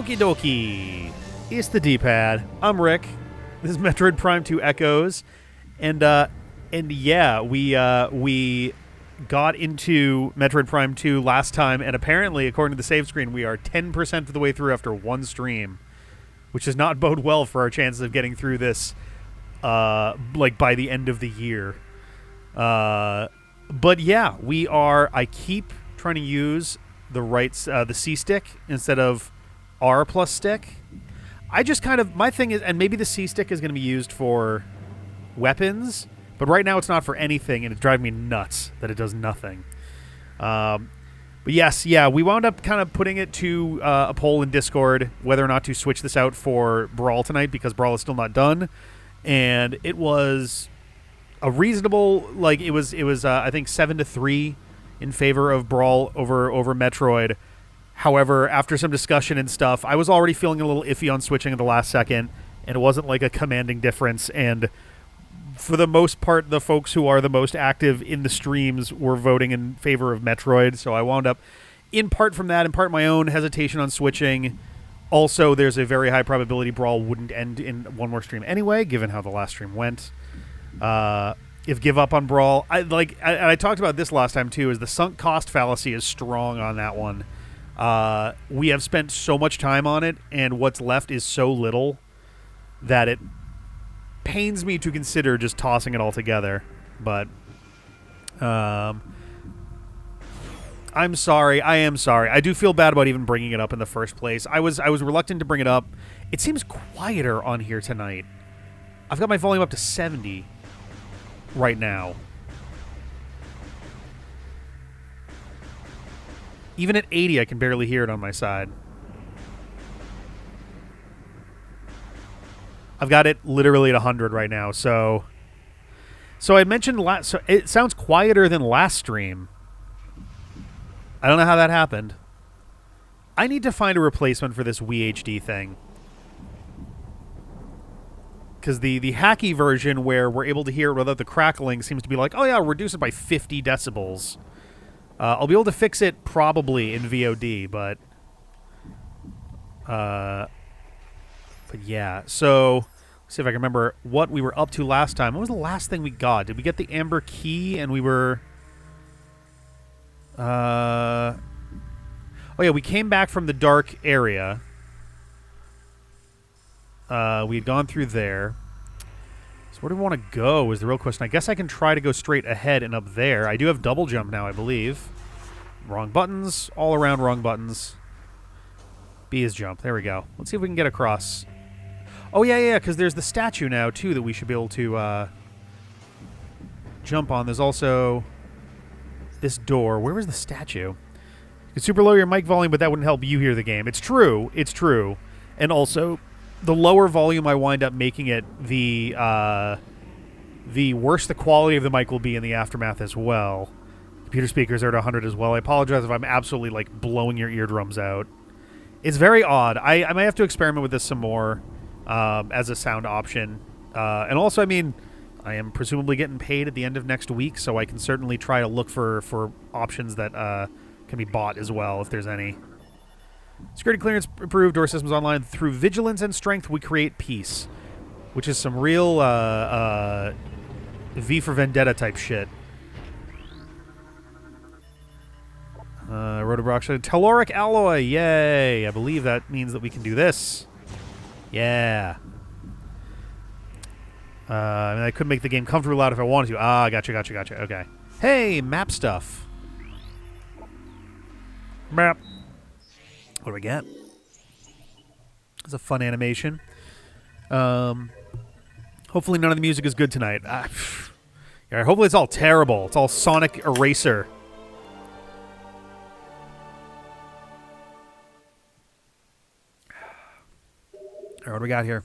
Okie dokie. It's the D-pad. I'm Rick. This is Metroid Prime 2 Echoes. And yeah, we got into Metroid Prime 2 last time, and apparently, according to the save screen, we are 10% of the way through after one stream, which does not bode well for our chances of getting through this, like, by the end of the year. But yeah, we are... I keep trying to use the C stick instead of R plus stick. I just kind of... My thing is... And maybe the C stick is going to be used for weapons, but right now it's not for anything, and it's driving me nuts that it does nothing. But yes, yeah, we wound up kind of putting it to a poll in Discord whether or not to switch this out for Brawl tonight, because Brawl is still not done. And it was a reasonable... Like, it was I think 7-3 in favor of Brawl over Metroid. However, after some discussion and stuff, I was already feeling a little iffy on switching at the last second, and it wasn't like a commanding difference. And for the most part, the folks who are the most active in the streams were voting in favor of Metroid, so I wound up, in part from that, in part my own hesitation on switching. Also, there's a very high probability Brawl wouldn't end in one more stream anyway, given how the last stream went. If give up on Brawl, I talked about this last time too, is the sunk cost fallacy is strong on that one. We have spent so much time on it, and what's left is so little that it pains me to consider just tossing it all together. But I'm sorry. I am sorry. I do feel bad about even bringing it up in the first place. I was reluctant to bring it up. It seems quieter on here tonight. I've got my volume up to 70 right now. Even at 80, I can barely hear it on my side. I've got it literally at 100 right now, so I mentioned so it sounds quieter than last stream. I don't know how that happened. I need to find a replacement for this WeHD thing. Because the hacky version where we're able to hear it without the crackling seems to be like, oh yeah, reduce it by 50 decibels. I'll be able to fix it probably in VOD, but yeah. So let's see if I can remember what we were up to last time. What was the last thing we got? Did we get the Amber Key and we were... oh yeah, we came back from the dark area. We had gone through there. So where do we want to go is the real question. I guess I can try to go straight ahead and up there. I do have double jump now, I believe. Wrong buttons. All around wrong buttons. B is jump. There we go. Let's see if we can get across. Oh, yeah, because there's the statue now, too, that we should be able to jump on. There's also this door. Where was the statue? You can super lower your mic volume, but that wouldn't help you hear the game. It's true. It's true. And also, the lower volume I wind up making it, the worse the quality of the mic will be in the aftermath as well. Computer speakers are at 100 as well. I apologize if I'm absolutely, like, blowing your eardrums out. It's very odd. I might have to experiment with this some more as a sound option. And also, I mean, I am presumably getting paid at the end of next week, so I can certainly try to look for options that can be bought as well, if there's any. Security clearance approved, door systems online. Through vigilance and strength, we create peace. Which is some real V for Vendetta type shit. Rotobrox. Telluric alloy, yay! I believe that means that we can do this. Yeah. I mean, I could make the game comfortable loud if I wanted to. Ah, gotcha. Okay. Hey, map stuff. Map. What do we get? It's a fun animation. Hopefully none of the music is good tonight. Yeah, hopefully it's all terrible. It's all Sonic Eraser. All right, what do we got here?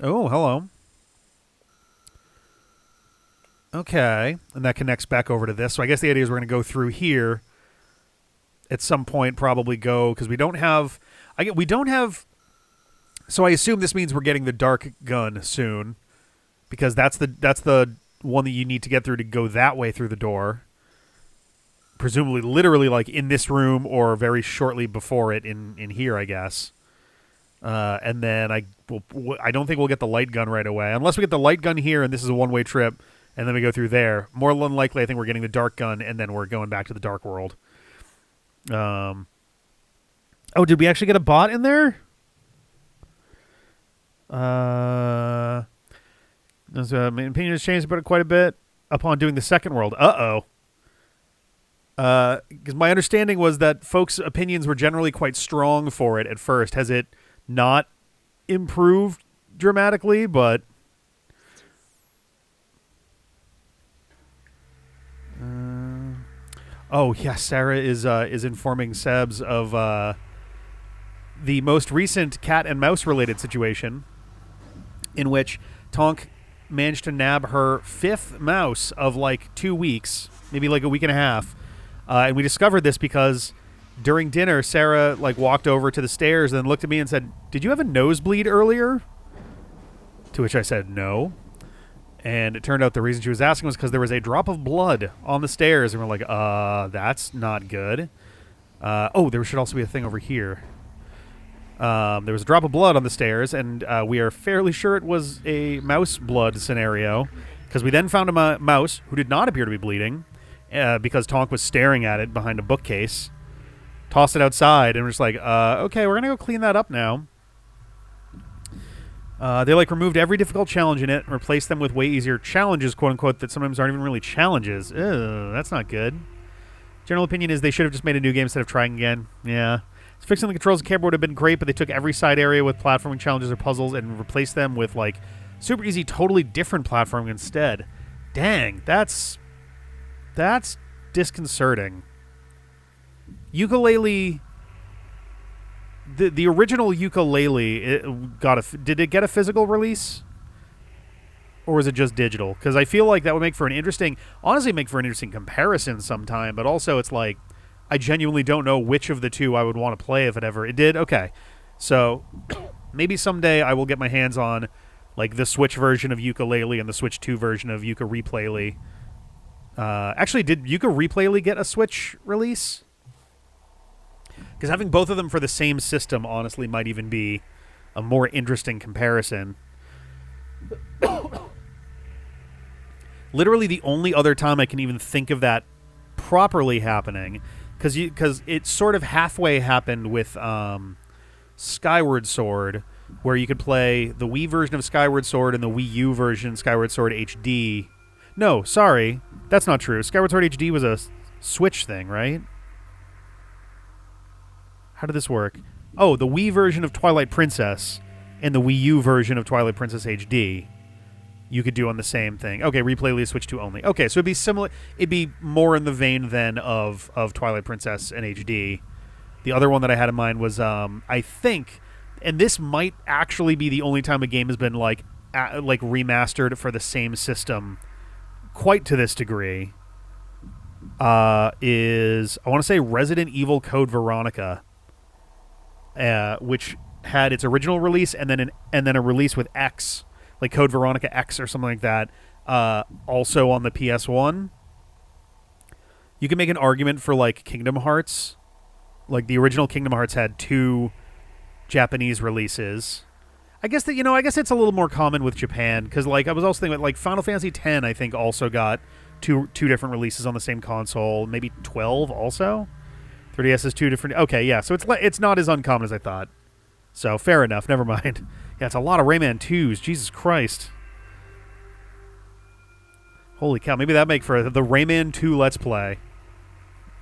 Oh, hello. Okay, and that connects back over to this. So I guess the idea is we're going to go through here at some point, probably go, because we don't have... we don't have... So I assume this means we're getting the dark gun soon, because that's the one that you need to get through to go that way through the door. presumably literally like in this room or very shortly before it in here, I guess. And then I don't think we'll get the light gun right away. Unless we get the light gun here and this is a one-way trip and then we go through there. More than likely, I think we're getting the dark gun and then we're going back to the dark world. Oh, did we actually get a bot in there? My opinion has changed about it quite a bit upon doing the second world. Uh-oh. Because my understanding was that folks' opinions were generally quite strong for it at first. Has it not improved dramatically? But oh yeah, Sarah is informing Sebs of the most recent cat and mouse related situation, in which Tonk managed to nab her 5th mouse of like 2 weeks, maybe like a week and a half. And we discovered this because during dinner, Sarah like walked over to the stairs and then looked at me and said, "Did you have a nosebleed earlier?" To which I said, "No." And it turned out the reason she was asking was because there was a drop of blood on the stairs. And we're like, that's not good. Oh, there should also be a thing over here. There was a drop of blood on the stairs, and we are fairly sure it was a mouse blood scenario, because we then found a mouse who did not appear to be bleeding, because Tonk was staring at it behind a bookcase. Tossed it outside, and we're just like, okay, we're going to go clean that up now. They like removed every difficult challenge in it and replaced them with way easier challenges, quote-unquote, that sometimes aren't even really challenges. Ew, that's not good. General opinion is they should have just made a new game instead of trying again. Yeah. So fixing the controls and camera would have been great, but they took every side area with platforming challenges or puzzles and replaced them with, like, super easy, totally different platforming instead. Dang, that's disconcerting. Yooka-Laylee... The original Yooka-Laylee, did it get a physical release? Or was it just digital? Because I feel like that would make for an interesting comparison sometime, but also it's like, I genuinely don't know which of the two I would want to play if it did. Okay. So, maybe someday I will get my hands on, like, the Switch version of Yooka-Laylee and the Switch 2 version of Yooka-Replaylee. Actually, did Yooka-Replaylee get a Switch release? Because having both of them for the same system, honestly, might even be a more interesting comparison. Literally the only other time I can even think of that properly happening, because it sort of halfway happened with Skyward Sword, where you could play the Wii version of Skyward Sword and the Wii U version Skyward Sword HD. No, sorry, that's not true. Skyward Sword HD was a Switch thing, right? How did this work? Oh, the Wii version of Twilight Princess and the Wii U version of Twilight Princess HD you could do on the same thing. Okay, Replaylee Switch 2 only. Okay, so it'd be similar. It'd be more in the vein then of Twilight Princess and HD. The other one that I had in mind was, I think, and this might actually be the only time a game has been like remastered for the same system quite to this degree, is, I want to say, Resident Evil Code Veronica, which had its original release and then a release with X, like Code Veronica X or something like that, also on the PS1. You can make an argument for, like, Kingdom Hearts. Like, the original Kingdom Hearts had 2 Japanese releases. I guess it's a little more common with Japan, because, like, I was also thinking, like, Final Fantasy X, I think, also got two different releases on the same console. Maybe 12 also? 3DS is 2 different... Okay, yeah, so it's not as uncommon as I thought. So, fair enough, never mind. Yeah, it's a lot of Rayman 2s. Jesus Christ. Holy cow, maybe that make for the Rayman 2 Let's Play.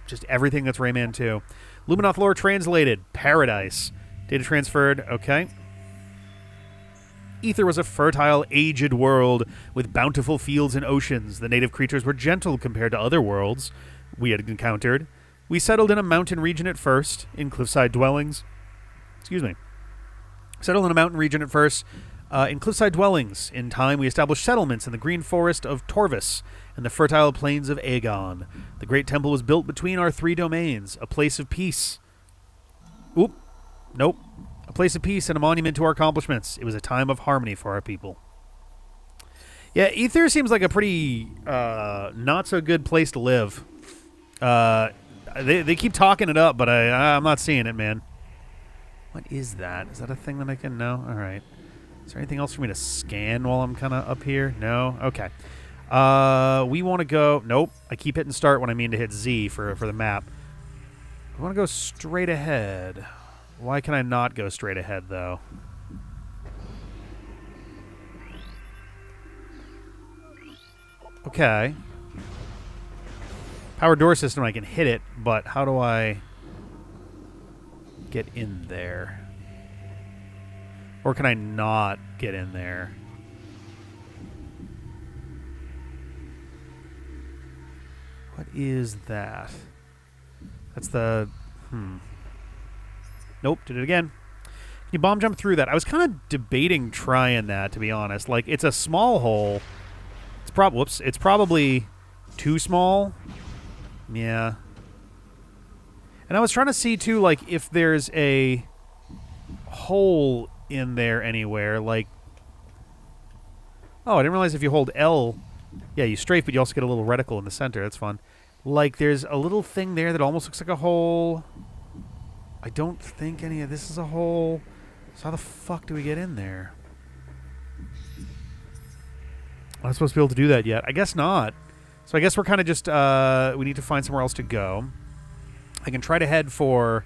Just everything that's Rayman 2. Luminoth lore translated. Paradise. Data transferred. Okay. Aether was a fertile, aged world with bountiful fields and oceans. The native creatures were gentle compared to other worlds we had encountered. We settled in a mountain region at first, in cliffside dwellings. Excuse me. Settled in a mountain region at first, in cliffside dwellings. In time, we established settlements in the green forest of Torvis and the fertile plains of Aegon. The great temple was built between our 3 domains, a place of peace. Oop. Nope. A place of peace and a monument to our accomplishments. It was a time of harmony for our people. Yeah, Aether seems like a pretty not-so-good place to live. They keep talking it up, but I'm not seeing it, man. What is that? Is that a thing that I can know? All right. Is there anything else for me to scan while I'm kind of up here? No? Okay. We want to go... Nope. I keep hitting start when I mean to hit Z for the map. I want to go straight ahead. Why can I not go straight ahead, though? Okay. Power door system, I can hit it, but how do I get in there? Or can I not get in there? What is that? That's the... Nope, did it again. Can you bomb jump through that? I was kind of debating trying that, to be honest. Like, it's a small hole. Whoops. It's probably too small. Yeah. And I was trying to see, too, like, if there's a hole in there anywhere. Like... Oh, I didn't realize if you hold L... Yeah, you strafe, but you also get a little reticle in the center. That's fun. Like, there's a little thing there that almost looks like a hole. I don't think any of this is a hole. So how the fuck do we get in there? I'm not supposed to be able to do that yet. I guess not. So I guess we're kind of just... we need to find somewhere else to go. I can try to head for...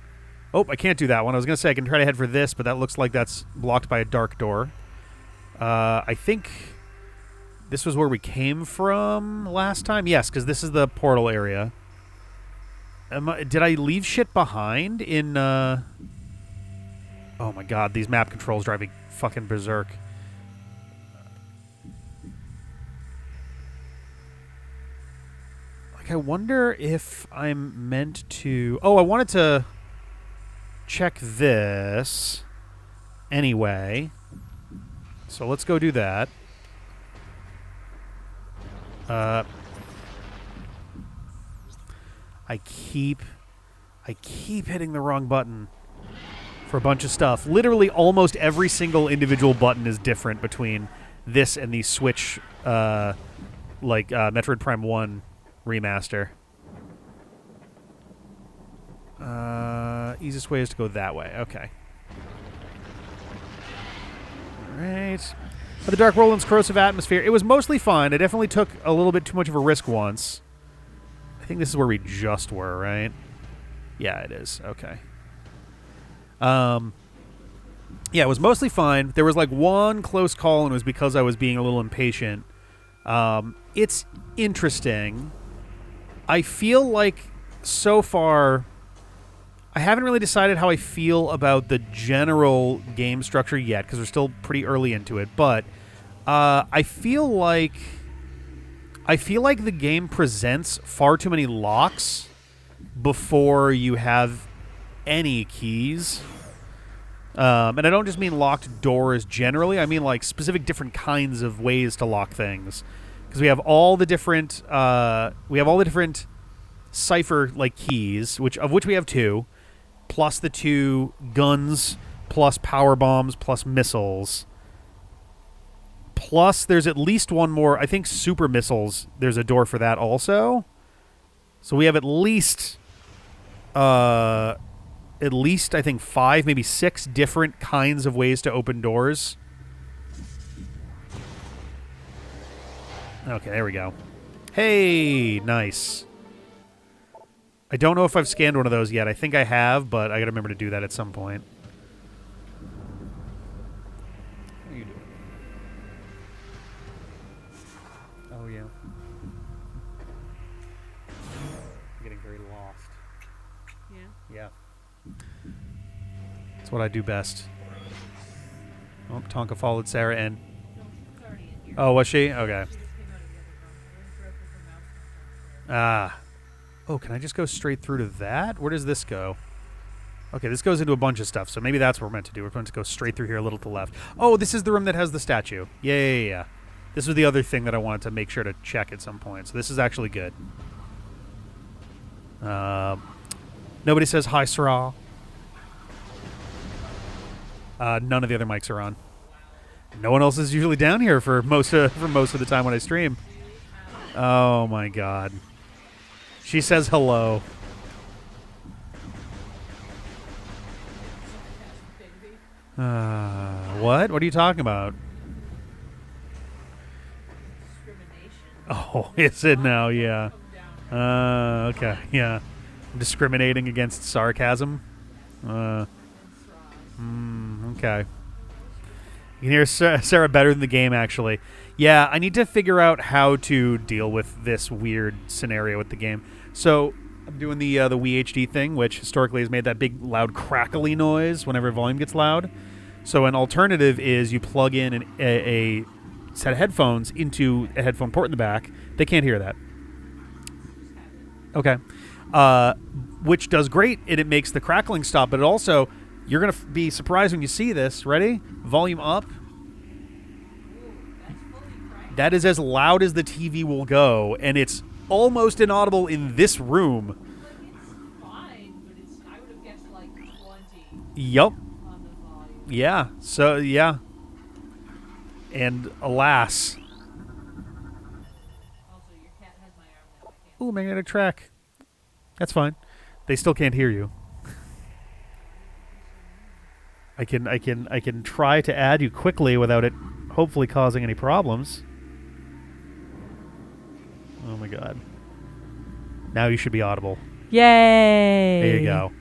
Oh, I can't do that one. I was going to say I can try to head for this, but that looks like that's blocked by a dark door. I think... This was where we came from last time? Yes, because this is the portal area. Did I leave shit behind in... Oh my god, these map controls drive me fucking berserk. Like, I wonder if I'm meant to... Oh, I wanted to check this anyway. So let's go do that. I keep hitting the wrong button for a bunch of stuff. Literally almost every single individual button is different between this and the Switch, Metroid Prime 1 remaster. Easiest way is to go that way. Okay. All right. The Dark Roland's corrosive atmosphere. It was mostly fine. I definitely took a little bit too much of a risk once. I think this is where we just were, right? Yeah, it is. Okay. Yeah, it was mostly fine. There was like one close call, and it was because I was being a little impatient. It's interesting. I feel like so far... I haven't really decided how I feel about the general game structure yet, because we're still pretty early into it, but I feel like the game presents far too many locks before you have any keys. And I don't just mean locked doors generally, I mean like specific different kinds of ways to lock things. Because we have all the different cipher like keys, of which we have 2. Plus the 2 guns, plus power bombs, plus missiles. Plus there's at least one more, I think super missiles, there's a door for that also. So we have at least I think 5, maybe 6 different kinds of ways to open doors. Okay, there we go. Hey, nice. I don't know if I've scanned one of those yet. I think I have, but I gotta remember to do that at some point. How are you doing? Oh, yeah. I'm getting very lost. Yeah? Yeah. That's what I do best. Oh, Tonka followed Sarah in. Oh, was she? Okay. Ah. Oh, can I just go straight through to that? Where does this go? Okay, this goes into a bunch of stuff, so maybe that's what we're meant to do. We're meant to go straight through here a little to the left. Oh, this is the room that has the statue. Yeah. This was the other thing that I wanted to make sure to check at some point, so this is actually good. Nobody says hi, Sarah. None of the other mics are on. No one else is usually down here for most of the time when I stream. Oh, my God. She says hello. What? What are you talking about? Oh, is it now? Yeah. Okay. Yeah. Discriminating against sarcasm. Okay. You can hear Sarah better than the game, actually. Yeah, I need to figure out how to deal with this weird scenario with the game. So I'm doing the Wii HD thing, which historically has made that big, loud, crackly noise whenever volume gets loud. So an alternative is you plug in a set of headphones into a headphone port in the back. They can't hear that. Okay. Which does great, and it makes the crackling stop, but it also, you're going to be surprised when you see this. Ready? Volume up. That is as loud as the TV will go, and it's almost inaudible in this room. Yup. Yeah. So, yeah. And alas. Ooh, magnetic track. That's fine. They still can't hear you. I can try to add you quickly without it hopefully causing any problems. Oh my god. Now you should be audible. Yay! There you go.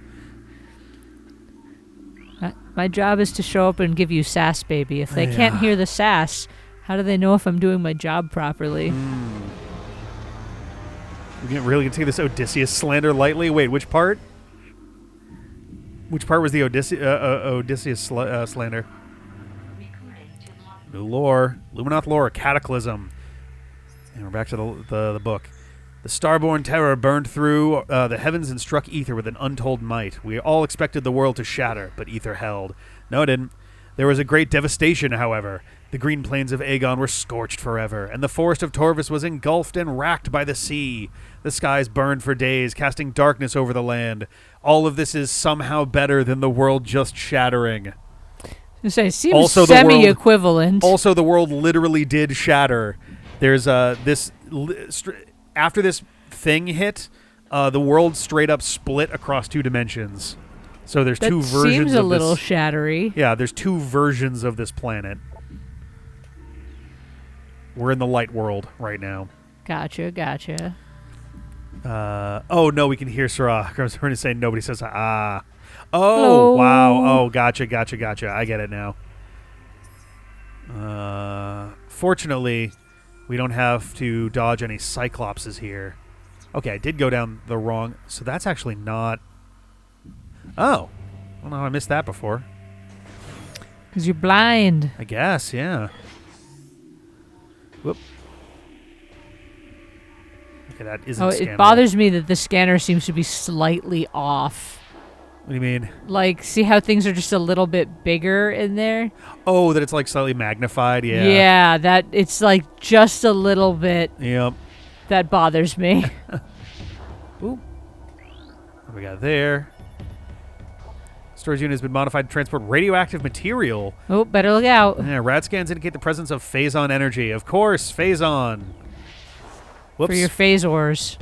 My job is to show up and give you sass, baby. If they can't hear the sass, how do they know if I'm doing my job properly? We really gonna take this Odysseus slander lightly? Wait, which part? Which part was the Odysseus slander? New lore. Luminoth lore. Cataclysm. And we're back to the book. The starborn terror burned through the heavens and struck Aether with an untold might. We all expected the world to shatter, but Aether held. No, it didn't. There was a great devastation, however. The green plains of Aegon were scorched forever, and the forest of Torvus was engulfed and racked by the sea. The skies burned for days, casting darkness over the land. All of this is somehow better than the world just shattering. It seems semi-equivalent. Also, the world literally did shatter. There's after this thing hit, the world straight up split across 2 dimensions. So there's 2 versions of this. That seems a little shattery. Yeah, there's 2 versions of this planet. We're in the light world right now. Gotcha. Oh, no, we can hear Sarah. I was going to say nobody says, ah. Oh, hello. Wow. Oh, gotcha. I get it now. Fortunately, we don't have to dodge any Cyclopses here. Okay, I did go down the wrong... So that's actually not... Oh. I don't know how I missed that before. Because you're blind. I guess, yeah. Whoop. Okay, that isn't scannable. It bothers me that the scanner seems to be slightly off. What do you mean? Like, see how things are just a little bit bigger in there? Oh, that it's like slightly magnified, yeah. Yeah, that it's like just a little bit. Yep. That bothers me. Ooh. What do we got there? Storage unit has been modified to transport radioactive material. Oh, better look out. Yeah, rad scans indicate the presence of phazon energy. Of course, phazon. Whoops. For your phasors.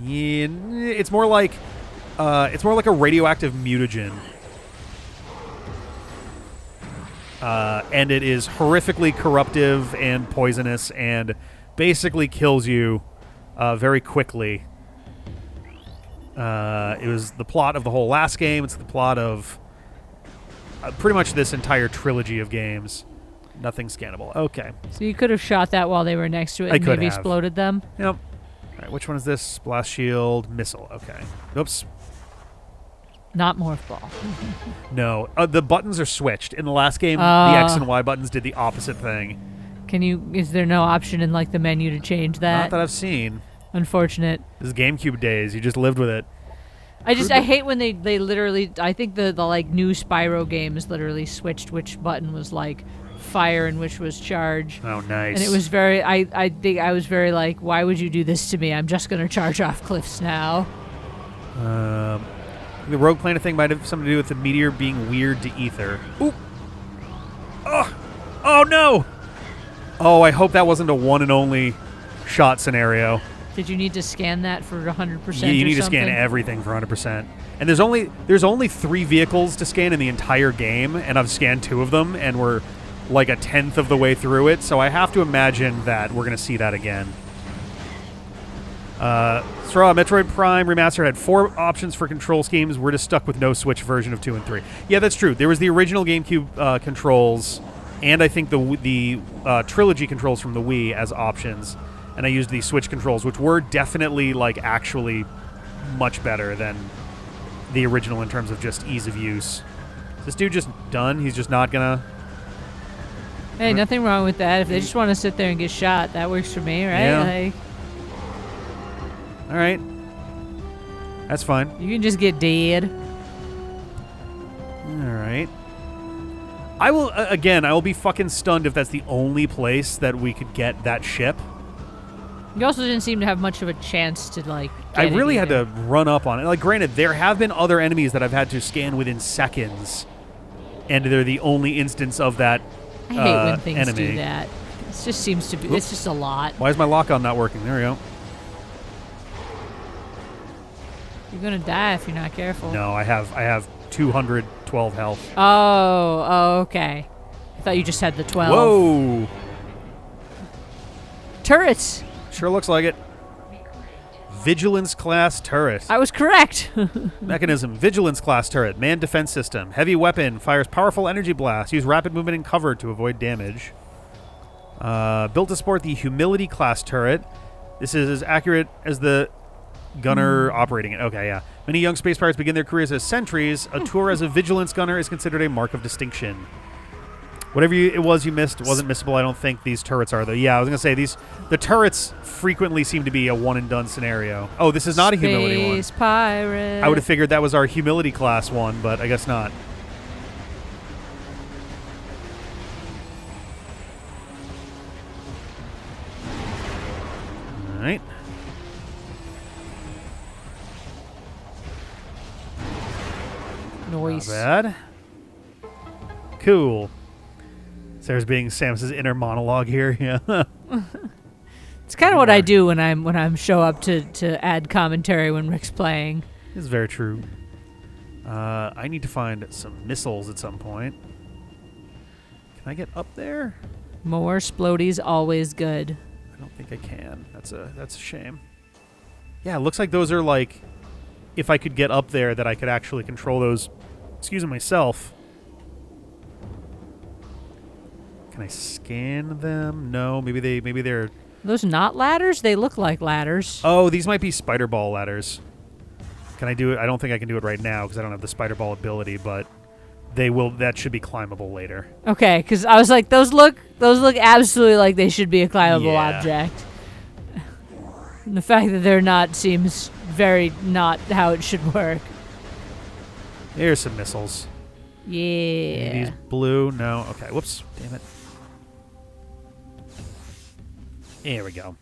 Yeah, it's more like a radioactive mutagen. And it is horrifically corruptive and poisonous and basically kills you very quickly. It was the plot of the whole last game. It's the plot of pretty much this entire trilogy of games. Nothing scannable. Okay. So you could have shot that while they were next to it and maybe exploded them? Yep. All right, which one is this? Blast shield, missile. Okay. Oops. Not morph ball. No. The buttons are switched. In the last game, the X and Y buttons did the opposite thing. Is there no option in like the menu to change that? Not that I've seen. Unfortunate. This is GameCube days. You just lived with it. I hate when they literally, I think the like new Spyro games literally switched which button was like fire and which was charge. Oh, nice. And it was very, I think I was very like, why would you do this to me? I'm just going to charge off cliffs now. The Rogue Planet thing might have something to do with the meteor being weird to Aether. Ooh. Oh, no. Oh, I hope that wasn't a one and only shot scenario. Did you need to scan that for 100%? Yeah, you need or to something? scan everything for 100%. And there's only 3 vehicles to scan in the entire game, and I've scanned 2 of them, and we're like a 10th of the way through it. So I have to imagine that we're going to see that again. Straw, Metroid Prime Remastered had 4 options for control schemes. We're just stuck with no Switch version of 2 and 3. Yeah, that's true. There was the original GameCube controls, and I think the trilogy controls from the Wii as options. And I used the Switch controls, which were definitely, like, actually much better than the original in terms of just ease of use. Is this dude just done? He's just not gonna... Hey, nothing wrong with that. If they just want to sit there and get shot, that works for me, right? Yeah. Like, all right. That's fine. you can just get dead. All right. I will, again, I will be fucking stunned if that's the only place that we could get that ship. You also didn't seem to have much of a chance to, like, I get it really had either. to run up on it. Like, granted, there have been other enemies that I've had to scan within seconds, and they're the only instance of that I hate when things enemy. do that. It just seems to be. Oops. It's just a lot. Why is my lock-on not working? There we go. You're gonna die if you're not careful. No, I have 212 health. Oh, okay. I thought you just had the 12. Whoa! Turrets. Sure looks like it. Vigilance class turret. I was correct. Mechanism. Vigilance class turret. Man defense system. Heavy weapon. Fires powerful energy blast. Use rapid movement and cover to avoid damage. Built to support the humility class turret. This is as accurate as the gunner operating it. Okay, yeah. Many young space pirates begin their careers as sentries. A tour as a vigilance gunner is considered a mark of distinction. Whatever it was you missed wasn't missable. I don't think these turrets are, though. Yeah, I was going to say, the turrets frequently seem to be a one-and-done scenario. Oh, this is not a humility one. Space pirate. I would have figured that was our humility class one, but I guess not. All right. Noise. Not bad. Cool. Sarah's being Samus's inner monologue here. Yeah. It's kind of what I do when I'm show up to add commentary when Rick's playing. This is very true. I need to find some missiles at some point. Can I get up there? More splodies always good. I don't think I can. That's a shame. Yeah, it looks like those are like, if I could get up there, that I could actually control those. Excuse me, myself. Can I scan them? No, maybe they're. Those not ladders? They look like ladders. Oh, these might be spider ball ladders. Can I do it? I don't think I can do it right now because I don't have the spider ball ability, but they will. That should be climbable later. Okay, because I was like, those look absolutely like they should be a climbable object. And the fact that they're not seems very not how it should work. Here's some missiles. Yeah. These blue. No. Okay. Whoops. Damn it. There we go.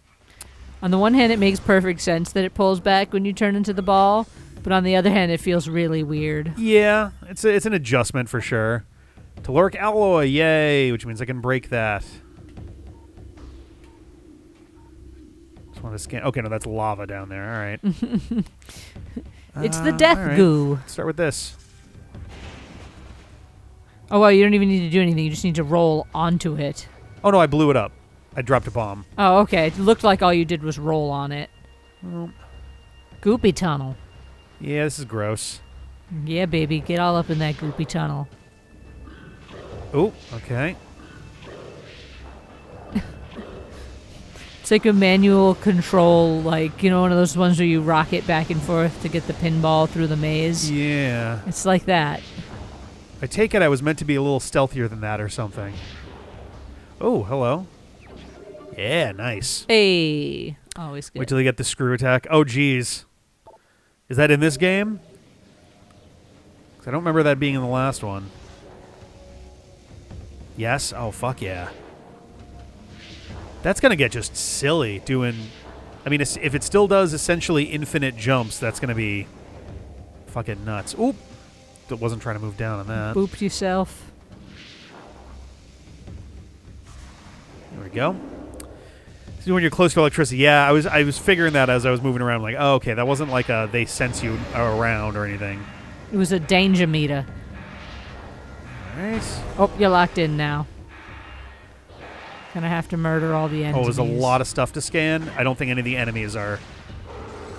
On the one hand, it makes perfect sense that it pulls back when you turn into the ball, but on the other hand, it feels really weird. Yeah, it's an adjustment for sure. Telluric alloy, yay, which means I can break that. Just want to scan. Okay, no, that's lava down there. All right. It's the death all right. goo. Let's start with this. Oh, well, you don't even need to do anything. You just need to roll onto it. Oh, no, I blew it up. I dropped a bomb. Oh, okay. It looked like all you did was roll on it. Well, Goopy tunnel. yeah, this is gross. Yeah, baby. Get all up in that goopy tunnel. Oh, okay. It's like a manual control, like, you know, one of those ones where you rock it back and forth to get the pinball through the maze. Yeah. It's like that. I take it I was meant to be a little stealthier than that or something. Oh, hello. Yeah, nice. Hey. Always good. Wait till you get the screw attack. Oh, geez. Is that in this game? 'Cause I don't remember that being in the last one. Yes? Oh, fuck yeah. That's going to get just silly doing... I mean, if it still does essentially infinite jumps, that's going to be fucking nuts. Oop! Wasn't trying to move down on that. Booped yourself. There we go. So when you're close to electricity, yeah, I was figuring that as I was moving around. Like, oh, okay, that wasn't like they sense you around or anything. It was a danger meter. All right. Oh, you're locked in now. Gonna have to murder all the enemies. Oh, there's a lot of stuff to scan. I don't think any of the enemies are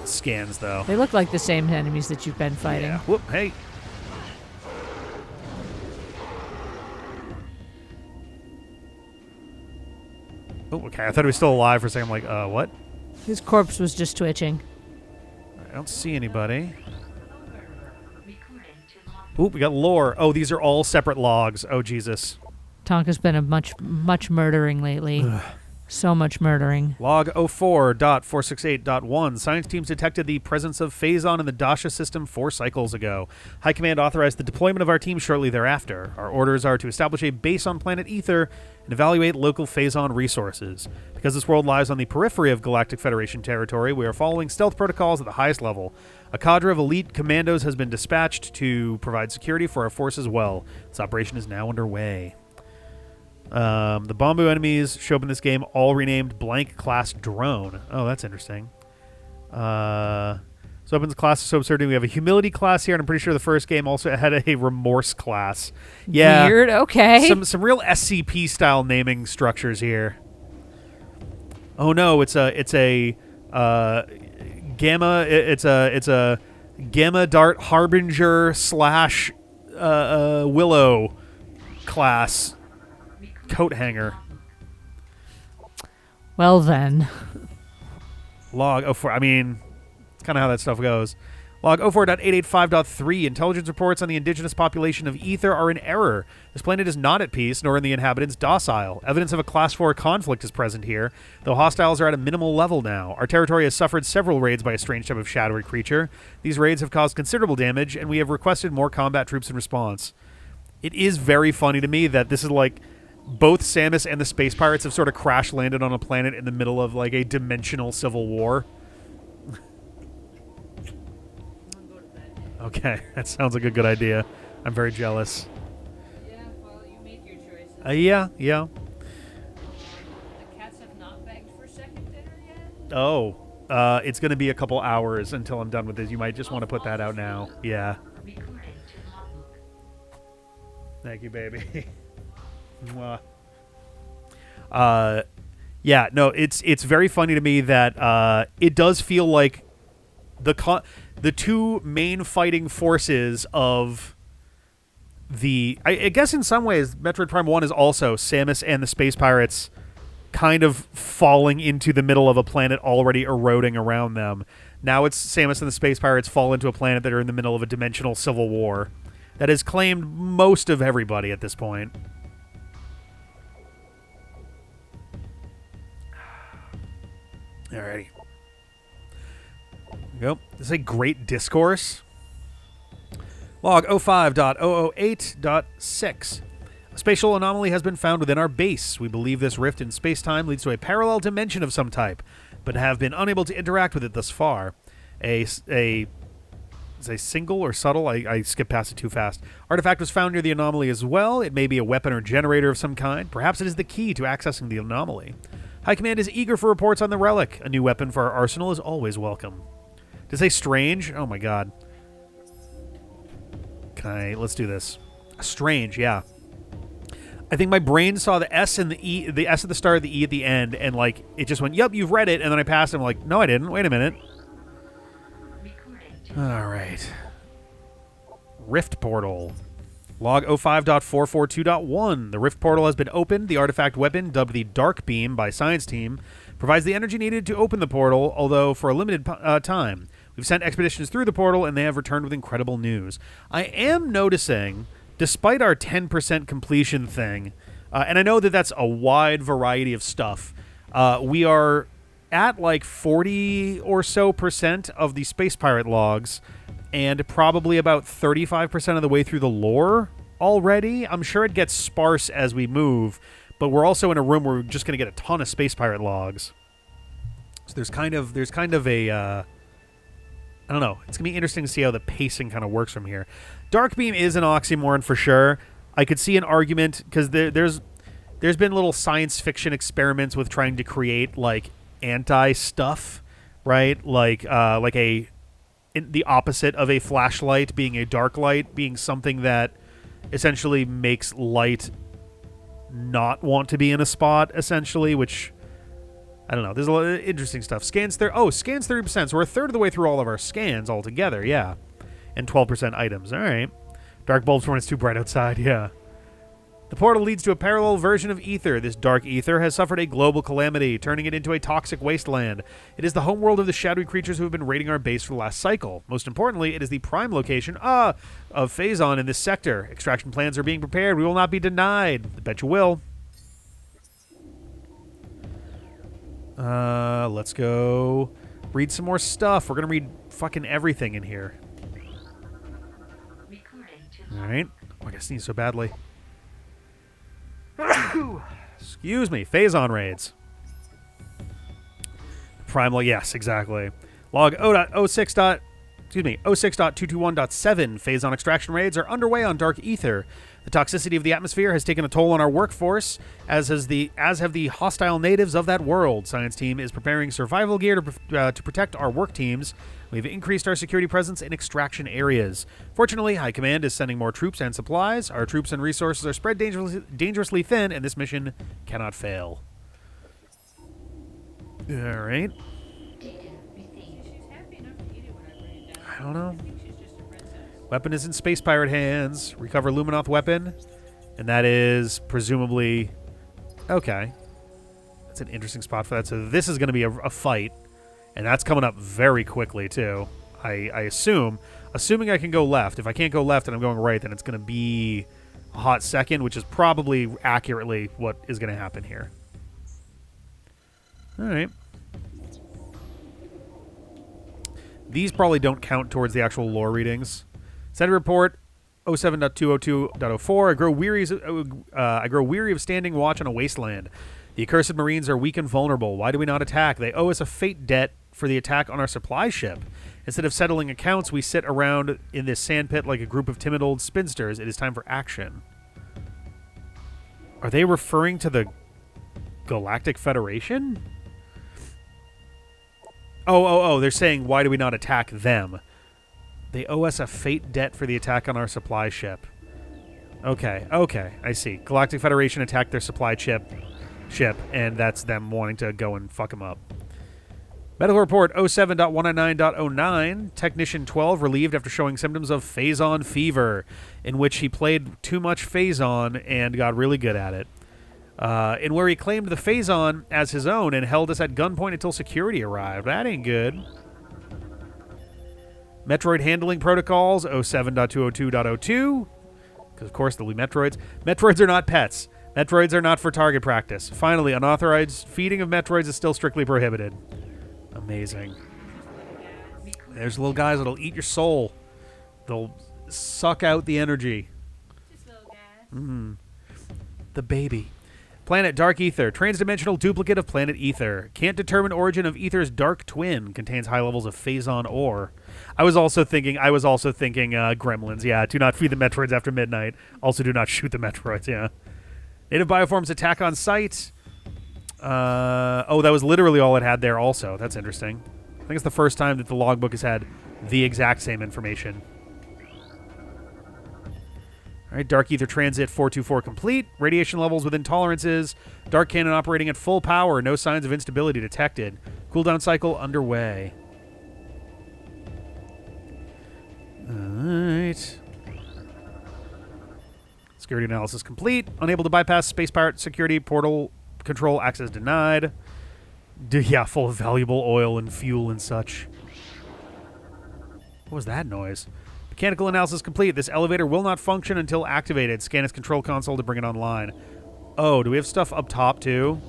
scans, though. They look like the same enemies that you've been fighting. Yeah. Whoop, hey. Oh, okay. I thought he was still alive for a second. I'm like, what? His corpse was just twitching. I don't see anybody. Ooh, we got lore. Oh, these are all separate logs. Oh, Jesus. Tonka's been a much murdering lately. Ugh. So much murdering. Log 04.468.1. Science teams detected the presence of Phazon in the Dasha system 4 cycles ago. High Command authorized the deployment of our team shortly thereafter. Our orders are to establish a base on planet Aether and evaluate local Phazon resources. Because this world lies on the periphery of Galactic Federation territory, we are following stealth protocols at the highest level. A cadre of elite commandos has been dispatched to provide security for our force as well. This operation is now underway. The Bombu enemies show up in this game all renamed blank class drone. Oh, that's interesting. So opens the class so absurd. We have a humility class here, and I'm pretty sure the first game also had a remorse class. Yeah, weird. Okay. Some real SCP style naming structures here. Oh no, it's a gamma. It's a gamma dart harbinger / willow class. Coat hanger. Well then. Log 04. I mean, it's kind of how that stuff goes. Log 04.885.3. Intelligence reports on the indigenous population of Aether are in error. This planet is not at peace, nor are the inhabitants docile. Evidence of a Class 4 conflict is present here, though hostiles are at a minimal level now. Our territory has suffered several raids by a strange type of shadowy creature. These raids have caused considerable damage, and we have requested more combat troops in response. It is very funny to me that this is like both Samus and the space pirates have sort of crash landed on a planet in the middle of like a dimensional civil war. Okay, that sounds like a good idea. I'm very jealous. Yeah, well, you make your choices. Yeah. The cats have not begged for second dinner yet? Oh, it's going to be a couple hours until I'm done with this. You might just want to put that out now. Yeah. Thank you, baby. Yeah, no, it's very funny to me that it does feel like the two main fighting forces of the I guess in some ways Metroid Prime 1 is also Samus and the space pirates kind of falling into the middle of a planet already eroding around them. Now it's Samus and the space pirates fall into a planet that are in the middle of a dimensional civil war that has claimed most of everybody at this point. Alrighty. Go. This is a great discourse. Log 05.008.6. A spatial anomaly has been found within our base. We believe this rift in space-time leads to a parallel dimension of some type, but have been unable to interact with it thus far. Is a single or subtle? I skipped past it too fast. Artifact was found near the anomaly as well. It may be a weapon or generator of some kind. Perhaps it is the key to accessing the anomaly. High Command is eager for reports on the relic. A new weapon for our arsenal is always welcome. To say strange? Oh my god. Okay, let's do this. Strange, yeah. I think my brain saw the S and the E, the S at the start, the E at the end, and like it just went, "Yep, you've read it." And then I passed, and I'm like, "No, I didn't. Wait a minute." All right. Rift portal. Log 05.442.1. The Rift portal has been opened. The artifact weapon, dubbed the Dark Beam by Science Team, provides the energy needed to open the portal, although for a limited time. We've sent expeditions through the portal, and they have returned with incredible news. I am noticing, despite our 10% completion thing, and I know that that's a wide variety of stuff, we are at like 40 or so % of the Space Pirate logs, and probably about 35% of the way through the lore already. I'm sure it gets sparse as we move, but we're also in a room where we're just going to get a ton of Space Pirate logs. So there's kind of a I don't know. It's going to be interesting to see how the pacing kind of works from here. Dark Beam is an oxymoron for sure. I could see an argument because there's there's been little science fiction experiments with trying to create like anti-stuff, right? Like the opposite of a flashlight being a dark light, being something that essentially makes light not want to be in a spot, essentially, which I don't know. There's a lot of interesting stuff. Scans 30%. So we're a third of the way through all of our scans altogether, yeah. And 12% items. All right. Dark bulbs when it's too bright outside, yeah. The portal leads to a parallel version of Aether. This dark Aether has suffered a global calamity, turning it into a toxic wasteland. It is the homeworld of the shadowy creatures who have been raiding our base for the last cycle. Most importantly, it is the prime location of Phazon in this sector. Extraction plans are being prepared. We will not be denied. I bet you will. Let's go read some more stuff. We're going to read fucking everything in here. Alright. Oh, I gotta sneeze so badly. Excuse me. Phazon raids. Primal, yes, exactly. Log 06.221.7 Phazon extraction raids are underway on Dark Aether. The toxicity of the atmosphere has taken a toll on our workforce, as have the hostile natives of that world. Science team is preparing survival gear to protect our work teams. We've increased our security presence in extraction areas. Fortunately, High Command is sending more troops and supplies. Our troops and resources are spread dangerously thin, and this mission cannot fail. All right. I don't know. Weapon is in Space Pirate hands. Recover Luminoth weapon. And that is presumably... Okay. That's an interesting spot for that. So this is going to be a fight. And that's coming up very quickly, too. I assume. Assuming I can go left. If I can't go left and I'm going right, then it's going to be a hot second, which is probably accurately what is going to happen here. All right. These probably don't count towards the actual lore readings. Send a report 07.202.04. I grow weary of standing watch on a wasteland. The accursed Marines are weak and vulnerable. Why do we not attack? They owe us a fate debt for the attack on our supply ship. Instead of settling accounts, we sit around in this sandpit like a group of timid old spinsters. It is time for action. Are they referring to the Galactic Federation? Oh, they're saying, why do we not attack them? They owe us a fate debt for the attack on our supply ship. Okay, I see. Galactic Federation attacked their supply ship, and that's them wanting to go and fuck them up. Medical report 07.199.09. Technician 12 relieved after showing symptoms of Phazon fever, in which he played too much Phazon and got really good at it. In where he claimed the Phazon as his own and held us at gunpoint until security arrived. That ain't good. Metroid handling protocols 07.202.02. Because, of course, they'll be Metroids. Metroids are not pets. Metroids are not for target practice. Finally, unauthorized feeding of Metroids is still strictly prohibited. Amazing. There's little guys that'll eat your soul. They'll suck out the energy. Just little guys. The baby. Planet Dark Aether. Transdimensional duplicate of planet Aether. Can't determine origin of Aether's dark twin. Contains high levels of Phazon ore. I was also thinking Gremlins. Yeah, do not feed the Metroids after midnight. Also do not shoot the Metroids, yeah. Native bioforms attack on sight. That was literally all it had there also. That's interesting. I think it's the first time that the logbook has had the exact same information. All right, Dark Aether Transit 424 complete. Radiation levels within tolerances. Dark Cannon operating at full power. No signs of instability detected. Cooldown cycle underway. All right. Security analysis complete. Unable to bypass Space Pirate security portal control access denied. Yeah, full of valuable oil and fuel and such. What was that noise? Mechanical analysis complete. This elevator will not function until activated. Scan its control console to bring it online. Oh, do we have stuff up top too?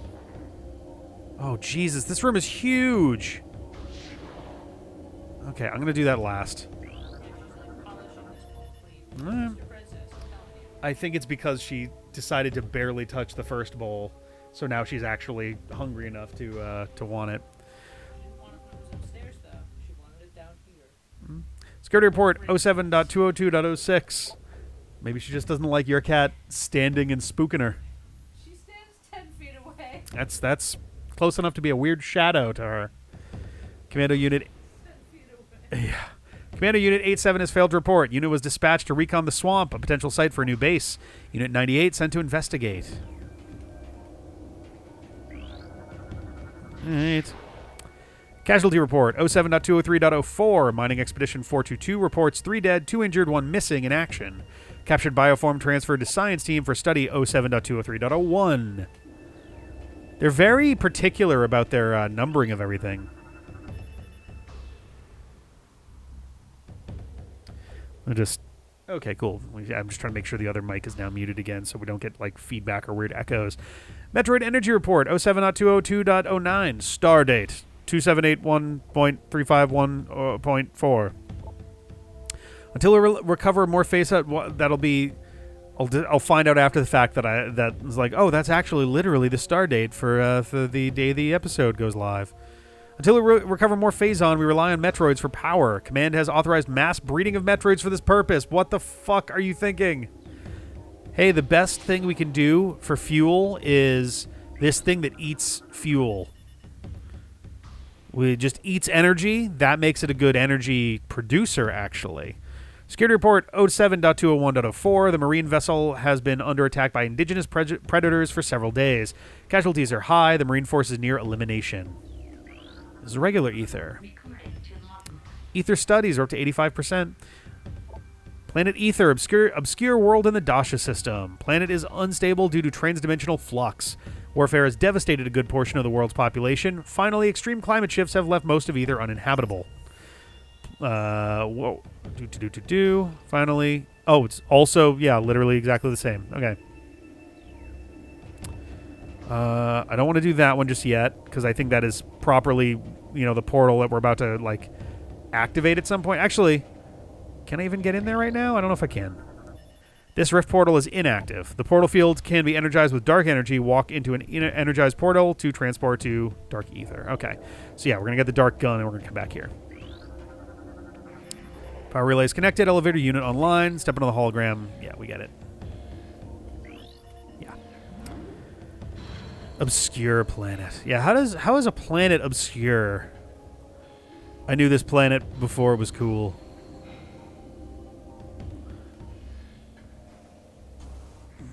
Oh, Jesus. This room is huge. Okay, I'm going to do that last. I think it's because she decided to barely touch the first bowl. So now she's actually hungry enough to want it. She didn't want it when it was upstairs, though. She wanted it down here. Security report 07.202.06. Maybe she just doesn't like your cat standing and spooking her. She stands That's close enough to be a weird shadow to her. Commando Unit... Yeah. Commando Unit 87 has failed to report. Unit was dispatched to recon the swamp, a potential site for a new base. Unit 98 sent to investigate. Alright. Casualty report 07.203.04. Mining Expedition 422 reports 3 dead, 2 injured, 1 missing in action. Captured bioform transferred to science team for study 07.203.01. They're very particular about their numbering of everything. Okay, cool. I'm just trying to make sure the other mic is now muted again so we don't get like feedback or weird echoes. Metroid Energy Report 07.202.09. Star date 2781.351.4. Until we recover more face up, that'll be... I'll find out after the fact that was like, oh, that's actually literally the star date for the day the episode goes live. Until we recover more Phazon, we rely on Metroids for power. Command has authorized mass breeding of Metroids for this purpose. What the fuck are you thinking? Hey, the best thing we can do for fuel is this thing that eats fuel. It just eats energy. That makes it a good energy producer, actually. Security report 07.201.04. The marine vessel has been under attack by indigenous predators for several days. Casualties are high. The marine force is near elimination. This is regular Aether. Aether studies are up to 85%. Planet Aether, obscure world in the Dasha system. Planet is unstable due to transdimensional flux. Warfare has devastated a good portion of the world's population. Finally, extreme climate shifts have left most of Aether uninhabitable. Whoa. Finally. Oh, it's also, yeah, literally exactly the same. Okay. I don't want to do that one just yet, because I think that is properly, the portal that we're about to, like, activate at some point. Actually, can I even get in there right now? I don't know if I can. This rift portal is inactive. The portal field can be energized with dark energy. Walk into an energized portal to transport to dark ether. Okay. So, yeah, we're going to get the dark gun, and we're going to come back here. Power relay is connected. Elevator unit online. Step into the hologram. Yeah, we get it. Obscure planet. Yeah, how is a planet obscure? I knew this planet before it was cool.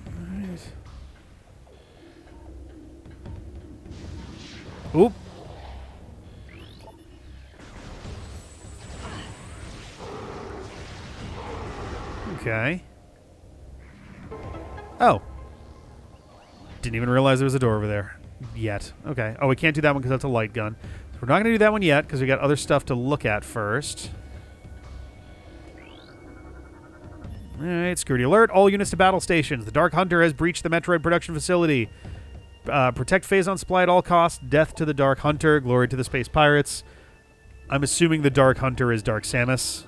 Alright. Oop. Okay. Oh. Didn't even realize there was a door over there yet. Okay. Oh, we can't do that one because that's a light gun. So we're not going to do that one yet because we got other stuff to look at first. All right. Security alert. All units to battle stations. The Dark Hunter has breached the Metroid production facility. Protect Phazon supply at all costs. Death to the Dark Hunter. Glory to the Space Pirates. I'm assuming the Dark Hunter is Dark Samus.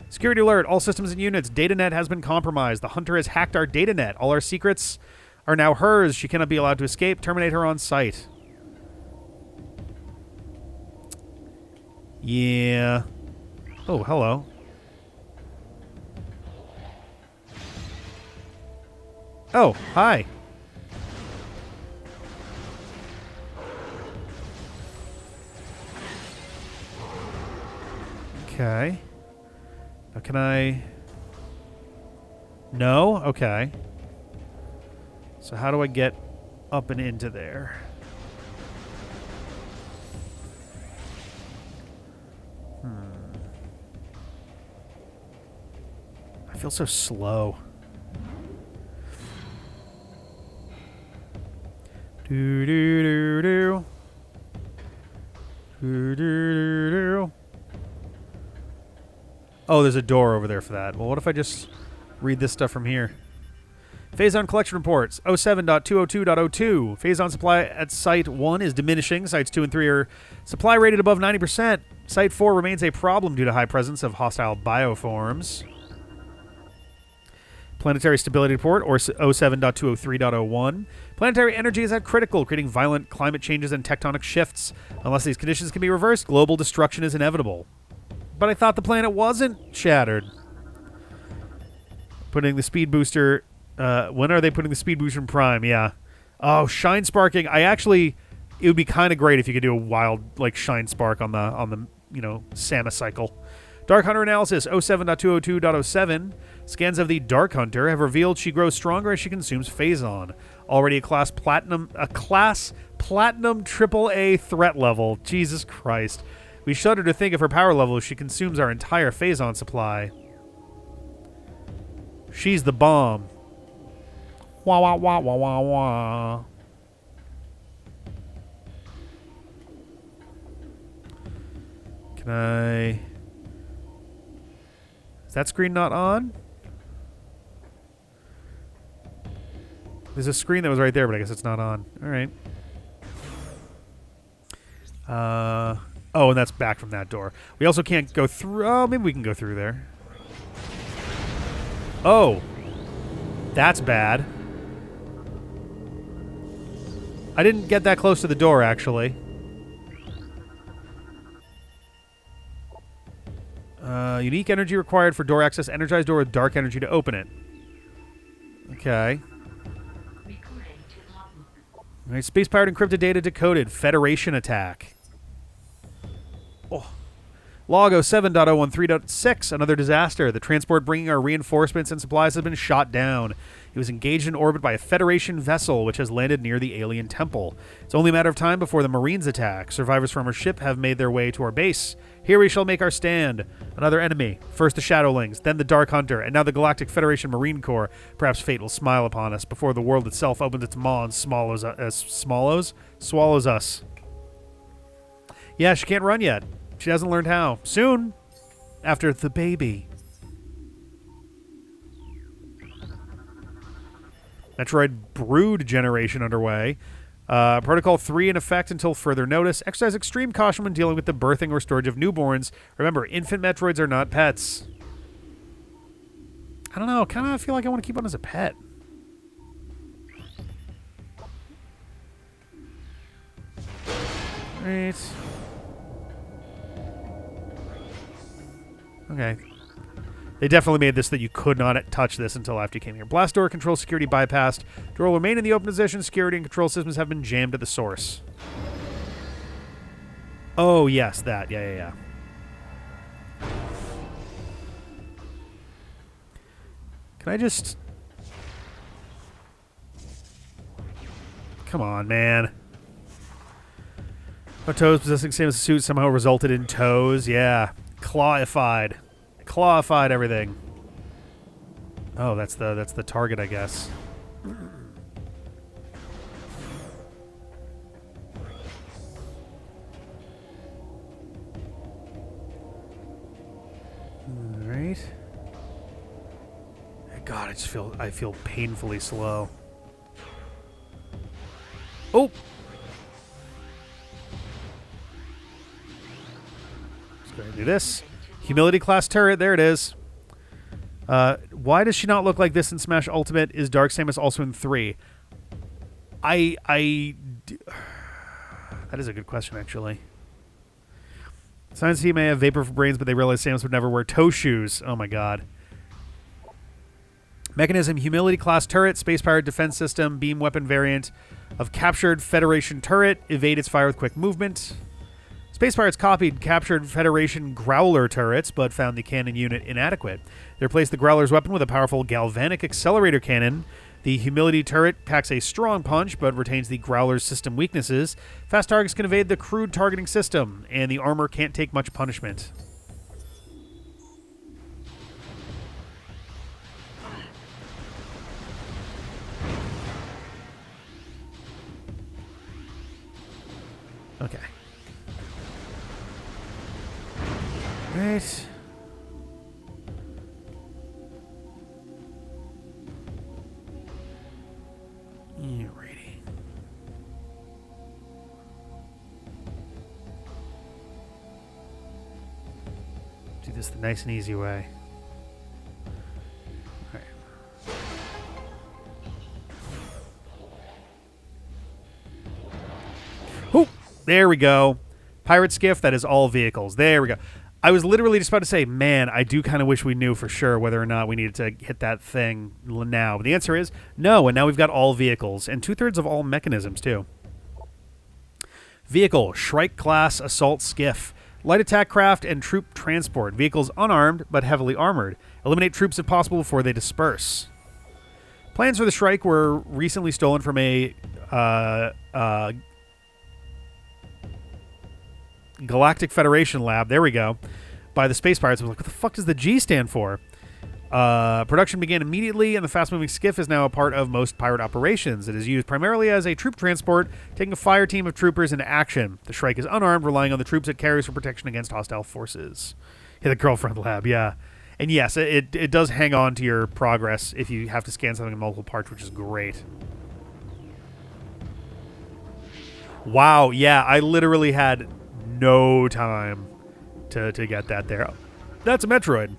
Security alert. All systems and units. Datanet has been compromised. The Hunter has hacked our datanet. All our secrets are now hers. She cannot be allowed to escape. Terminate her on sight. Yeah. Oh, hello. Oh, hi. Okay. Now can I... No? Okay. So how do I get up and into there? I feel so slow. Do do do do. Do do do do. Oh, there's a door over there for that. Well, what if I just read this stuff from here? Phazon collection reports 07.202.02. Phazon supply at Site 1 is diminishing. Sites 2 and 3 are supply rated above 90%. Site 4 remains a problem due to high presence of hostile bioforms. Planetary stability report, or 07.203.01. Planetary energy is at critical, creating violent climate changes and tectonic shifts. Unless these conditions can be reversed, global destruction is inevitable. But I thought the planet wasn't shattered. Putting the speed booster... when are they putting the speed booster in Prime? Yeah. Oh, shine sparking. It would be kind of great if you could do a wild like shine spark on the Samus cycle. Dark Hunter analysis 07.202.07. Scans of the Dark Hunter have revealed she grows stronger as she consumes Phazon. Already a class platinum AAA threat level. Jesus Christ. We shudder to think of her power level as she consumes our entire Phazon supply. She's the bomb. Wah wah wah wah wah wah. Can I... Is that screen not on? There's a screen that was right there, but I guess it's not on. All right. Oh, and that's back from that door. We also can't go through... Oh, maybe we can go through there. Oh. That's bad. I didn't get that close to the door, actually. Unique energy required for door access. Energized door with dark energy to open it. Okay. All right, space-powered encrypted data decoded. Federation attack. Oh. Log 07.013.6. Another disaster. The transport bringing our reinforcements and supplies has been shot down. It was engaged in orbit by a Federation vessel, which has landed near the alien temple. It's only a matter of time before the Marines attack. Survivors from our ship have made their way to our base. Here we shall make our stand. Another enemy. First the Shadowlings, then the Dark Hunter, and now the Galactic Federation Marine Corps. Perhaps fate will smile upon us before the world itself opens its maw and swallows us. Yeah, she can't run yet. She hasn't learned how. Soon. After the baby. Metroid Brood generation underway. Protocol 3 in effect until further notice. Exercise extreme caution when dealing with the birthing or storage of newborns. Remember, infant Metroids are not pets. I don't know. Kind of feel like I want to keep one as a pet. Right. Okay. They definitely made this that you could not touch this until after you came here. Blast door control security bypassed. Door will remain in the open position. Security and control systems have been jammed at the source. Oh, yes, that. Yeah. Can I just... Come on, man. Oh, toes possessing Samus' suit somehow resulted in toes. Yeah. Clawified everything. Oh, that's the target, I guess. All right. God, I feel painfully slow. Oh. Let's go ahead and do this. Humility class turret, there it is. Why does she not look like this in Smash Ultimate? Is Dark Samus also in 3? That is a good question, actually. Science team may have vapor for brains, but they realized Samus would never wear toe shoes. Oh my god. Mechanism, Humility class turret, space-powered defense system, beam weapon variant of captured Federation turret, evade its fire with quick movement. Space Pirates copied captured Federation Growler turrets, but found the cannon unit inadequate. They replaced the Growler's weapon with a powerful galvanic accelerator cannon. The Humility turret packs a strong punch, but retains the Growler's system weaknesses. Fast targets can evade the crude targeting system, and the armor can't take much punishment. Okay. Right. Alrighty. Do this the nice and easy way. Alright. Oh, there we go. Pirate skiff, that is all vehicles. There we go. I was literally just about to say, man, I do kind of wish we knew for sure whether or not we needed to hit that thing now. But the answer is no, and now we've got all vehicles, and 2/3 of all mechanisms, too. Vehicle, Shrike-class assault skiff. Light attack craft and troop transport. Vehicles unarmed, but heavily armored. Eliminate troops if possible before they disperse. Plans for the Shrike were recently stolen from a Galactic Federation lab, there we go, by the Space Pirates. I was like, what the fuck does the G stand for? Production began immediately, and the fast-moving skiff is now a part of most pirate operations. It is used primarily as a troop transport, taking a fire team of troopers into action. The Shrike is unarmed, relying on the troops it carries for protection against hostile forces. Yeah, the girlfriend lab, yeah. And yes, it does hang on to your progress if you have to scan something in multiple parts, which is great. Wow, yeah, I literally had no time to get that there. That's a Metroid.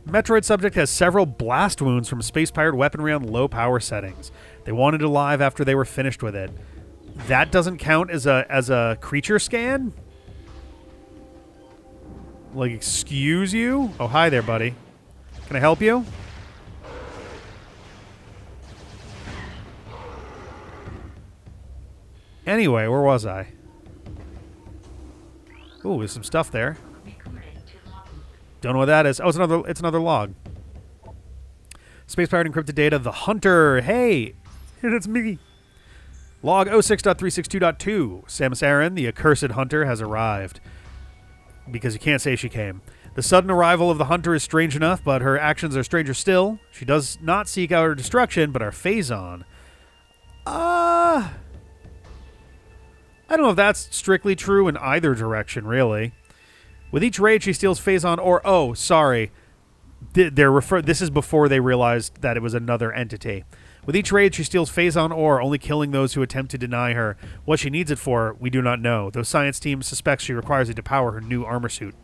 Metroid subject has several blast wounds from space pirate weaponry on low power settings. They wanted it alive after they were finished with it. That doesn't count as a creature scan? Like, excuse you? Oh, hi there, buddy. Can I help you? Anyway, where was I? Ooh, there's some stuff there. Don't know what that is. Oh, it's another log. Space pirate encrypted data. The Hunter. Hey, it's me. Log 06.362.2. Samus Aran, the accursed hunter, has arrived. Because you can't say she came. The sudden arrival of the Hunter is strange enough, but her actions are stranger still. She does not seek out her destruction, but our phase-on. I don't know if that's strictly true in either direction, really. With each raid, she steals phase-on ore. Oh, sorry. This is before they realized that it was another entity. With each raid, she steals phase-on ore, only killing those who attempt to deny her. What she needs it for, we do not know. Though science team suspects she requires it to power her new armor suit.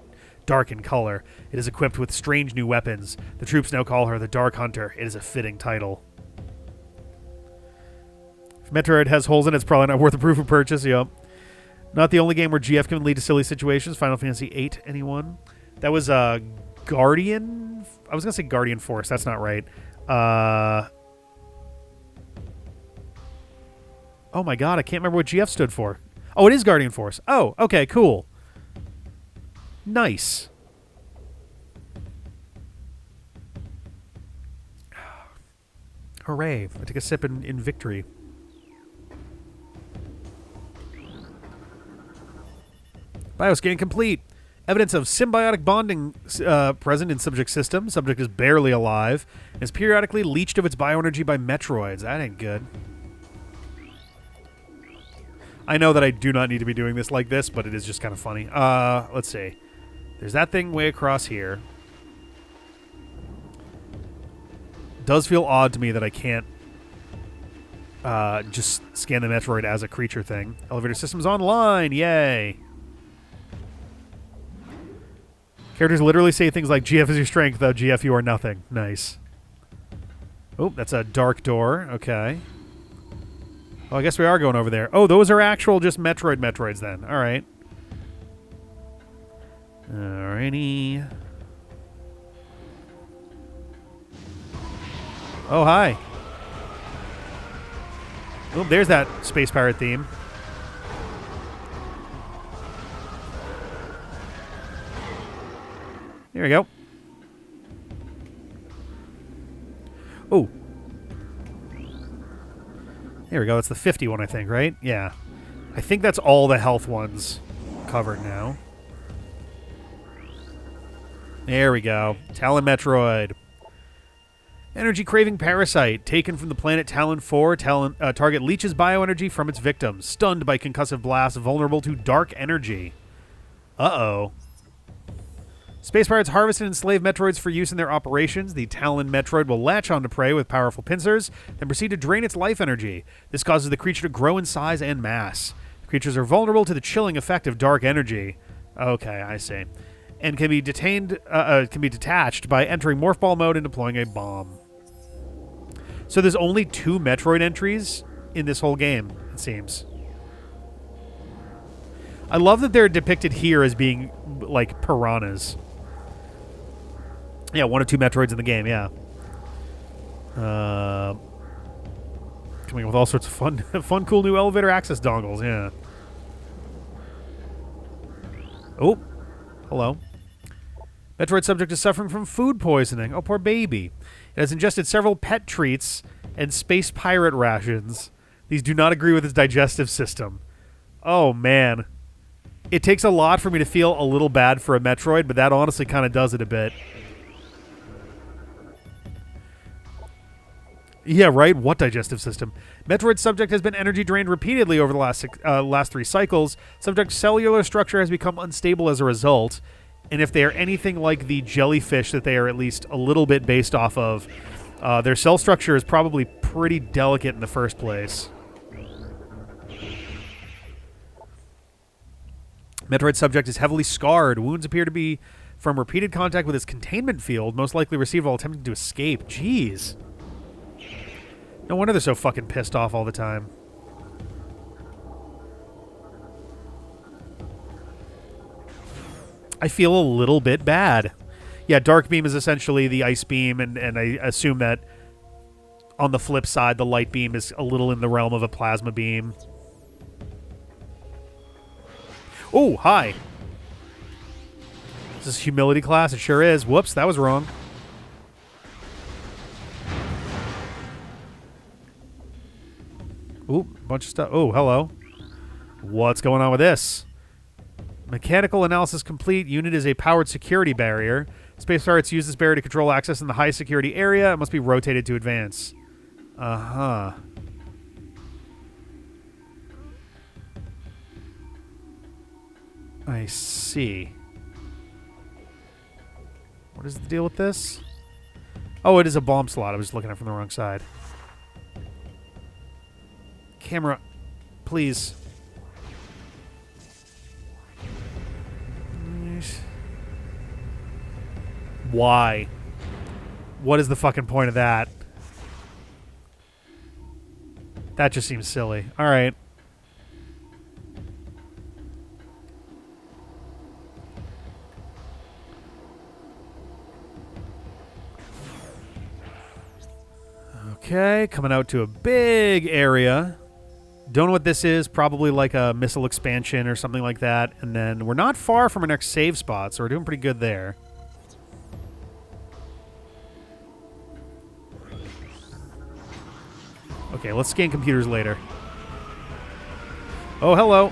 Dark in color. It is equipped with strange new weapons. The troops now call her the Dark Hunter. It is a fitting title. If Metroid has holes in it, it's probably not worth a proof of purchase. Yep. Not the only game where GF can lead to silly situations. Final Fantasy VIII, anyone? That was Guardian... I was going to say Guardian Force. That's not right. Oh my god, I can't remember what GF stood for. Oh, it is Guardian Force. Oh, okay, cool. Nice. Hooray. I take a sip in victory. Bioscan complete. Evidence of symbiotic bonding present in subject system. Subject is barely alive. And is periodically leached of its bioenergy by Metroids. That ain't good. I know that I do not need to be doing this like this, but it is just kind of funny. Let's see. There's that thing way across here. Does feel odd to me that I can't just scan the Metroid as a creature thing. Elevator system's online. Yay. Characters literally say things like, GF is your strength, though GF you are nothing. Nice. Oh, that's a dark door. Okay. Oh, I guess we are going over there. Oh, those are actual just Metroids then. All right. Alrighty. Oh, hi. Oh, there's that space pirate theme. There we go. Oh. There we go. That's the 50 one, I think, right? Yeah. I think that's all the health ones covered now. There we go. Talon Metroid. Energy craving parasite. Taken from the planet Talon 4. Target leeches bioenergy from its victims. Stunned by concussive blasts. Vulnerable to dark energy. Uh-oh. Space pirates harvest and enslave Metroids for use in their operations. The Talon Metroid will latch onto prey with powerful pincers, then proceed to drain its life energy. This causes the creature to grow in size and mass. The creatures are vulnerable to the chilling effect of dark energy. Okay, I see. And can be detached by entering Morph Ball mode and deploying a bomb. So there's only 2 Metroid entries in this whole game, it seems. I love that they're depicted here as being like piranhas. Yeah, 1 of 2 Metroids in the game, yeah. Coming with all sorts of fun, cool new elevator access dongles, yeah. Oh, hello. Metroid subject is suffering from food poisoning. Oh, poor baby. It has ingested several pet treats and space pirate rations. These do not agree with its digestive system. Oh, man. It takes a lot for me to feel a little bad for a Metroid, but that honestly kind of does it a bit. Yeah, right? What digestive system? Metroid subject has been energy drained repeatedly over the last 3 cycles. Subject's cellular structure has become unstable as a result. And if they are anything like the jellyfish that they are at least a little bit based off of, their cell structure is probably pretty delicate in the first place. Metroid subject is heavily scarred. Wounds appear to be from repeated contact with its containment field, most likely received while attempting to escape. Jeez. No wonder they're so fucking pissed off all the time. I feel a little bit bad. Yeah, Dark Beam is essentially the Ice Beam, and I assume that on the flip side, the Light Beam is a little in the realm of a Plasma Beam. Oh, hi. Is this Humility class? It sure is. Whoops, that was wrong. Ooh, bunch of stuff. Oh, hello. What's going on with this? Mechanical analysis complete. Unit is a powered security barrier. Space pirates use this barrier to control access in the high security area. It must be rotated to advance. Uh-huh. I see. What is the deal with this? Oh, it is a bomb slot. I was looking at it from the wrong side. Camera, please. Why? What is the fucking point of that? That just seems silly. All right. Okay, coming out to a big area. Don't know what this is. Probably like a missile expansion or something like that. And then we're not far from our next save spot, so we're doing pretty good there. Okay, let's scan computers later. Oh, hello.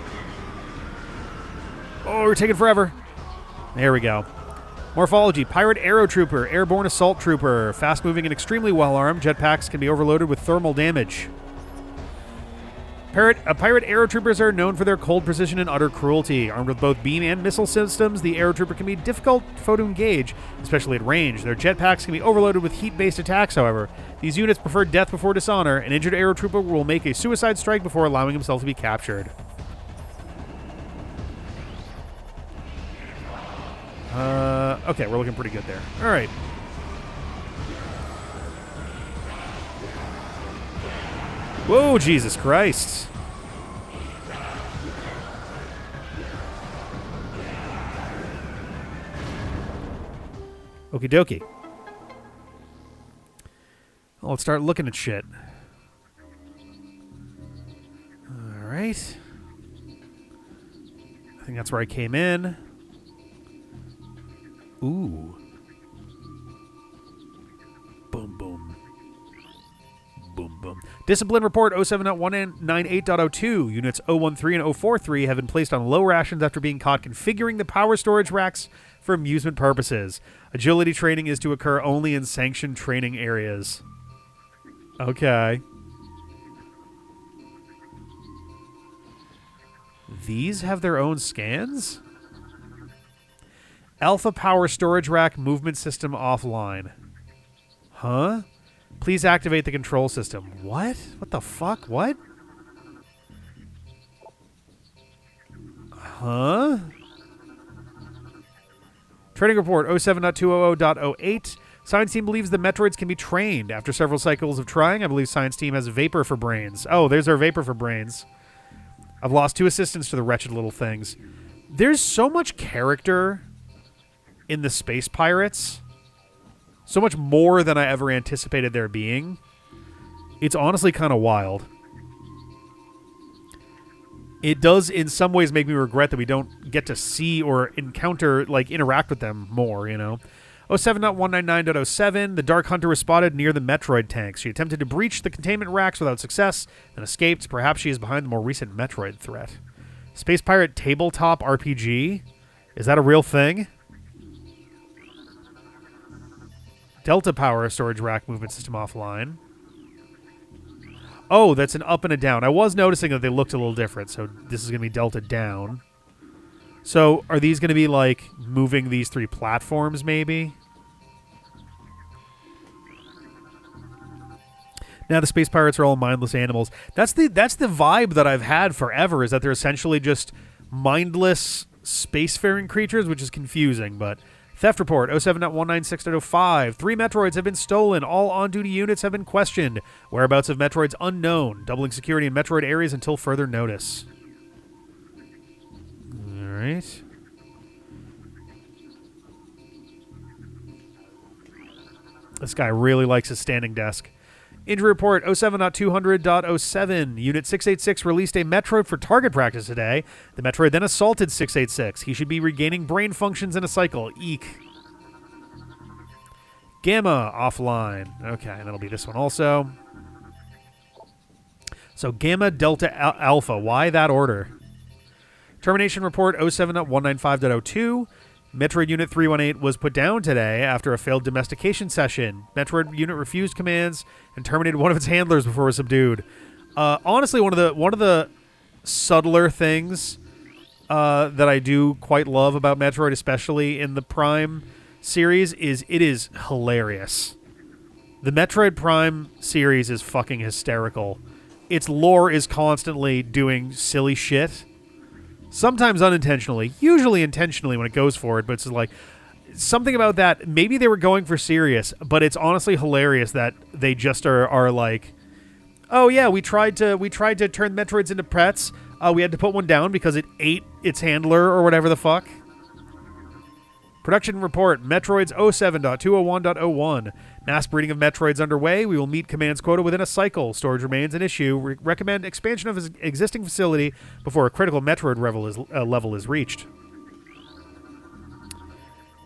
Oh, we're taking forever. There we go. Morphology, Pirate Aero Trooper, Airborne Assault Trooper. Fast-moving and extremely well-armed. Jetpacks can be overloaded with thermal damage. Pirate Aero Troopers are known for their cold precision and utter cruelty. Armed with both beam and missile systems, the Aero Trooper can be difficult foe to engage, especially at range. Their jetpacks can be overloaded with heat-based attacks, however. These units prefer death before dishonor. An injured Aero Trooper will make a suicide strike before allowing himself to be captured. Okay, we're looking pretty good there. All right. Whoa, Jesus Christ. Okie dokie. Well, let's start looking at shit. All right. I think that's where I came in. Ooh. Boom, boom. Boom, boom. Discipline report 07.198.02. Units 013 and 043 have been placed on low rations after being caught configuring the power storage racks for amusement purposes. Agility training is to occur only in sanctioned training areas. Okay. These have their own scans? Alpha power storage rack movement system offline. Huh? Please activate the control system. What? What the fuck? What? Huh? Training report 07.200.08. Science team believes the Metroids can be trained. After several cycles of trying, I believe science team has vapor for brains. Oh, there's our vapor for brains. I've lost 2 assistants to the wretched little things. There's so much character in the Space Pirates. So much more than I ever anticipated there being. It's honestly kind of wild. It does, in some ways, make me regret that we don't get to see or encounter, like, interact with them more, you know? 07.199.07, the Dark Hunter was spotted near the Metroid tanks. She attempted to breach the containment racks without success and escaped. Perhaps she is behind the more recent Metroid threat. Space Pirate Tabletop RPG? Is that a real thing? Delta Power storage rack movement system offline. Oh, that's an up and a down. I was noticing that they looked a little different, so this is going to be Delta down. So are these going to be, like, moving these 3 platforms, maybe? Now the Space Pirates are all mindless animals. That's the vibe that I've had forever, is that they're essentially just mindless spacefaring creatures, which is confusing, but... Theft report, 07.196.05. 3 Metroids have been stolen. All on-duty units have been questioned. Whereabouts of Metroids unknown. Doubling security in Metroid areas until further notice. All right. This guy really likes his standing desk. Injury report, 07.200.07. Unit 686 released a Metroid for target practice today. The Metroid then assaulted 686. He should be regaining brain functions in a cycle. Eek. Gamma offline. Okay, and that'll be this one also. So Gamma, Delta, Alpha. Why that order? Termination report, 07.195.02. Metroid Unit 318 was put down today after a failed domestication session. Metroid Unit refused commands and terminated one of its handlers before it was subdued. Honestly, one of the subtler things that I do quite love about Metroid, especially in the Prime series, is it is hilarious. The Metroid Prime series is fucking hysterical. Its lore is constantly doing silly shit. Sometimes unintentionally, usually intentionally when it goes for it, but it's like something about that. Maybe they were going for serious, but it's honestly hilarious that they just are like, oh yeah, we tried to turn Metroids into pets. We had to put one down because it ate its handler or whatever the fuck. Production report, Metroids 07.201.01. Mass breeding of Metroids underway. We will meet commands quota within a cycle. Storage remains an issue. Recommend expansion of his existing facility before a critical Metroid level is reached.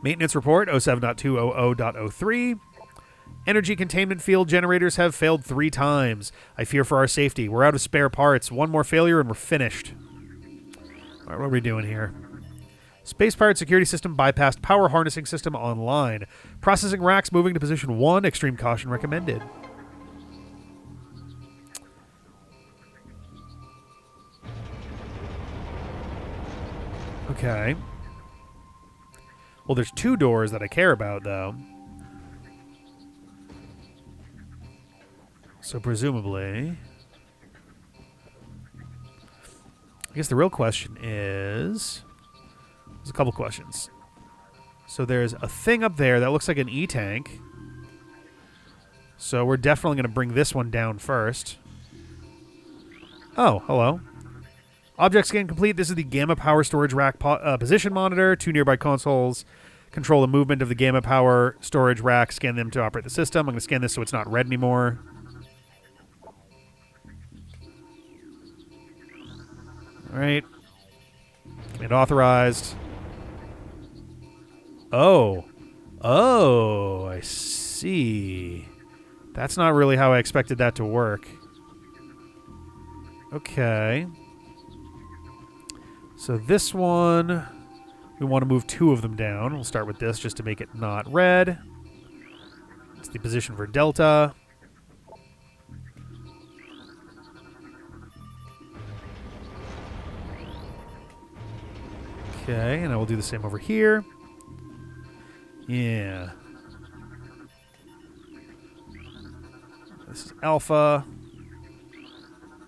Maintenance report, 07.200.03. Energy containment field generators have failed 3 times. I fear for our safety. We're out of spare parts. One more failure and we're finished. All right, what are we doing here? Space Pirate security system bypassed. Power harnessing system online. Processing racks moving to position 1. Extreme caution recommended. Okay. Well, there's 2 doors that I care about, though. So presumably... I guess the real question is... There's a couple questions. So there's a thing up there that looks like an E-tank. So we're definitely going to bring this one down first. Oh, hello. Object scan complete. This is the Gamma Power Storage Rack position monitor. 2 nearby consoles control the movement of the Gamma Power Storage Rack. Scan them to operate the system. I'm going to scan this so it's not red anymore. All right. Command authorized. Oh. Oh, I see. That's not really how I expected that to work. Okay. So this one, we want to move 2 of them down. We'll start with this just to make it not red. It's the position for Delta. Okay, and I will do the same over here. Yeah. This is Alpha.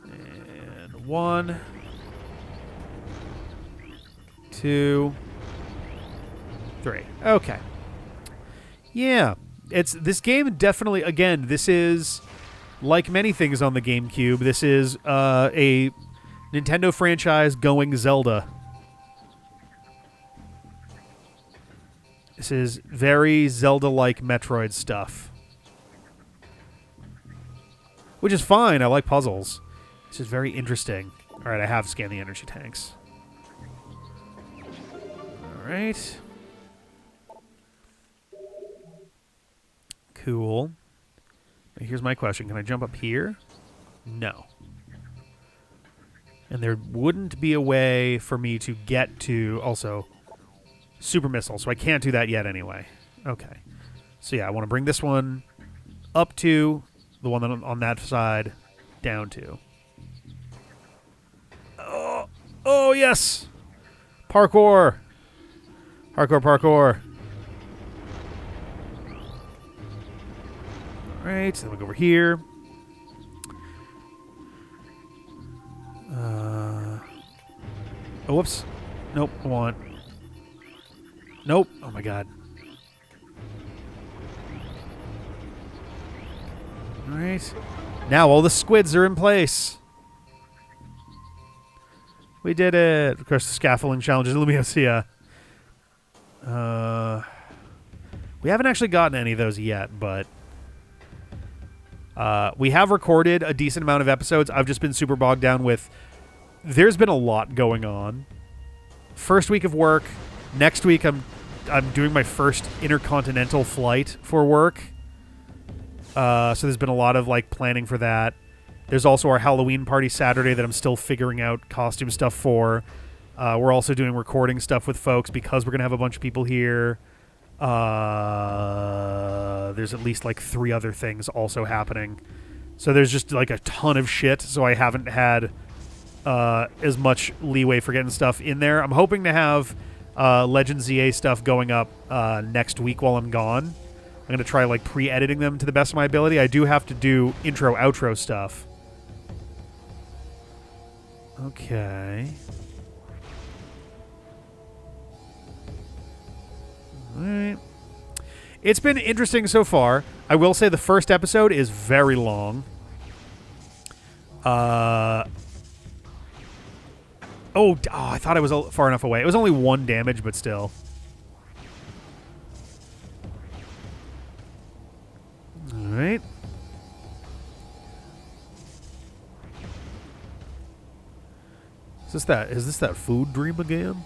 And 1, 2, 3. Okay. Yeah. It's this game definitely, again, this is like many things on the GameCube. This is a Nintendo franchise going Zelda. This is very Zelda-like Metroid stuff. Which is fine. I like puzzles. This is very interesting. All right, I have scanned the energy tanks. All right. Cool. Here's my question. Can I jump up here? No. And there wouldn't be a way for me to get to also super missile, so I can't do that yet anyway. Okay. So yeah, I want to bring this one up to the one on that side, down to. Oh yes! Parkour! Parkour, parkour. Alright, then we go over here. Oh, whoops. Nope, I want. Nope. Oh my god. Alright. Now all the squids are in place. We did it. Of course, the scaffolding challenges. Luminoth, yeah. We haven't actually gotten any of those yet, but we have recorded a decent amount of episodes. I've just been super bogged down with... There's been a lot going on. First week of work. Next week, I'm doing my first intercontinental flight for work. So there's been a lot of like planning for that. There's also our Halloween party Saturday that I'm still figuring out costume stuff for. We're also doing recording stuff with folks because we're going to have a bunch of people here. There's at least like 3 other things also happening. So there's just like a ton of shit. So I haven't had as much leeway for getting stuff in there. I'm hoping to have Legends ZA stuff going up next week while I'm gone. I'm going to try like pre-editing them to the best of my ability. I do have to do intro, outro stuff. Okay. All right. It's been interesting so far. I will say the first episode is very long. I thought I was far enough away. It was only 1 damage, but still. All right. Is this that food dream again?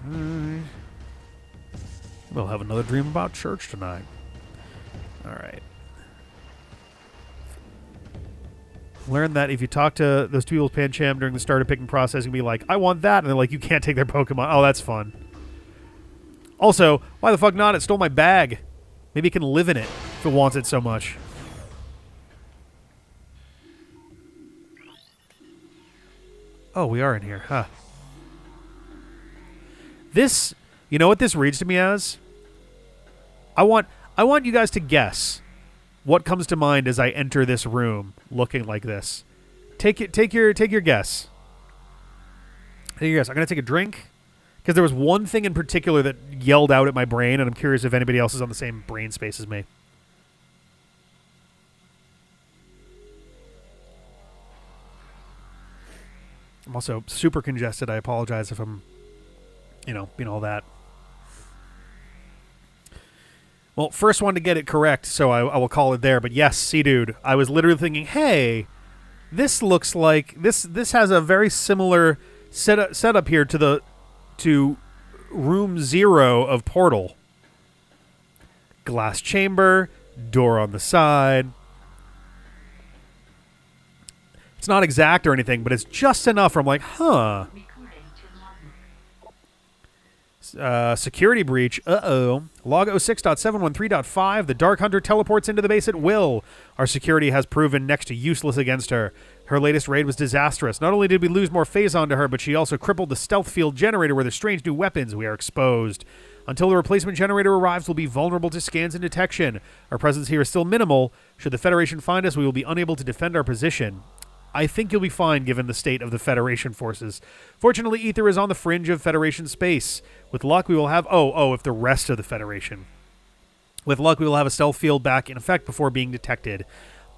All right. We'll have another dream about church tonight. All right. Learn that if you talk to those 2 people with Pancham during the starter picking process, you can be like, I want that. And they're like, you can't take their Pokemon. Oh, that's fun. Also, why the fuck not? It stole my bag. Maybe it can live in it if it wants it so much. Oh, we are in here, huh? This, you know what this reads to me as? I want you guys to guess what comes to mind as I enter this room looking like this. Take your guess. Take your guess. I'm going to take a drink because there was one thing in particular that yelled out at my brain, and I'm curious if anybody else is on the same brain space as me. I'm also super congested. I apologize if I'm, being all that. Well, first one to get it correct, so I will call it there. But yes, Sea-Dude, I was literally thinking, hey, this looks like... This has a very similar setup here to room 0 of Portal. Glass chamber, door on the side. It's not exact or anything, but it's just enough where I'm like, huh. Security breach. Uh-oh. Log 06.713.5. The Dark Hunter teleports into the base at will. Our security has proven next to useless against her. Her latest raid was disastrous. Not only did we lose more phazon to her, but she also crippled the stealth field generator with her strange new weapons. We are exposed. Until the replacement generator arrives, we'll be vulnerable to scans and detection. Our presence here is still minimal. Should the Federation find us, we will be unable to defend our position. I think you'll be fine given the state of the Federation forces. Fortunately, Aether is on the fringe of Federation space. With luck, we will have... if the rest of the Federation With luck, we will have a stealth field back in effect before being detected.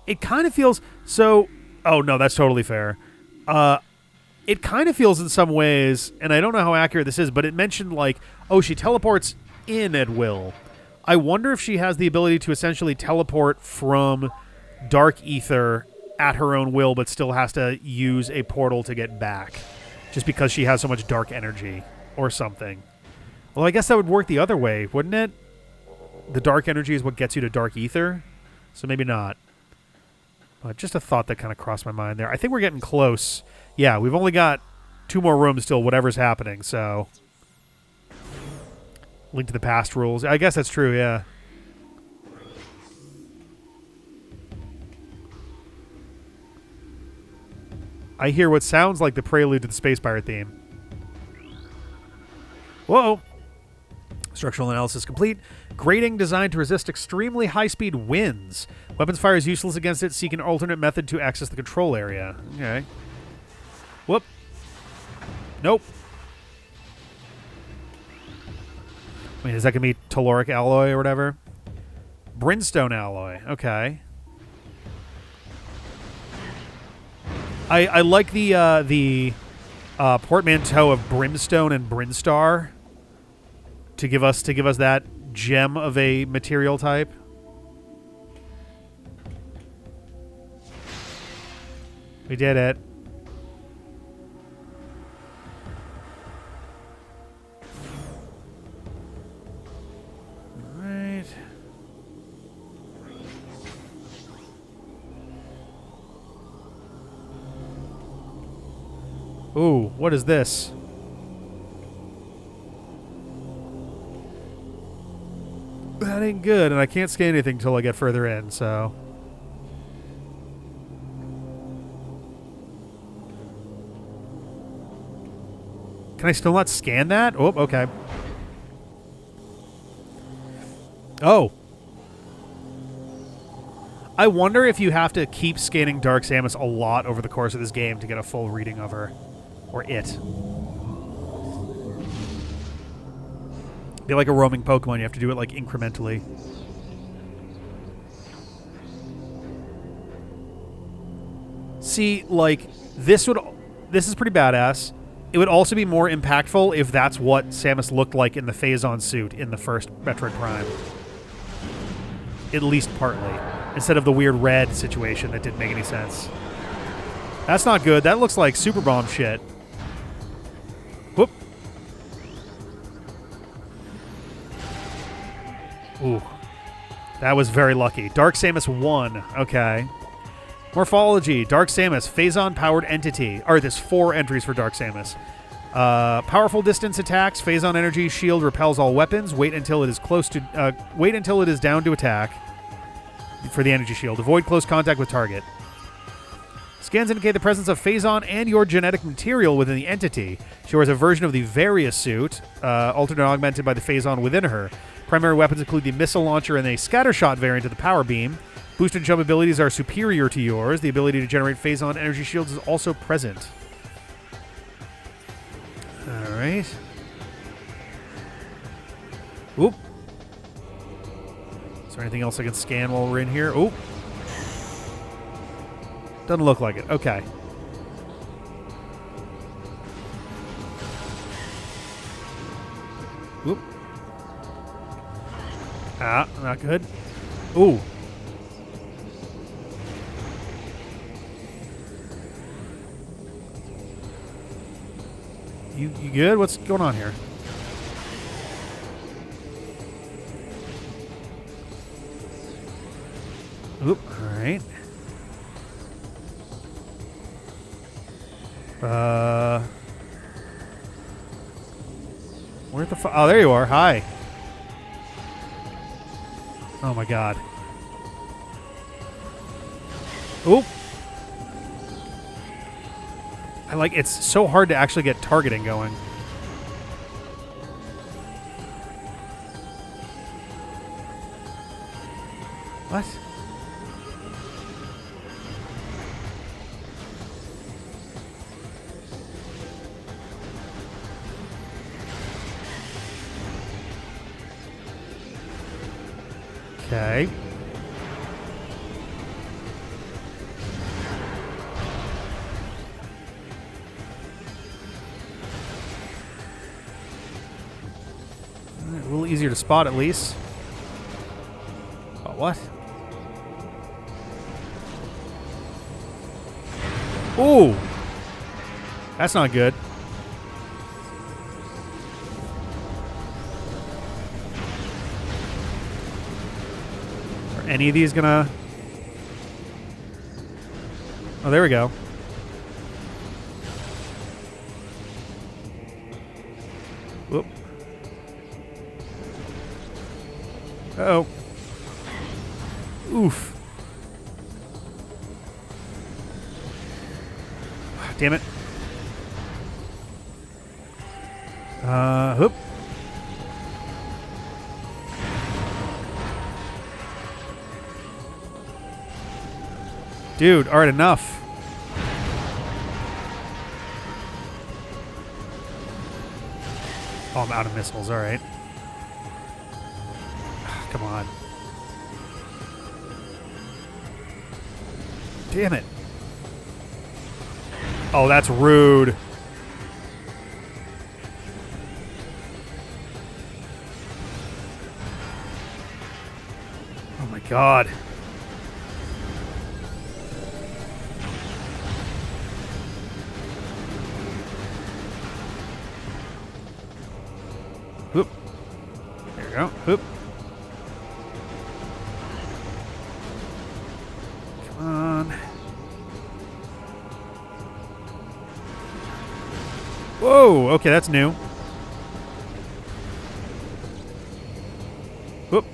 It kind of feels so... Oh, no, that's totally fair. It kind of feels in some ways, and I don't know how accurate this is, but it mentioned like, oh, she teleports in at will. I wonder if she has the ability to essentially teleport from dark ether at her own will, but still has to use a portal to get back, just because she has so much dark energy or something. Well, I guess that would work the other way, wouldn't it? The dark energy is what gets you to dark ether, so maybe not. But just a thought that kind of crossed my mind there. I think we're getting close. Yeah, we've only got 2 more rooms till whatever's happening, so... Link to the Past rules. I guess that's true, yeah. I hear what sounds like the prelude to the Space Pirate theme. Whoa! Structural analysis complete. Grating designed to resist extremely high-speed winds. Weapons fire is useless against it. Seek an alternate method to access the control area. Okay. Whoop. Nope. Wait, is that going to be telluric alloy or whatever? Brimstone alloy. Okay. I like the portmanteau of brimstone and brinstar to give us that gem of a material type. We did it. All right. Ooh, what is this? That ain't good, and I can't scan anything until I get further in, so... Can I still not scan that? Oh, okay. Oh. I wonder if you have to keep scanning Dark Samus a lot over the course of this game to get a full reading of her. Or it. Be like a roaming Pokemon. You have to do it, like, incrementally. See, like, this is pretty badass. It would also be more impactful if that's what Samus looked like in the Phazon suit in the first Metroid Prime. At least partly. Instead of the weird red situation that didn't make any sense. That's not good. That looks like Super Bomb shit. Whoop. Ooh. That was very lucky. Dark Samus 1. Okay. Morphology. Dark Samus. Phazon-powered entity. Or there's 4 entries for Dark Samus. Powerful distance attacks. Phazon energy shield repels all weapons. Wait until it is down to attack. For the energy shield. Avoid close contact with target. Scans indicate the presence of Phazon and your genetic material within the entity. She wears a version of the Varia suit, altered and augmented by the Phazon within her. Primary weapons include the missile launcher and a scattershot variant of the power beam. Boost and jump abilities are superior to yours. The ability to generate Phazon energy shields is also present. Alright. Oop. Is there anything else I can scan while we're in here? Oop. Doesn't look like it. Okay. Oop. Ah, not good. Ooh. You good? What's going on here? Oop. All right. Where the fuck? Oh, there you are. Hi. Oh my god. Oop. It's so hard to actually get targeting going. What? Okay. A little easier to spot, at least. Oh, what? Ooh! That's not good. Are any of these gonna... Oh, there we go. Whoop. Uh-oh. Oof. Damn it. Whoop. Dude, alright, enough. Oh, I'm out of missiles, alright. Come on. Damn it. Oh, that's rude. Oh my god. Whoop. There we go. Whoop. Come on. Whoa, okay, that's new. Whoop.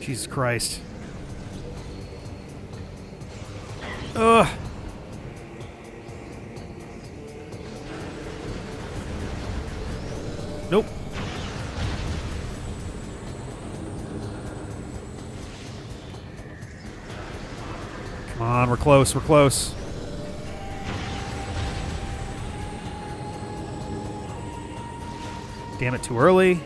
Jesus Christ. Ugh. Nope. Come on, we're close, we're close. Damn it, too early.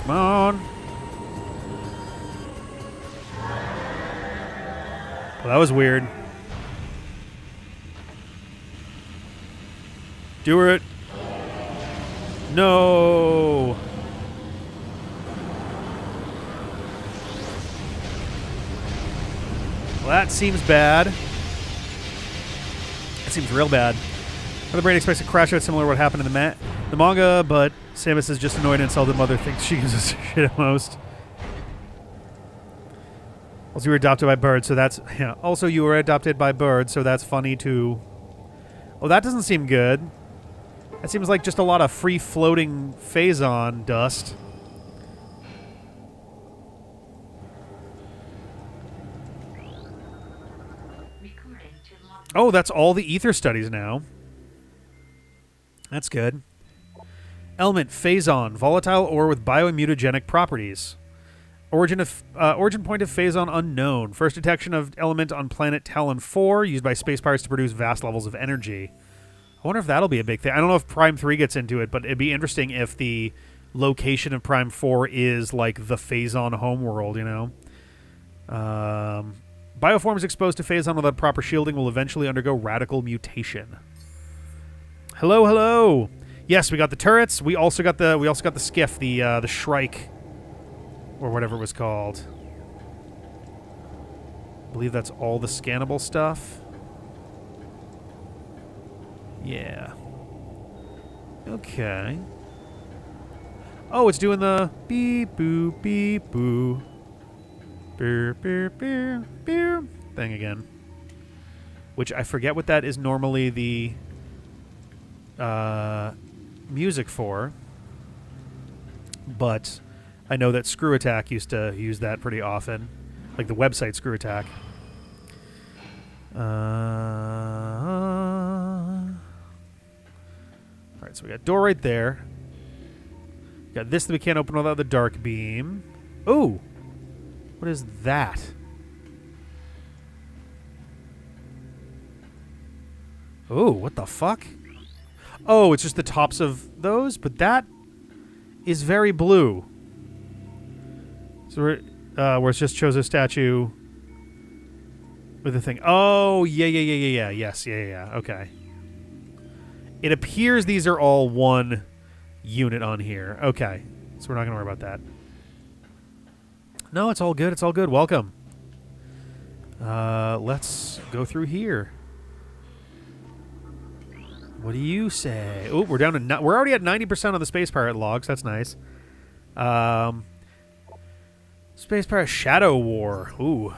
Come on. Well, that was weird. Do it. No. Well, that seems bad. That seems real bad. The brain expects a crash out similar to what happened in the manga, but Samus is just annoyed and seldom mother thinks she gives a shit at most. Also, you were adopted by birds, so that's... Yeah. Also, you were adopted by birds, so that's funny, too. Oh, that doesn't seem good. That seems like just a lot of free-floating Phazon dust. Oh, that's all the Aether studies now. That's good. Element, Phazon. Volatile ore with bioimmutagenic properties. Origin point of Phazon unknown. First detection of element on planet Talon 4, used by space pirates to produce vast levels of energy. I wonder if that'll be a big thing. I don't know if Prime 3 gets into it, but it'd be interesting if the location of Prime 4 is like the Phazon homeworld, you know? Bioforms exposed to Phazon without proper shielding will eventually undergo radical mutation. Hello, hello. Yes, we got the turrets. We also got the skiff, the Shrike, or whatever it was called. I believe that's all the scannable stuff. Yeah. Okay. Oh, it's doing the beep boo beep boo, beer beer beer beer thing again. Which I forget what that is normally the music for, but I know that Screw Attack used to use that pretty often, like the website Screw Attack. All right, so we got door right there. Got this that we can't open without the dark beam. Ooh, what is that? Ooh, what the fuck? Oh, it's just the tops of those? But that is very blue. So where it just shows a statue with the thing. Oh, yeah. Yes, yeah. Okay. It appears these are all one unit on here. Okay. So we're not going to worry about that. No, it's all good. It's all good. Welcome. Let's go through here. What do you say? Oh, we're down to we're already at 90% on the Space Pirate logs. That's nice. Space Pirate Shadow War. Ooh.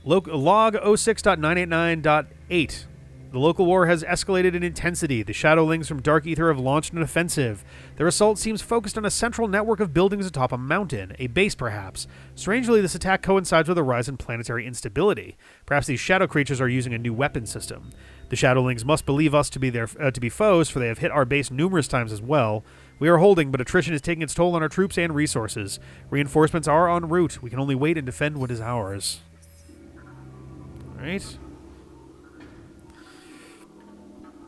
Log 06.989.8. The local war has escalated in intensity. The Shadowlings from Dark Aether have launched an offensive. Their assault seems focused on a central network of buildings atop a mountain, a base perhaps. Strangely, this attack coincides with a rise in planetary instability. Perhaps these shadow creatures are using a new weapon system. The Shadowlings must believe us to be foes, for they have hit our base numerous times as well. We are holding, but attrition is taking its toll on our troops and resources. Reinforcements are en route. We can only wait and defend what is ours. All right.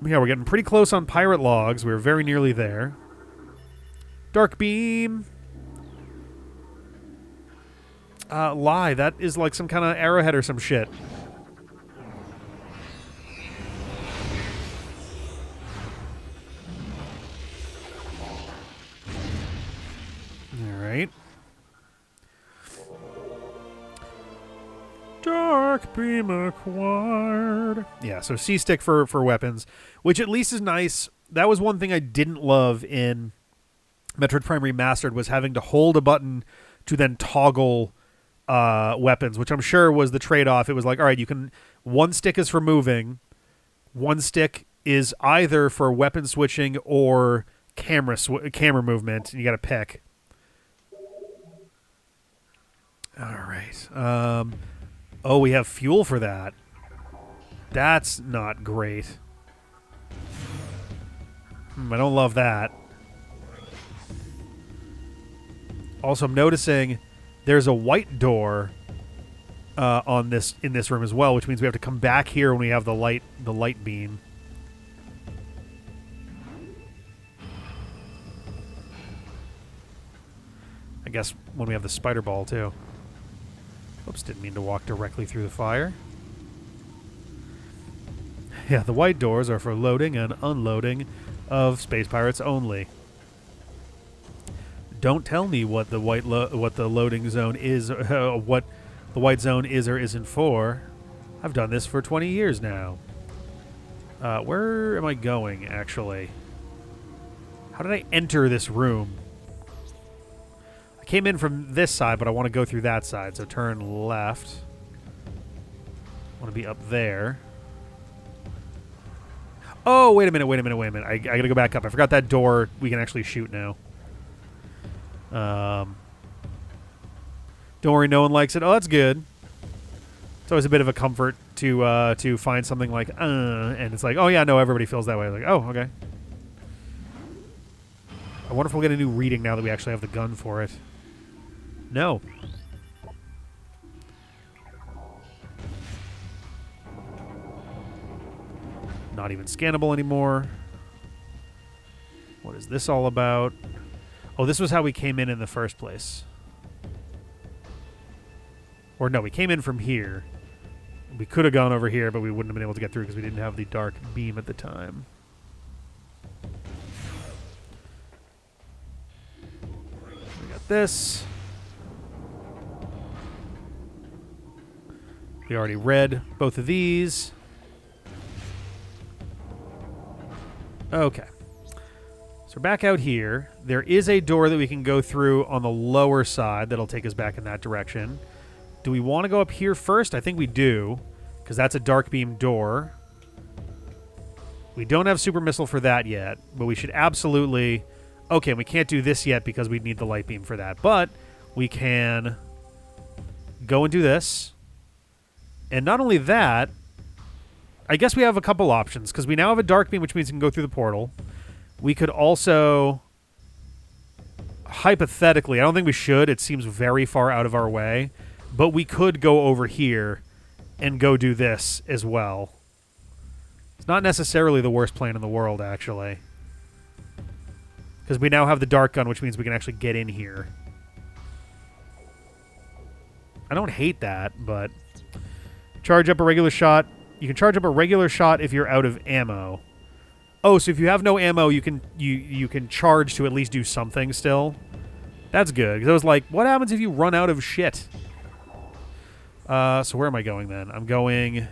Yeah, we're getting pretty close on pirate logs. We're very nearly there. Dark beam. Lie. That is like some kind of arrowhead or some shit. All right. Dark beam acquired. Yeah, so C-stick for weapons, which at least is nice. That was one thing I didn't love in Metroid Prime Remastered, was having to hold a button to then toggle weapons, which I'm sure was the trade-off. It was like, all right, you can... One stick is for moving. One stick is either for weapon switching or camera movement. You got to pick. All right. Oh, we have fuel for that. That's not great. I don't love that. Also, I'm noticing there's a white door in this room as well, which means we have to come back here when we have the light beam. I guess when we have the spider ball too. Oops, didn't mean to walk directly through the fire. Yeah, the white doors are for loading and unloading of space pirates only. Don't tell me what the what the loading zone is, what the white zone is or isn't for. I've done this for 20 years now. Where am I going, actually? How did I enter this room? I came in from this side, but I want to go through that side, so turn left. I want to be up there. Oh, wait a minute. I got to go back up. I forgot that door we can actually shoot now. Don't worry, no one likes it. Oh, that's good. It's always a bit of a comfort to find something like, and it's like, oh yeah, no, everybody feels that way. Like, oh, okay. I wonder if we'll get a new reading now that we actually have the gun for it. No. Not even scannable anymore. What is this all about? Oh, this was how we came in the first place. Or no, we came in from here. We could have gone over here, but we wouldn't have been able to get through because we didn't have the dark beam at the time. We got this. We already read both of these. Okay. So we're back out here. There is a door that we can go through on the lower side that'll take us back in that direction. Do we want to go up here first? I think we do, because that's a dark beam door. We don't have super missile for that yet, but we should absolutely... Okay, we can't do this yet because we'd need the light beam for that, but we can go and do this. And not only that, I guess we have a couple options, because we now have a dark beam, which means we can go through the portal. We could also, hypothetically, I don't think we should. It seems very far out of our way. But we could go over here and go do this as well. It's not necessarily the worst plan in the world, actually. Because we now have the dark gun, which means we can actually get in here. I don't hate that, but... Charge up a regular shot. You can charge up a regular shot if you're out of ammo. Oh, so if you have no ammo, you can charge to at least do something still. That's good. Because I was like, what happens if you run out of shit? So where am I going then? I'm going...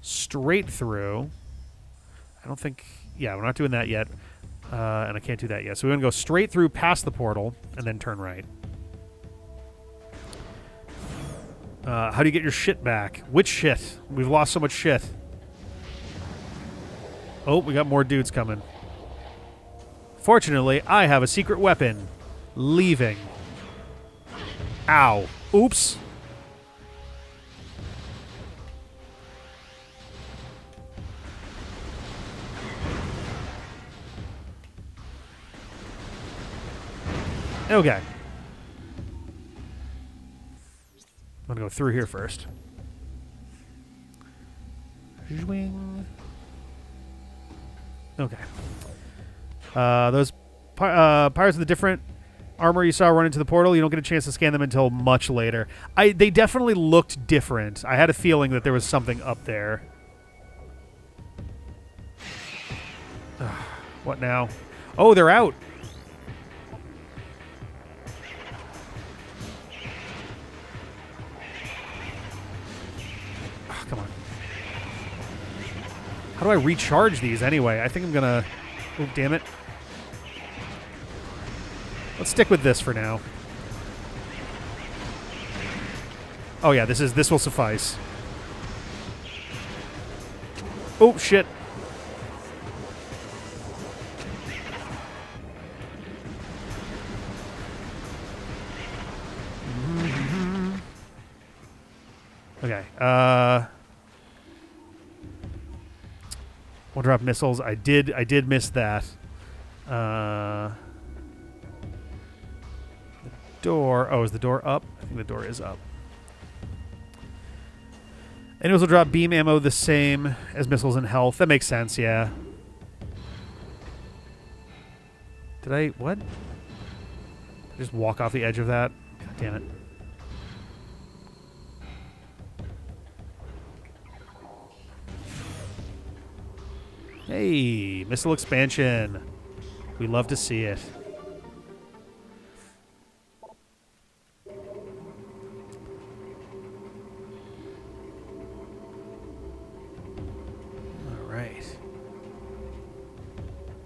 straight through. I don't think... Yeah, we're not doing that yet. And I can't do that yet. So we're going to go straight through past the portal and then turn right. How do you get your shit back? Which shit? We've lost so much shit. Oh, we got more dudes coming. Fortunately, I have a secret weapon. Leaving. Ow. Oops. Okay. I'm going to go through here first. Zwing. Okay. Those pirates with the different armor you saw run into the portal, you don't get a chance to scan them until much later. They definitely looked different. I had a feeling that there was something up there. What now? Oh, they're out. Come on. How do I recharge these anyway? I think I'm gonna... Oh, damn it. Let's stick with this for now. Oh yeah, this will suffice. Oh, shit. Okay. One drop missiles. I did miss that. The door. Oh, is the door up? I think the door is up. Enemies will drop beam ammo the same as missiles in health. That makes sense, yeah. Did I... What? Did I just walk off the edge of that? God damn it. Hey, missile expansion. We love to see it.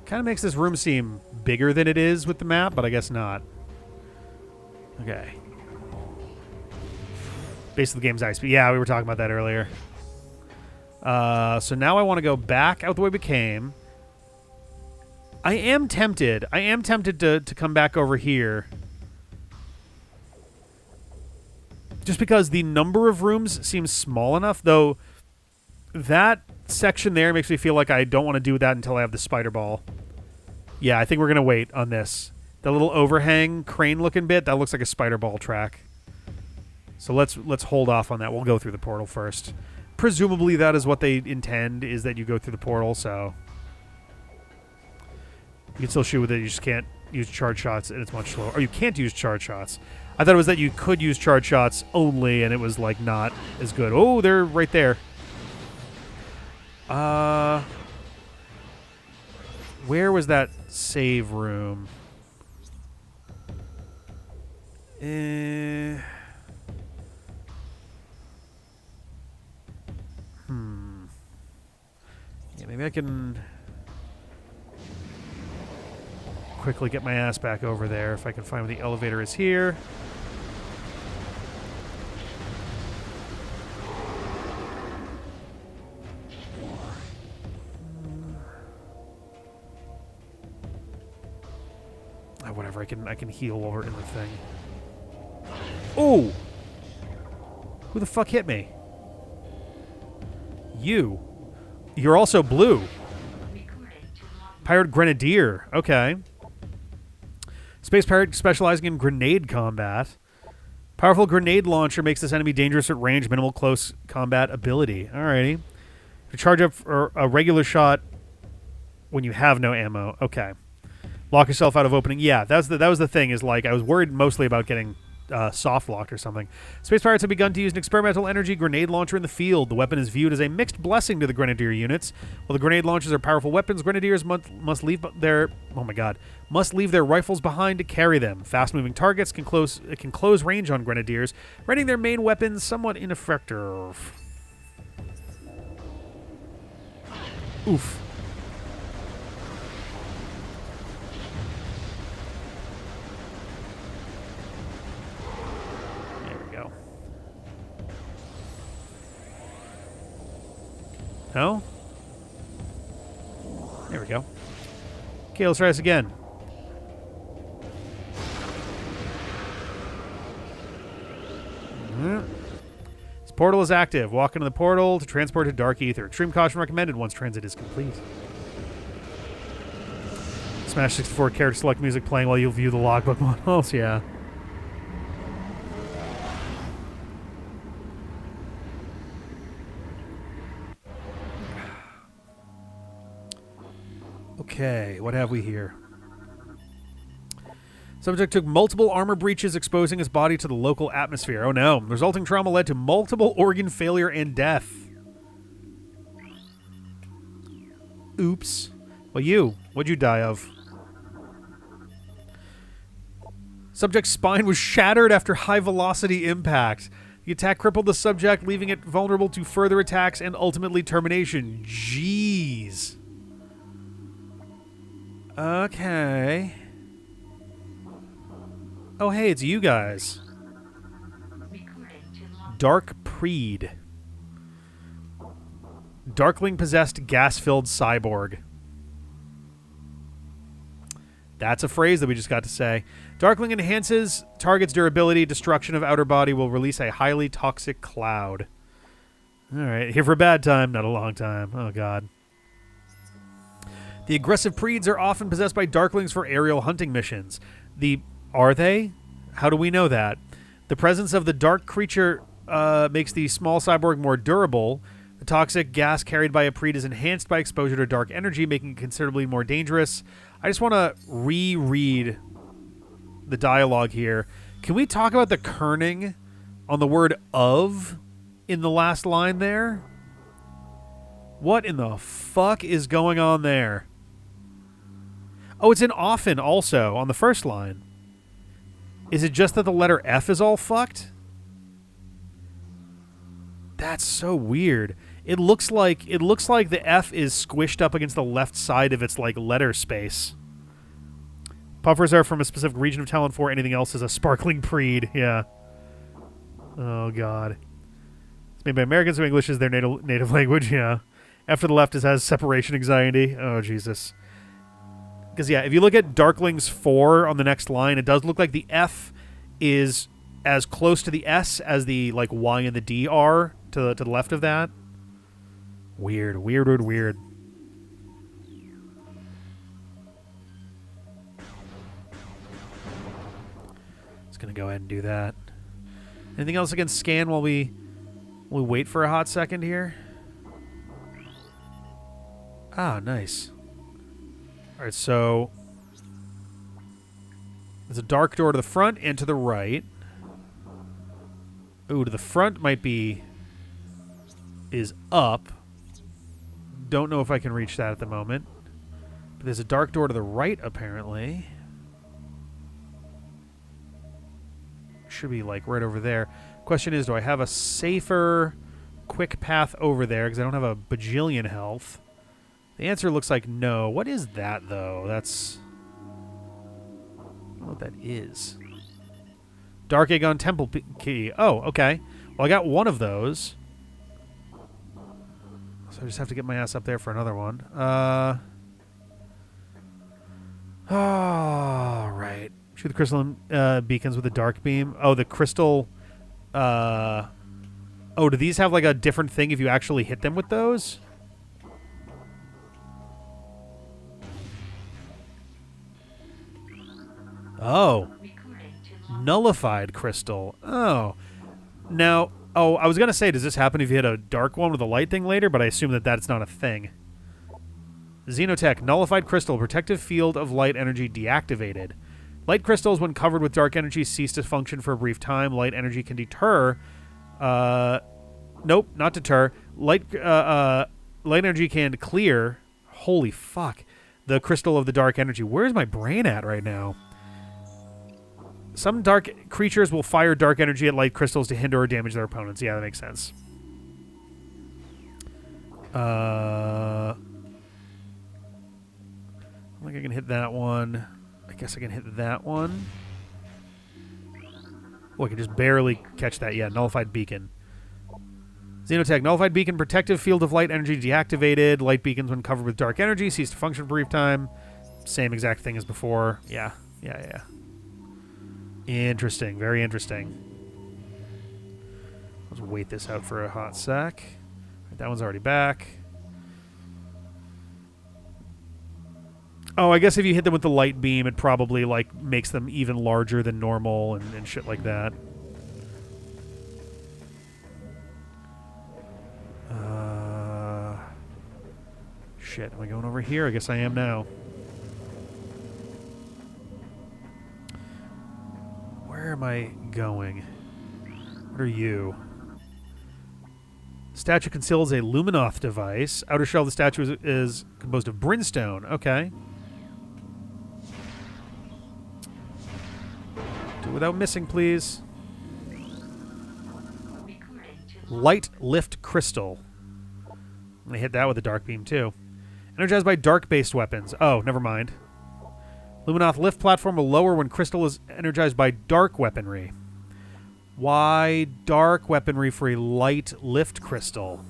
Kind of makes this room seem bigger than it is with the map, but I guess not. Okay. Base of the game's ice. But yeah, we were talking about that earlier. So now I want to go back out the way we came. I am tempted. To come back over here. Just because the number of rooms seems small enough, though that section there makes me feel like I don't want to do that until I have the spider ball. Yeah, I think we're going to wait on this. The little overhang crane-looking bit, that looks like a spider ball track. So let's hold off on that. We'll go through the portal first. Presumably that is what they intend, is that you go through the portal, so... You can still shoot with it, you just can't use charge shots, and it's much slower. Or you can't use charge shots. I thought it was that you could use charge shots only, and it was, like, not as good. Oh, they're right there. Where was that save room? Yeah, maybe I can quickly get my ass back over there if I can find where the elevator is here. Whatever, I can heal over in the thing. Oh! Who the fuck hit me? You. You're also blue. Pirate Grenadier. Okay. Space Pirate specializing in grenade combat. Powerful grenade launcher makes this enemy dangerous at range, minimal close combat ability. Alrighty. To charge up for a regular shot when you have no ammo. Okay. Lock yourself out of opening. Yeah, that was the thing. Is like I was worried mostly about getting soft locked or something. Space pirates have begun to use an experimental energy grenade launcher in the field. The weapon is viewed as a mixed blessing to the grenadier units. While the grenade launchers are powerful weapons, grenadiers must leave their rifles behind to carry them. Fast-moving targets can close range on grenadiers, rendering their main weapons somewhat ineffective. Oof. No? There we go. Okay, let's try this again. This portal is active. Walk into the portal to transport to Dark Aether. Extreme caution recommended once transit is complete. Smash 64 character select music playing while you view the logbook models. Yeah. Okay, what have we here? Subject took multiple armor breaches, exposing his body to the local atmosphere. Oh no. Resulting trauma led to multiple organ failure and death. Oops. Well, what'd you die of? Subject's spine was shattered after high-velocity impact. The attack crippled the subject, leaving it vulnerable to further attacks and ultimately termination. Jeez. Okay. Oh, hey, it's you guys. Dark Preed. Darkling-possessed, gas-filled cyborg. That's a phrase that we just got to say. Darkling enhances target's durability. Destruction of outer body will release a highly toxic cloud. All right, here for a bad time, not a long time. Oh, God. The aggressive Preeds are often possessed by Darklings for aerial hunting missions. Are they? How do we know that? The presence of the dark creature makes the small cyborg more durable. The toxic gas carried by a Preed is enhanced by exposure to dark energy, making it considerably more dangerous. I just want to reread the dialogue here. Can we talk about the kerning on the word of in the last line there? What in the fuck is going on there? Oh, it's in often also on the first line. Is it just that the letter F is all fucked? That's so weird. It looks like the F is squished up against the left side of its like letter space. Puffers are from a specific region of Talon 4. Anything else is a sparkling Preed. Yeah. Oh God. It's made by Americans who English is their native language. Yeah. After the left has separation anxiety. Oh Jesus. Because yeah, if you look at Darklings 4 on the next line, it does look like the F is as close to the S as the like Y and the D are to the left of that. Weird. Just gonna go ahead and do that. Anything else I can scan while we wait for a hot second here? Ah, nice. All right, so there's a dark door to the front and to the right. Ooh, to the front is up. Don't know if I can reach that at the moment. But there's a dark door to the right, apparently. Should be, like, right over there. Question is, do I have a safer, quick path over there? Because I don't have a bajillion health. The answer looks like no. What is that, though? That's... I don't know what that is. Dark Aegon Temple Key. Oh, okay. Well, I got one of those. So I just have to get my ass up there for another one. All right. Shoot the crystal beacons with a dark beam. Oh, the crystal... oh, do these have, like, a different thing if you actually hit them with those? Oh. Nullified crystal. Oh. Now, Oh, I was going to say, does this happen if you hit a dark one with a light thing later? But I assume that that's not a thing. Xenotech, nullified crystal, protective field of light energy deactivated. Light crystals, when covered with dark energy, cease to function for a brief time. Light energy can deter. Nope, not deter. Light energy can clear. Holy fuck. The crystal of the dark energy. Where's my brain at right now? Some dark creatures will fire dark energy at light crystals to hinder or damage their opponents. Yeah, that makes sense. I think I can hit that one. I guess I can hit that one. Oh, I can just barely catch that. Yeah, nullified beacon. Xenotech, nullified beacon, protective field of light energy deactivated. Light beacons, when covered with dark energy, cease to function for a brief time. Same exact thing as before. Yeah. Interesting. Very interesting. Let's wait this out for a hot sec. That one's already back. Oh, I guess if you hit them with the light beam, it probably like makes them even larger than normal and shit like that. Shit, am I going over here? I guess I am now. Where am I going? What are you? Statue conceals a Luminoth device. Outer shell of the statue is composed of brimstone. Okay. Do it without missing, please. Light lift crystal. I'm going to hit that with a dark beam, too. Energized by dark-based weapons. Oh, never mind. Luminoth lift platform will lower when crystal is energized by dark weaponry. Why dark weaponry for a light lift crystal?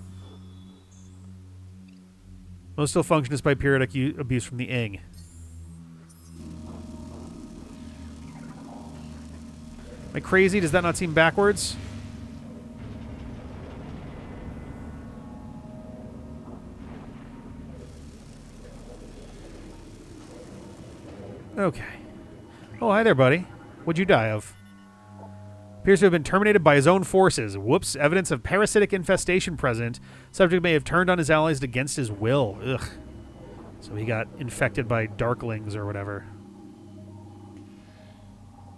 Most still function despite periodic abuse from the Ing. Am I crazy? Does that not seem backwards? Okay. Oh, hi there, buddy. What'd you die of? Appears to have been terminated by his own forces. Whoops. Evidence of parasitic infestation present. Subject may have turned on his allies against his will. Ugh. So he got infected by darklings or whatever.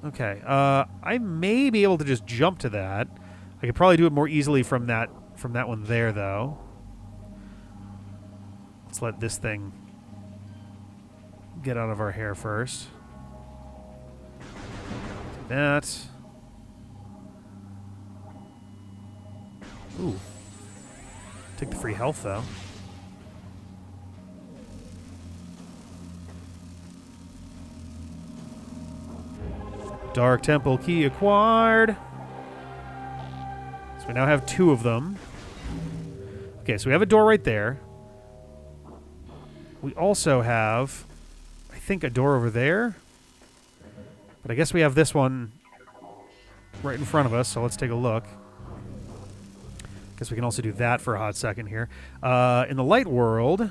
Okay. I may be able to just jump to that. I could probably do it more easily from that one there, though. Let's let this thing get out of our hair first. Do that. Ooh. Take the free health, though. Dark Temple key acquired. So we now have 2 of them. Okay, so we have a door right there. We also have, I think, a door over there. But I guess we have this one right in front of us, so let's take a look. Guess we can also do that for a hot second here. In the light world,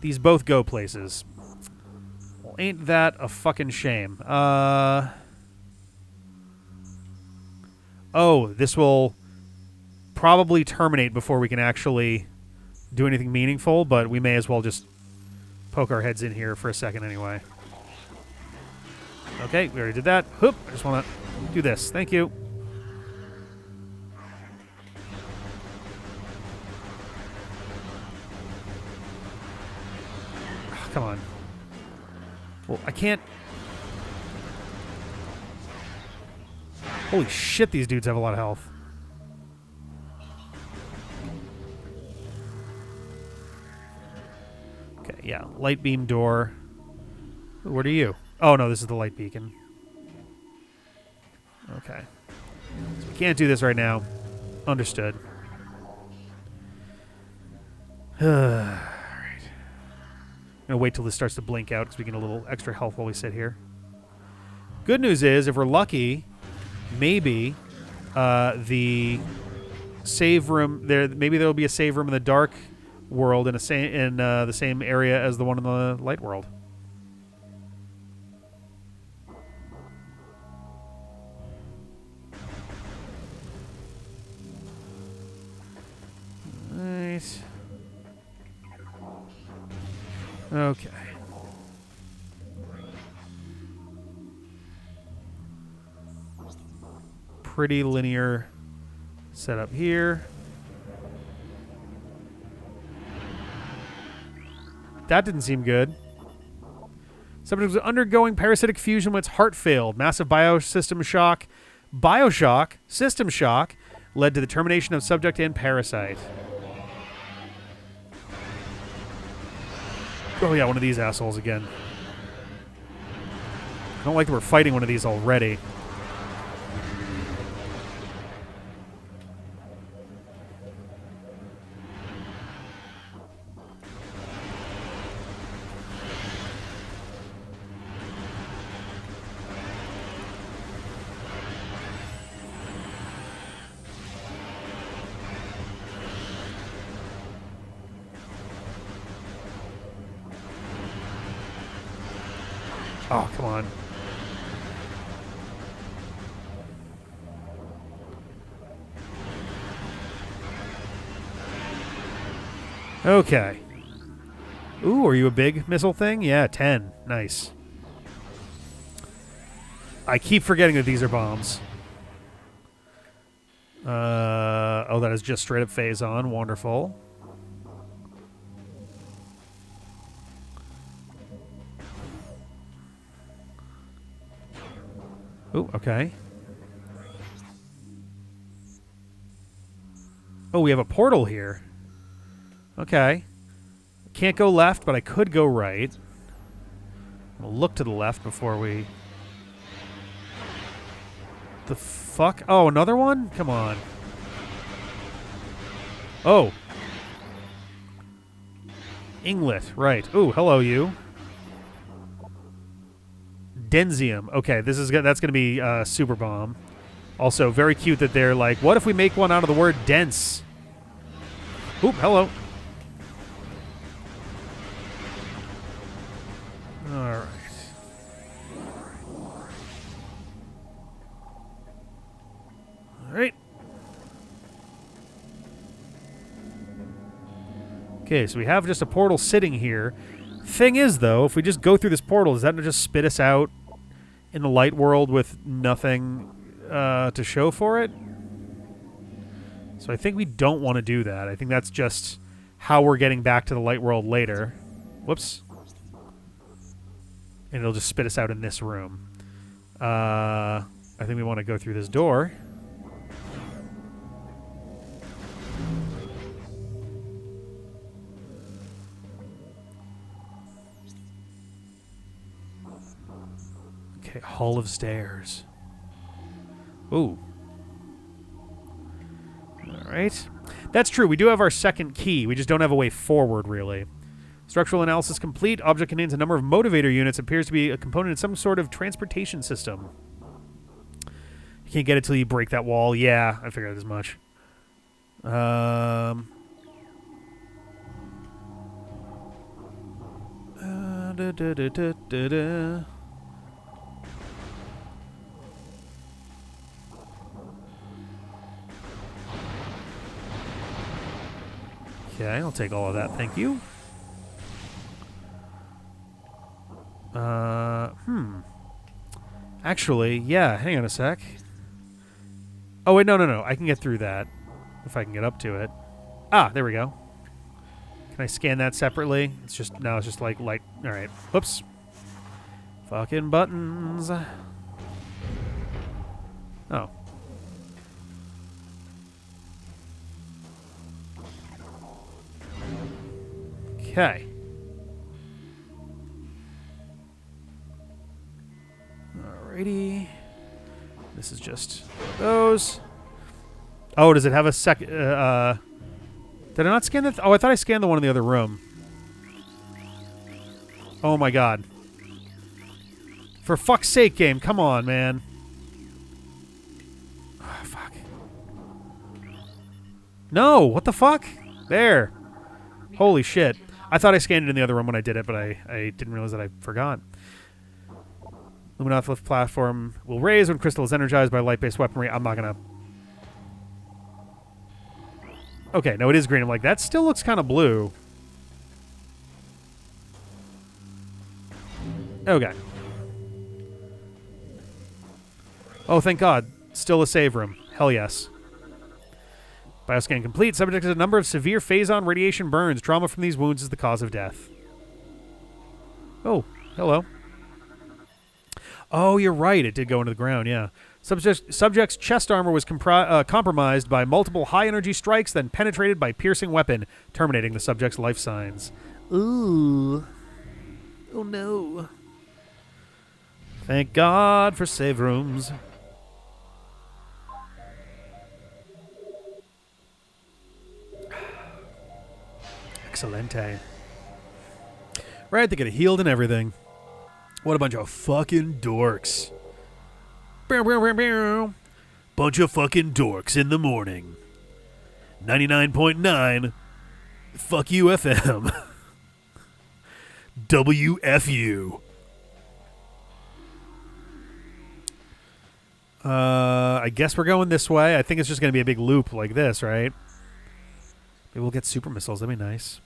these both go places. Well, ain't that a fucking shame? Oh, this will probably terminate before we can actually do anything meaningful, but we may as well just poke our heads in here for a second anyway. Okay, we already did that. Hoop, I just want to do this. Thank you. Oh, come on. Well, I can't... Holy shit, these dudes have a lot of health. Okay, yeah. Light beam door. What are you? Oh, no, this is the light beacon. Okay. So we can't do this right now. Understood. Alright. I'm going to wait till this starts to blink out because we get a little extra health while we sit here. Good news is, if we're lucky, maybe the save room there. Maybe there will be a save room in the dark world in the same area as the one in the light world. Okay. Pretty linear setup here. That didn't seem good. Subject was undergoing parasitic fusion when its heart failed. Massive biosystem shock. Bioshock, system shock, led to the termination of subject and parasite. Oh yeah, one of these assholes again. I don't like that we're fighting one of these already. Oh, come on. Okay. Ooh, are you a big missile thing? Yeah, 10. Nice. I keep forgetting that these are bombs. Oh, that is just straight up phase on. Wonderful. Oh, okay. Oh, we have a portal here. Okay. Can't go left, but I could go right. We'll look to the left before we... The fuck? Oh, another one? Come on. Oh. Inglet, right. Ooh, hello, you. Denzium. Okay, that's going to be super bomb. Also, very cute that they're like, what if we make one out of the word dense? Oop, hello. All right. All right. Okay, so we have just a portal sitting here. Thing is, though, if we just go through this portal, does that just spit us out in the light world with nothing to show for it? So I think we don't want to do that. I think that's just how we're getting back to the light world later. Whoops. And it'll just spit us out in this room. I think we want to go through this door. Okay, Hall of Stairs. Ooh. All right. That's true. We do have our second key. We just don't have a way forward, really. Structural analysis complete. Object contains a number of motivator units. Appears to be a component in some sort of transportation system. You can't get it till you break that wall. Yeah, I figured as much. Okay, I'll take all of that. Thank you. Actually, yeah, hang on a sec. Oh, wait, no. I can get through that if I can get up to it. Ah, there we go. Can I scan that separately? It's just, now it's just like light. All right. Whoops. Fucking buttons. Oh. Okay. Alrighty. This is just those. Oh, does it have a second? Did I not scan that? Oh, I thought I scanned the one in the other room. Oh my god. For fuck's sake, game. Come on, man. Oh, fuck. No, what the fuck? There. Holy shit. I thought I scanned it in the other room when I did it, but I didn't realize that I forgot. Luminoth lift platform will raise when crystal is energized by light-based weaponry. I'm not gonna... Okay, no, it is green. I'm like, that still looks kind of blue. Okay. Oh, thank God. Still a save room. Hell yes. Bioscan complete. Subject has a number of severe phazon radiation burns. Trauma from these wounds is the cause of death. Oh, hello. Oh, you're right. It did go into the ground, yeah. Subject's chest armor was compromised by multiple high-energy strikes, then penetrated by piercing weapon, terminating the subject's life signs. Ooh. Oh, no. Thank God for save rooms. Excelente. Right, they get healed and everything. What a bunch of fucking dorks. Bunch of fucking dorks in the morning. 99.9. Fuck you, FM. WFU. I guess we're going this way. I think it's just going to be a big loop like this, right? Maybe we'll get super missiles. That'd be nice.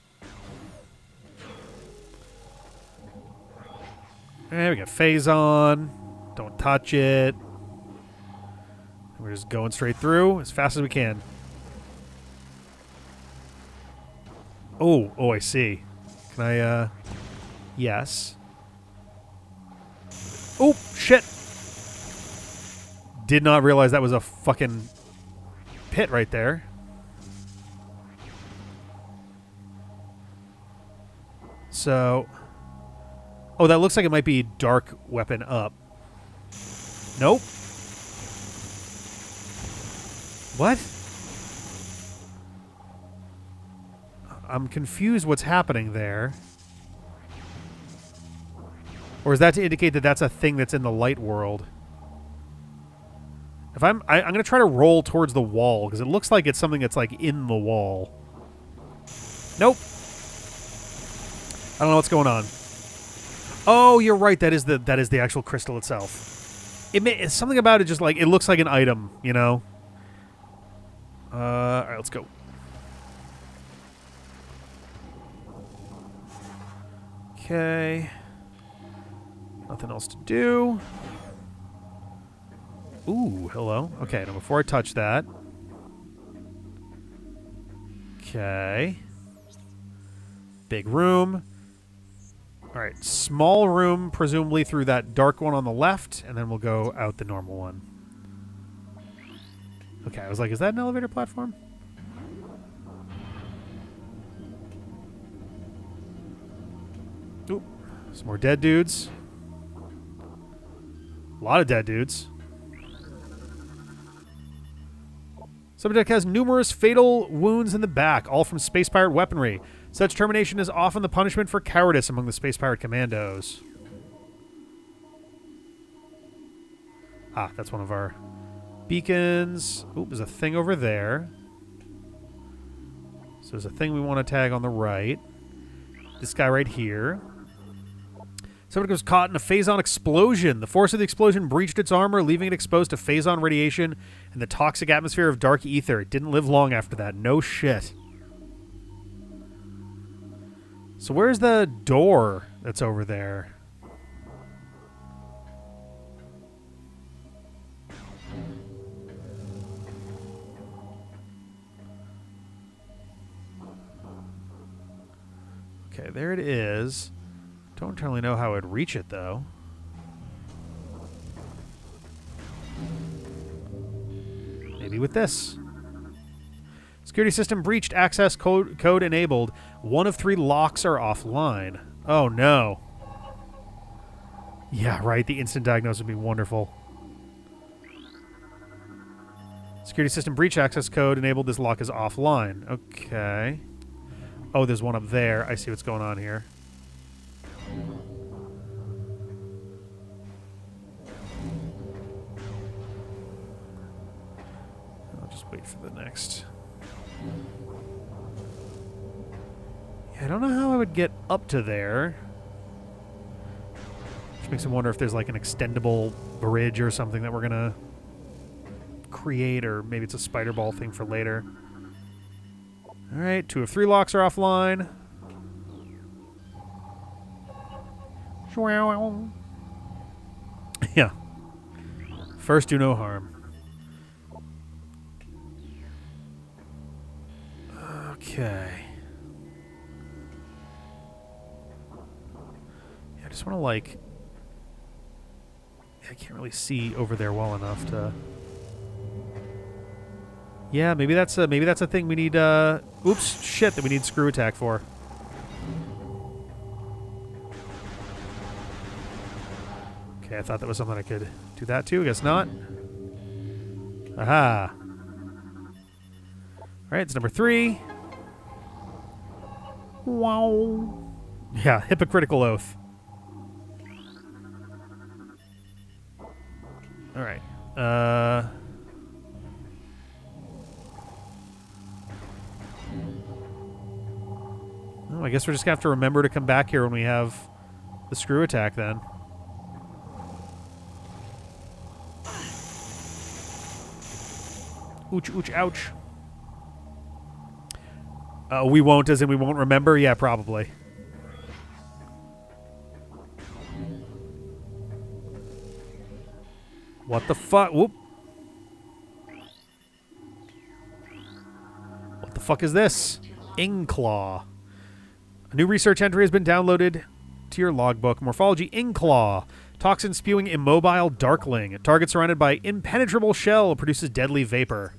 There we go. Phazon. Don't touch it. We're just going straight through as fast as we can. Oh, I see. Can I, yes. Oh, shit. Did not realize that was a fucking pit right there. So, oh, that looks like it might be dark weapon up. Nope. What? I'm confused what's happening there. Or is that to indicate that that's a thing that's in the light world? If I'm going to try to roll towards the wall because it looks like it's something that's like in the wall. Nope. I don't know what's going on. Oh, you're right. That is the actual crystal itself. It's something about it just like it looks like an item, you know. All right, let's go. Okay. Nothing else to do. Ooh, hello. Okay, now before I touch that. Okay. Big room. All right, small room, presumably through that dark one on the left, and then we'll go out the normal one. Okay, I was like, is that an elevator platform? Oop, some more dead dudes. A lot of dead dudes. Subject has numerous fatal wounds in the back, all from space pirate weaponry. Such termination is often the punishment for cowardice among the space pirate commandos. Ah, that's one of our beacons. Oh, there's a thing over there. So there's a thing we want to tag on the right. This guy right here. Somebody was caught in a phazon explosion. The force of the explosion breached its armor, leaving it exposed to phazon radiation and the toxic atmosphere of dark ether. It didn't live long after that. No shit. So where's the door that's over there? Okay, there it is. Don't entirely know how I'd reach it, though. Maybe with this. Security system breached. Access code enabled. 1 of 3 locks are offline. Oh, no. Yeah, right. The instant diagnosis would be wonderful. Security system breach. Access code enabled. This lock is offline. Okay. Oh, there's one up there. I see what's going on here. I'll just wait for the next. Yeah, I don't know how I would get up to there. Which makes me wonder if there's like an extendable bridge or something that we're gonna create, or maybe it's a spider ball thing for later. Alright, 2 of 3 locks are offline. Yeah. First, do no harm. Okay. Yeah, I just want to like. I can't really see over there well enough to. Yeah, maybe that's a thing we need. Oops, shit, that we need screw attack for. Okay, I thought that was something I could do that to. Guess not. Aha. All right, it's number 3. Wow. Yeah, hypocritical oath. All right. Oh, I guess we're just gonna have to remember to come back here when we have the screw attack then. Ouch, ouch, ouch. We won't, as in we won't remember? Yeah, probably. What the fuck? Whoop. What the fuck is this? Ingclaw. A new research entry has been downloaded to your logbook. Morphology Ingclaw. Toxin spewing immobile darkling. A target surrounded by impenetrable shell produces deadly vapor.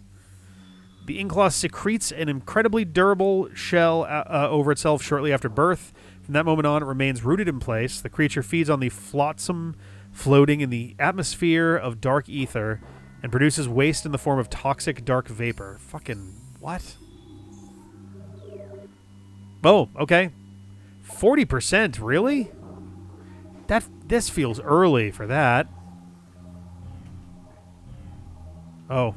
The Ingclaw secretes an incredibly durable shell over itself shortly after birth. From that moment on, it remains rooted in place. The creature feeds on the flotsam floating in the atmosphere of dark ether and produces waste in the form of toxic dark vapor. Fucking what? Oh, okay. 40%, really? This feels early for that. Oh.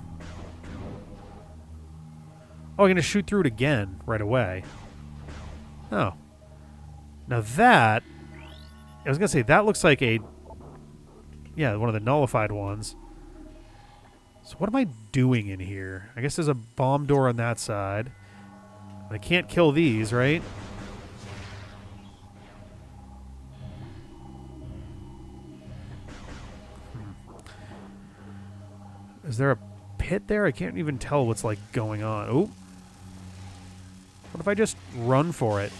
Oh, I'm going to shoot through it again right away. Oh. Now that... I was going to say, that looks like a... Yeah, one of the nullified ones. So what am I doing in here? I guess there's a bomb door on that side. I can't kill these, right? Is there a pit there? I can't even tell what's like going on. Oh. What if I just run for it?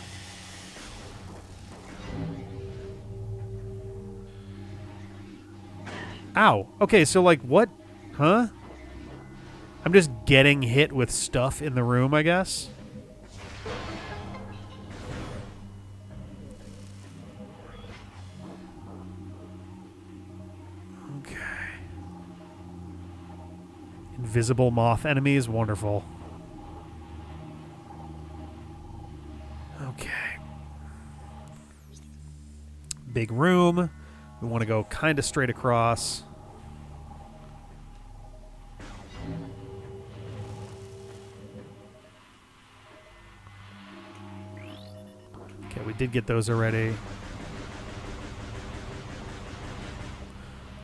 Ow. Okay, so like what? Huh? I'm just getting hit with stuff in the room, I guess. Okay. Invisible moth enemies. Wonderful. Okay. Big room. We want to go kind of straight across. Okay, we did get those already.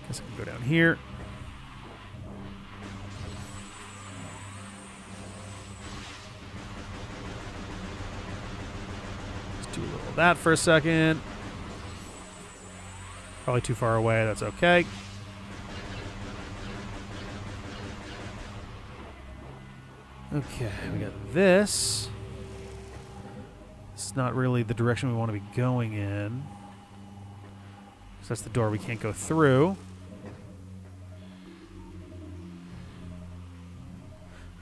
Guess I can go down here. Let's do a little of that for a second. Probably too far away. That's okay. Okay, we got this. It's not really the direction we want to be going in. So that's the door we can't go through.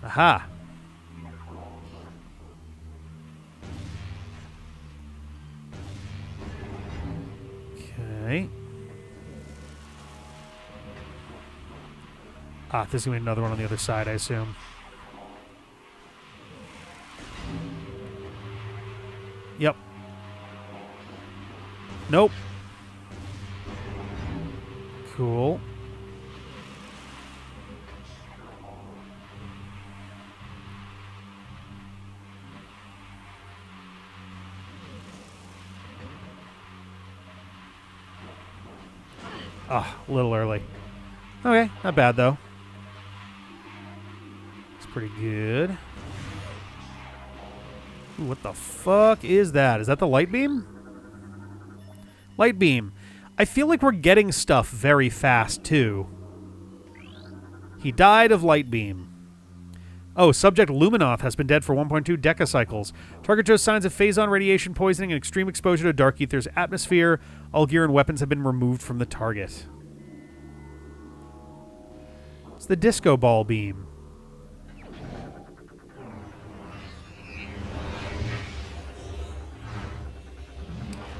Aha. Okay. Ah, there's going to be another one on the other side, I assume. Yep. Nope. Cool. Ah, a little early. Okay, not bad though. It's pretty good. Ooh, what the fuck is that? Is that the light beam? Light beam. I feel like we're getting stuff very fast, too. He died of light beam. Oh, subject Luminoth has been dead for 1.2 decacycles. Target shows signs of phazon radiation poisoning and extreme exposure to Dark Aether's atmosphere. All gear and weapons have been removed from the target. It's the disco ball beam.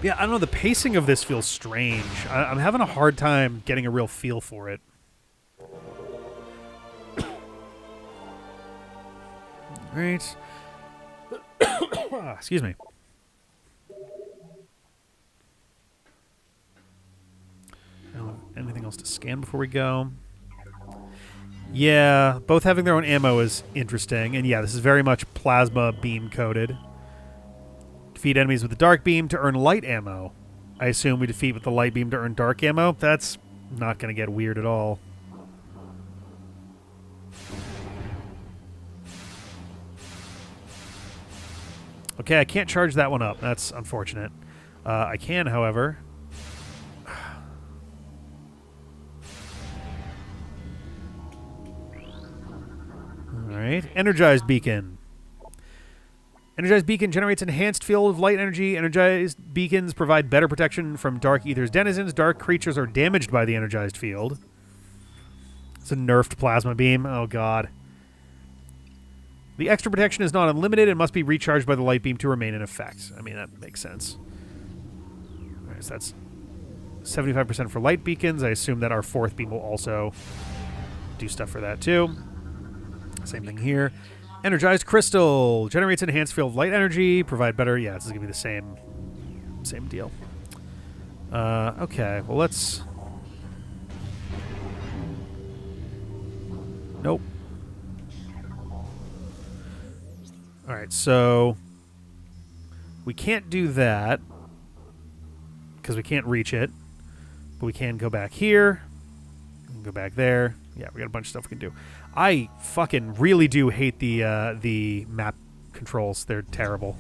Yeah, I don't know. The pacing of this feels strange. I'm having a hard time getting a real feel for it. Right. Excuse me. Anything else to scan before we go? Yeah, both having their own ammo is interesting. And yeah, this is very much plasma beam coded. Defeat enemies with the dark beam to earn light ammo. I assume we defeat with the light beam to earn dark ammo. That's not going to get weird at all. Okay, I can't charge that one up. That's unfortunate. I can, however. Alright. Energized Beacon. Energized Beacon generates enhanced field of light energy. Energized beacons provide better protection from Dark Aether's denizens. Dark creatures are damaged by the energized field. It's a nerfed plasma beam. Oh, God. The extra protection is not unlimited and must be recharged by the light beam to remain in effect. I mean, that makes sense. All right, so that's 75% for light beacons. I assume that our fourth beam will also do stuff for that, too. Same thing here. Energized crystal. Generates enhanced field of light energy. Provide better... Yeah, this is going to be the same deal. Okay, well, let's... Nope. All right, so we can't do that because we can't reach it, but we can go back here, and go back there. Yeah, we got a bunch of stuff we can do. I fucking really do hate the map controls. They're terrible.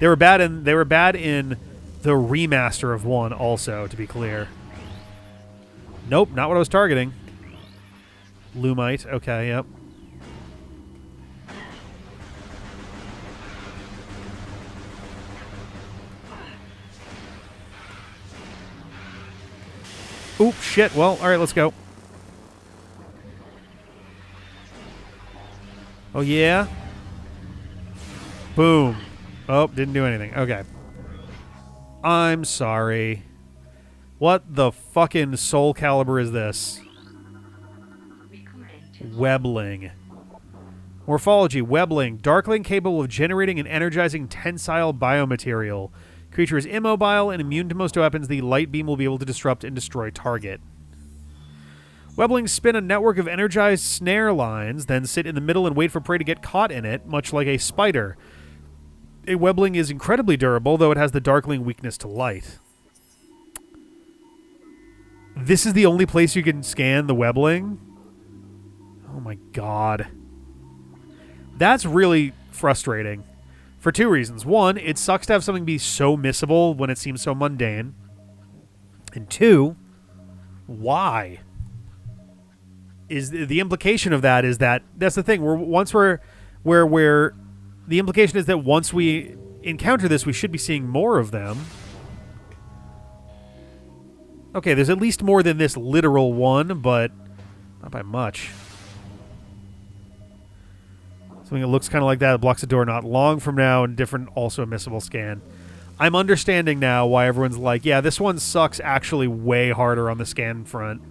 They were bad in the remaster of 1 also, to be clear. Nope, not what I was targeting. Lumite. Okay, yep. Oop, shit. Well, all right, let's go. Oh, yeah? Boom. Oh, didn't do anything. Okay. I'm sorry. What the fucking Soul Calibur is this? Webbling. Morphology. Webbling. Darkling capable of generating and energizing tensile biomaterial. Creature is immobile and immune to most weapons. The light beam will be able to disrupt and destroy target. Webblings spin a network of energized snare lines, then sit in the middle and wait for prey to get caught in it, much like a spider. A webbling is incredibly durable, though it has the darkling weakness to light. This is the only place you can scan the webbling? Oh my god. That's really frustrating. For 2 reasons. 1, it sucks to have something be so missable when it seems so mundane. And 2, why? Is the implication of that is that that's the thing. The implication is that once we encounter this, we should be seeing more of them. Okay, there's at least more than this literal one, but not by much. Something that looks kind of like that. It blocks a door not long from now, and different, also a missable scan. I'm understanding now why everyone's like, yeah, this one sucks actually way harder on the scan front.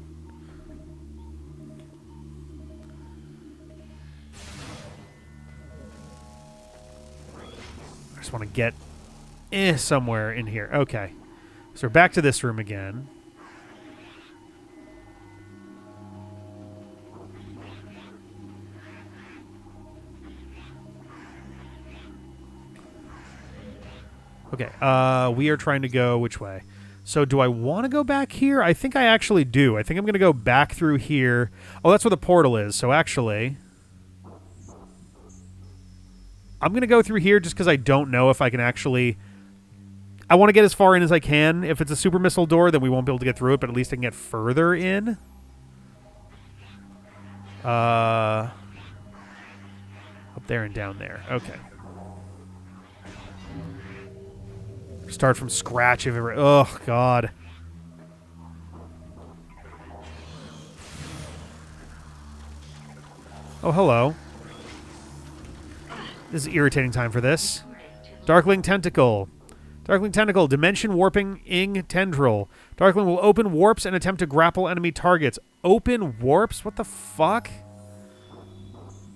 I just want to get somewhere in here. Okay. So we're back to this room again. Okay, we are trying to go which way? So do I want to go back here? I think I actually do. I think I'm going to go back through here. Oh, that's where the portal is. So actually, I'm going to go through here just because I don't know if I can actually... I want to get as far in as I can. If it's a super missile door, then we won't be able to get through it, but at least I can get further in. Up there and down there. Okay. Start from scratch. Oh, God. Oh, hello. This is irritating time for this. Darkling Tentacle. Darkling Tentacle. Dimension Warping Ing Tendril. Darkling will open warps and attempt to grapple enemy targets. Open warps? What the fuck?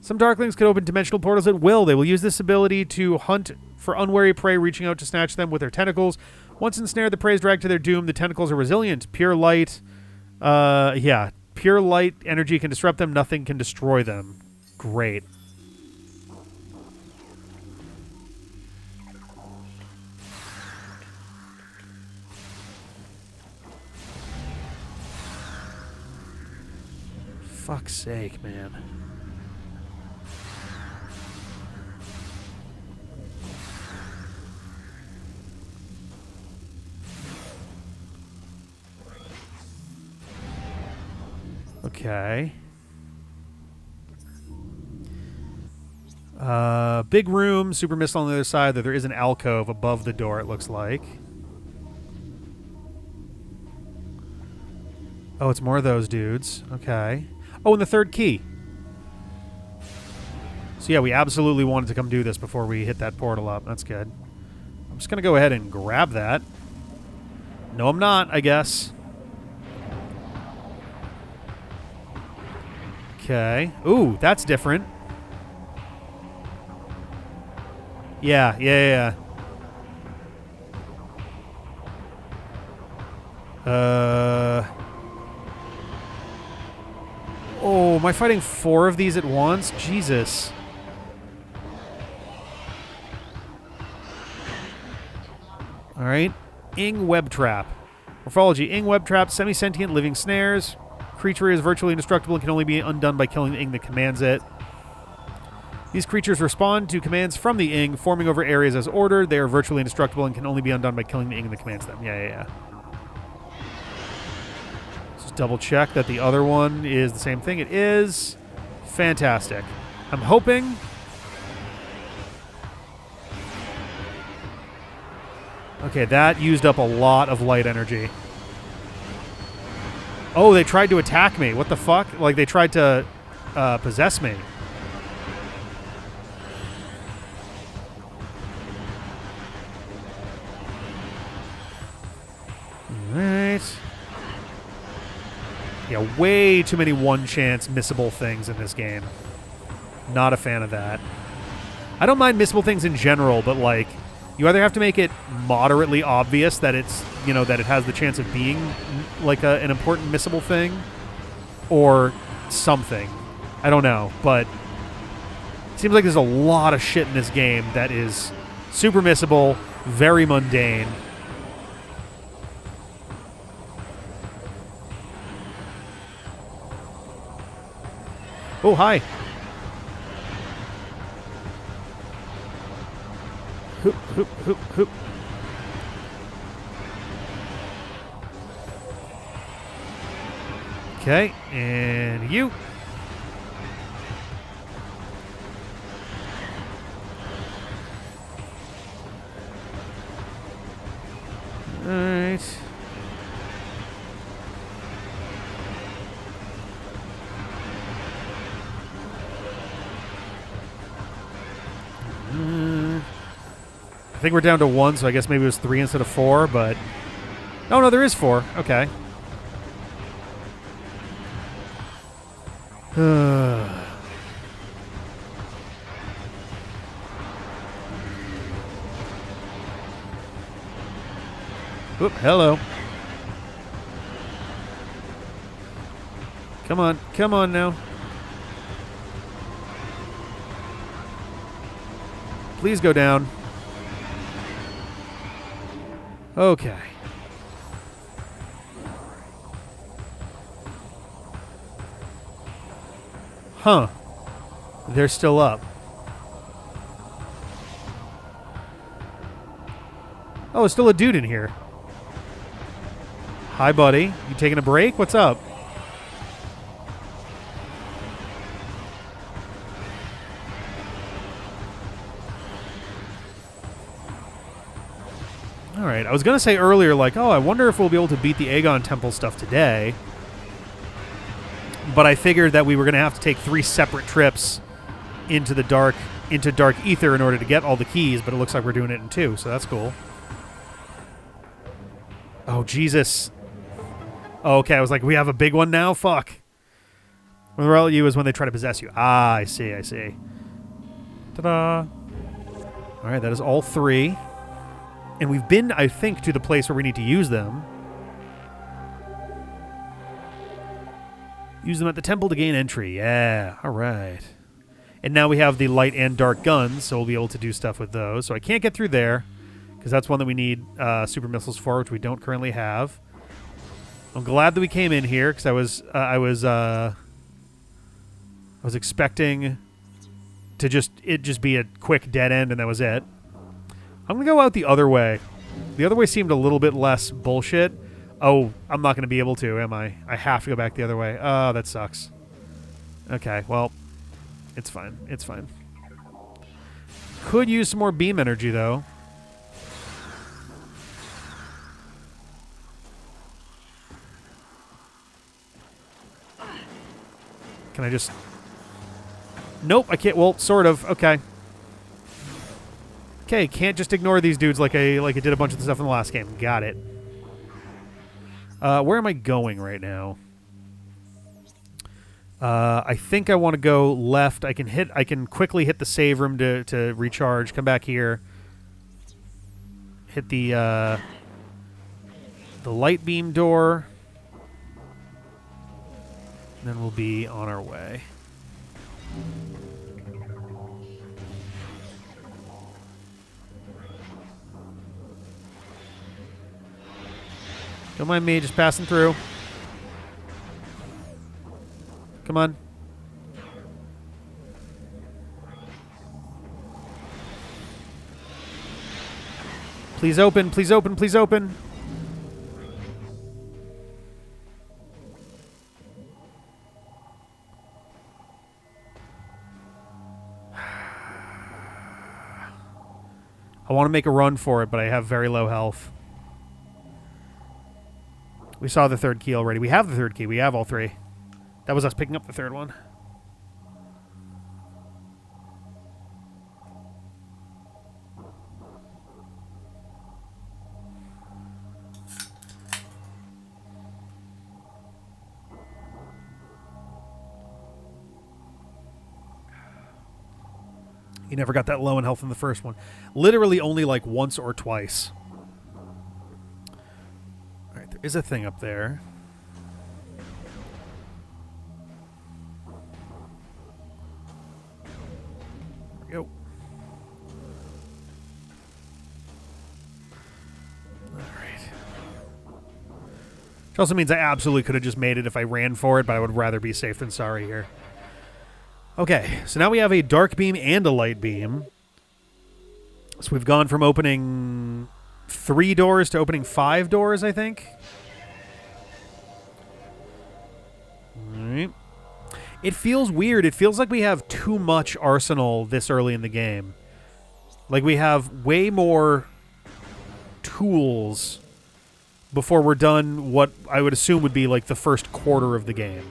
Some Darklings can open dimensional portals at will. They will use this ability to hunt for unwary prey, reaching out to snatch them with their tentacles. Once ensnared, the prey is dragged to their doom. The tentacles are resilient. Pure light. Yeah. Pure light energy can disrupt them. Nothing can destroy them. Great. Fuck's sake, man. Okay. Big room, super missile on the other side. There is an alcove above the door, it looks like. Oh, it's more of those dudes. Okay. Oh, and the third key. So yeah, we absolutely wanted to come do this before we hit that portal up. That's good. I'm just going to go ahead and grab that. No, I'm not, I guess. Okay. Ooh, that's different. Yeah. Oh, am I fighting 4 of these at once? Jesus. All right. Ing Web Trap. Morphology. Ing Web Trap. Semi-sentient living snares. Creature is virtually indestructible and can only be undone by killing the Ing that commands it. These creatures respond to commands from the Ing, forming over areas as ordered. They are virtually indestructible and can only be undone by killing the Ing that commands them. Yeah. Just double check that the other one is the same thing. It is. Fantastic. I'm hoping. Okay, that used up a lot of light energy. Oh, they tried to attack me. What the fuck? Like, they tried to possess me. Alright. Yeah, way too many one-chance missable things in this game. Not a fan of that. I don't mind missable things in general, but, like, you either have to make it moderately obvious that it's, you know, that it has the chance of being, like, an important missable thing, or something. I don't know, but it seems like there's a lot of shit in this game that is super missable, very mundane. Oh, hi. Hoop, hoop, hoop, hoop. Okay, and you. All right. I think we're down to 1, so I guess maybe it was 3 instead of 4, but... Oh, no, there is 4. Okay. Oop, hello. Come on now. Please go down. Okay. Huh. They're still up. Oh, there's still a dude in here. Hi, buddy. You taking a break? What's up? All right. I was going to say earlier, like, oh, I wonder if we'll be able to beat the Aegon Temple stuff today. But I figured that we were going to have to take 3 separate trips into the dark Aether in order to get all the keys, but it looks like we're doing it in 2, so that's cool. Oh, Jesus. Oh, okay, I was like, we have a big one now? Fuck. When they rally you is when they try to possess you. Ah, I see. Ta-da. All right, that is all 3. And we've been, I think, to the place where we need to use them. Use them at the temple to gain entry. Yeah, all right. And now we have the light and dark guns, so we'll be able to do stuff with those. So I can't get through there, because that's one that we need super missiles for, which we don't currently have. I'm glad that we came in here, because I was expecting to just be a quick dead end, and that was it. I'm going to go out the other way. The other way seemed a little bit less bullshit. Oh, I'm not going to be able to, am I? I have to go back the other way. Oh, that sucks. Okay, well, it's fine. It's fine. Could use some more beam energy, though. Can I just... Nope, I can't. Well, sort of. Okay. Okay, can't just ignore these dudes like I did a bunch of the stuff in the last game. Got it. Where am I going right now? I think I want to go left. I can quickly hit the save room to recharge. Come back here. Hit the light beam door. And then we'll be on our way. Don't mind me, just passing through. Come on. Please open, please open, please open. I want to make a run for it, but I have very low health. We saw the third key already. We have the third key. We have all 3. That was us picking up the third one. You never got that low in health in the first one. Literally only like once or twice. Alright, there is a thing up there. There we go. Alright. Which also means I absolutely could have just made it if I ran for it, but I would rather be safe than sorry here. Okay, so now we have a dark beam and a light beam. So we've gone from opening 3 doors to opening 5 doors, I think. Alright. It feels weird. It feels like we have too much arsenal this early in the game. Like we have way more tools before we're done what I would assume would be like the first quarter of the game.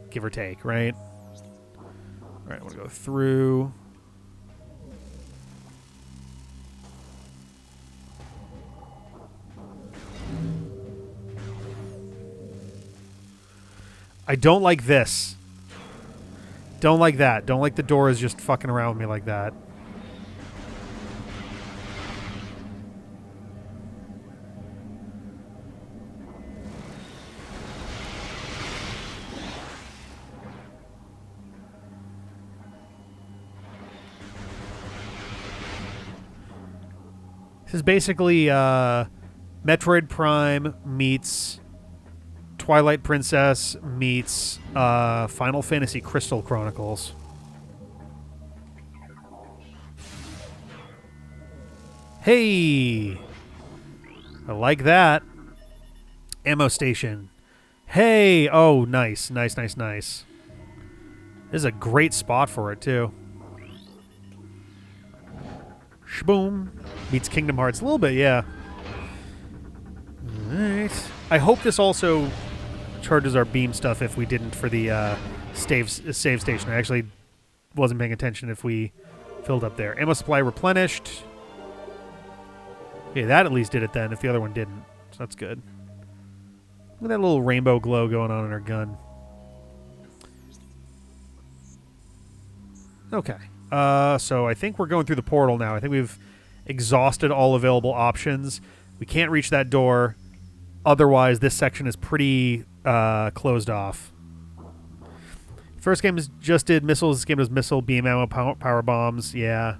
Give or take, right? Alright, I want to go through. I don't like this. Don't like that. Don't like the doors just fucking around with me like that. This is basically Metroid Prime meets Twilight Princess meets Final Fantasy Crystal Chronicles. Hey! I like that. Ammo station. Hey! Oh, nice. Nice, nice, nice. This is a great spot for it, too. Shboom. Beats Kingdom Hearts a little bit, yeah. Alright. I hope this also charges our beam stuff if we didn't for the save station. I actually wasn't paying attention if we filled up there. Ammo supply replenished. Yeah, that at least did it then, if the other one didn't. So that's good. Look at that little rainbow glow going on in our gun. Okay. So I think we're going through the portal now. I think we've exhausted all available options. We can't reach that door. Otherwise, this section is pretty closed off. First game just did missiles. This game does missile, beam ammo, power bombs. Yeah.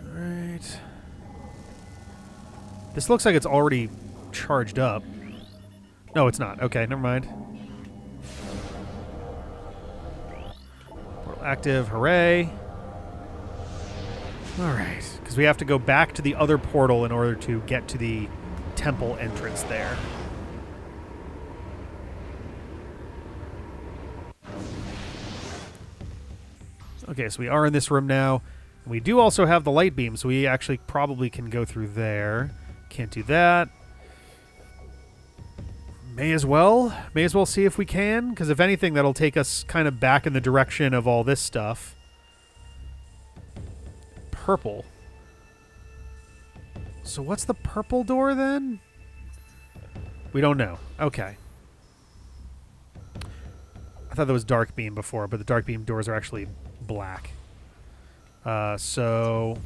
All right. This looks like it's already charged up. No, it's not. Okay, never mind. Portal active. Hooray. All right. Because we have to go back to the other portal in order to get to the temple entrance there. Okay, so we are in this room now. We do also have the light beam, so we actually probably can go through there. Can't do that. May as well see if we can, because if anything, that'll take us kind of back in the direction of all this stuff. Purple. So what's the purple door then? We don't know. Okay. I thought that was dark beam before, but the dark beam doors are actually black. So...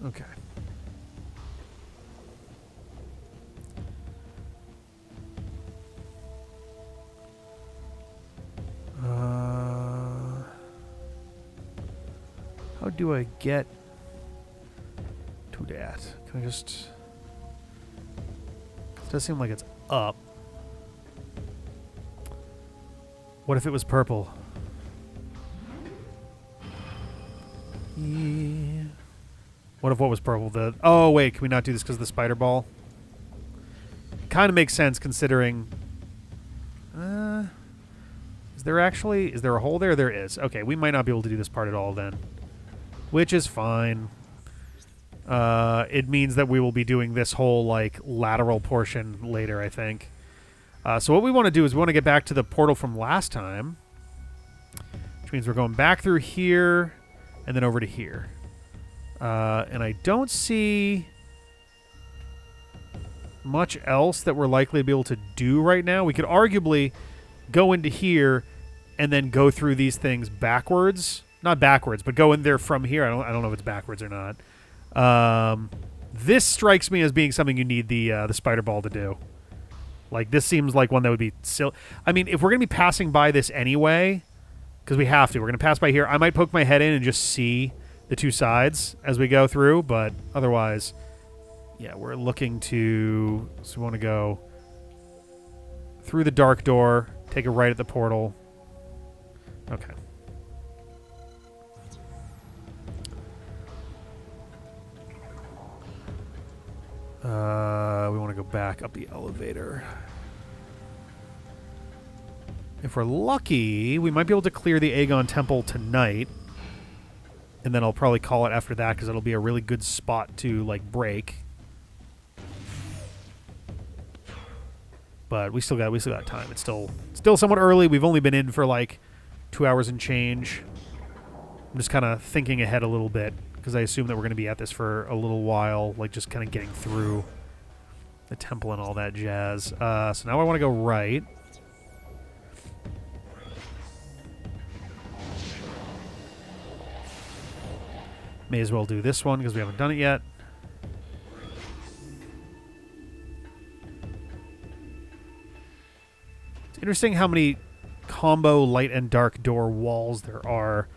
Okay. How do I get to that? Can I just... It does seem like it's up. What if it was purple? Yeah. What if what was purple? Oh, wait. Can we not do this because of the spider ball? Kind of makes sense considering... Is there a hole there? There is. Okay, we might not be able to do this part at all then. Which is fine. It means that we will be doing this whole, like, lateral portion later, I think. So what we want to do is we want to get back to the portal from last time. Which means we're going back through here and then over to here. And I don't see much else that we're likely to be able to do right now. We could arguably go into here and then go through these things backwards. Not backwards, but go in there from here. I don't know if it's backwards or not. This strikes me as being something you need the spider ball to do. Like, this seems like one that would be silly. I mean, if we're going to be passing by this anyway, because we have to, we're going to pass by here, I might poke my head in and just see the two sides as we go through, but otherwise, yeah, we're looking to... So we want to go through the dark door, take a right at the portal. Okay. We want to go back up the elevator. If we're lucky, we might be able to clear the Aegon Temple tonight. And then I'll probably call it after that because it'll be a really good spot to, like, break. But we still got time. It's still somewhat early. We've only been in for, like, 2 hours and change. I'm just kind of thinking ahead a little bit because I assume that we're going to be at this for a little while, like just kind of getting through the temple and all that jazz. So now I want to go right. May as well do this one because we haven't done it yet. It's interesting how many combo light and dark door walls there are.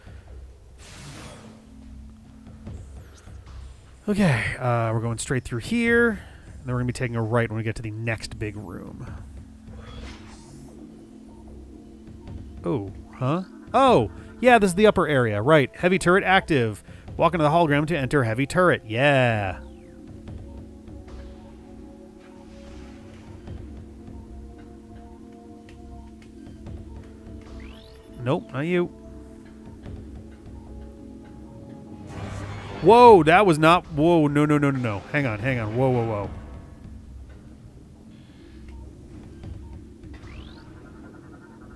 Okay, we're going straight through here. then we're going to be taking a right when we get to the next big room. Oh, huh? Oh, yeah, this is the upper area. Right. Heavy turret active. Walk into the hologram to enter heavy turret. Yeah. Nope, not you. Whoa, that was not... Whoa, no, no, no, no, no. Hang on, hang on. Whoa, whoa, whoa.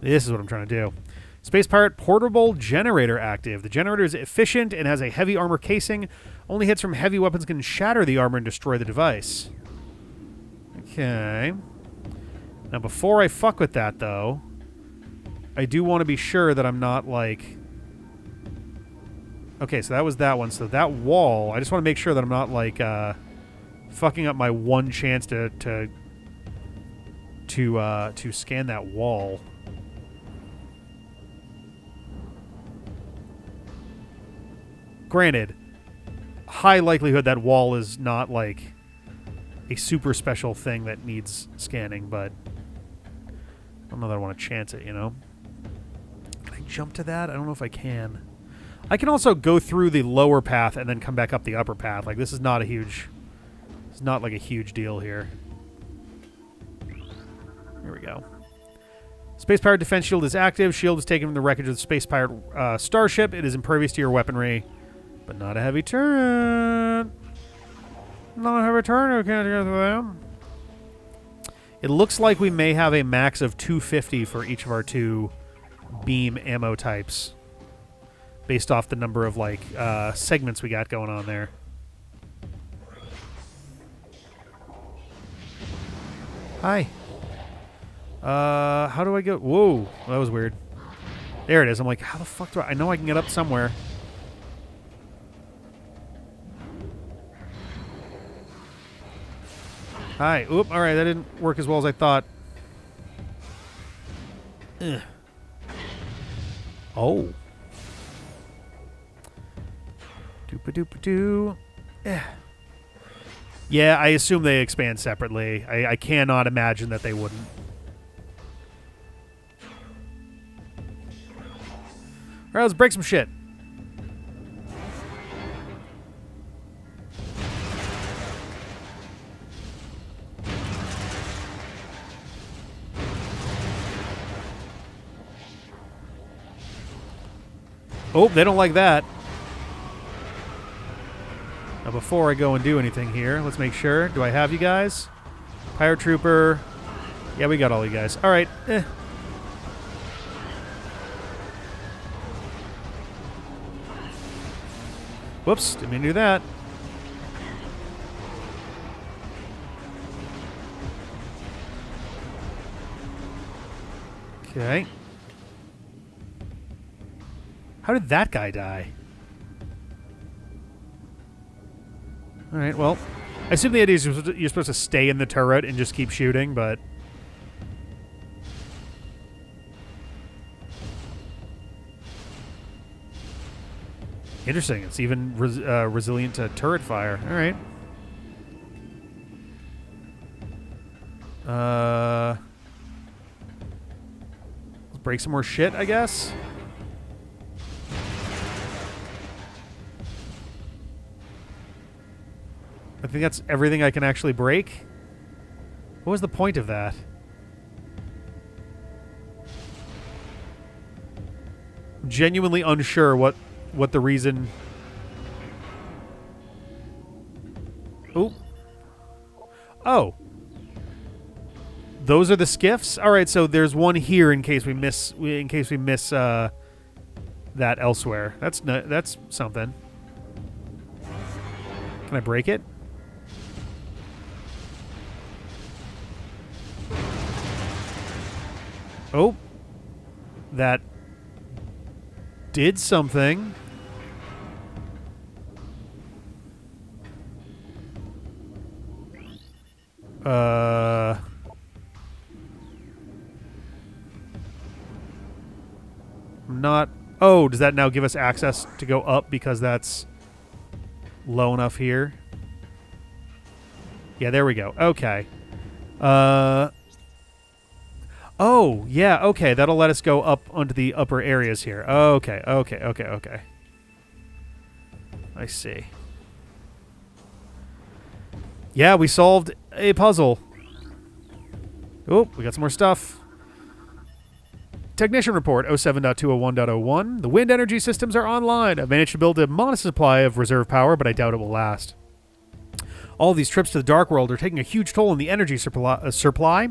This is what I'm trying to do. Space Pirate portable generator active. The generator is efficient and has a heavy armor casing. Only hits from heavy weapons can shatter the armor and destroy the device. Okay. Now, before I fuck with that, though, I do want to be sure that I'm not, like... Okay, so that was that one. So that wall, I just want to make sure that I'm not, like, fucking up my one chance to scan that wall. Granted, high likelihood that wall is not, like, a super special thing that needs scanning, but I don't know that I want to chance it, you know? Can I jump to that? I don't know if I can. I can also go through the lower path and then come back up the upper path. Like, this is not a huge... It's not, like, a huge deal here. Here we go. Space Pirate defense shield is active. Shield is taken from the wreckage of the Space Pirate starship. It is impervious to your weaponry. But not a heavy turret. Not a heavy turret. Can't get through them. It looks like we may have a max of 250 for each of our two beam ammo types, based off the number of, like, segments we got going on there. Hi. How do I go? Whoa, that was weird. There it is. I'm like, how the fuck do I know I can get up somewhere? Hi. Oop, alright, that didn't work as well as I thought. Ugh. Oh. Doop-a-doop-a-doo. Yeah, I assume they expand separately. I cannot imagine that they wouldn't. Alright, let's break some shit. Oh, they don't like that. Now, before I go and do anything here, let's make sure. Do I have you guys? Pirate Trooper. Yeah, we got all you guys. All right. Whoops, didn't mean to do that. Okay. How did that guy die? Alright, well, I assume the idea is you're supposed to stay in the turret and just keep shooting, but... Interesting. It's even resilient to turret fire. Alright. Let's break some more shit, I guess. I think that's everything I can actually break. What was the point of that? I'm genuinely unsure what the reason... Ooh. Oh. Those are the skiffs? Alright, so there's one here in case we miss that elsewhere. That's something. Can I break it? Oh. That did something. Not... Oh, does that now give us access to go up because that's low enough here? Yeah, there we go. Okay. Oh, yeah, okay. That'll let us go up onto the upper areas here. Okay. I see. Yeah, we solved a puzzle. Oh, we got some more stuff. Technician report 07.201.01. The wind energy systems are online. I've managed to build a modest supply of reserve power, but I doubt it will last. All of these trips to the Dark World are taking a huge toll on the energy supply.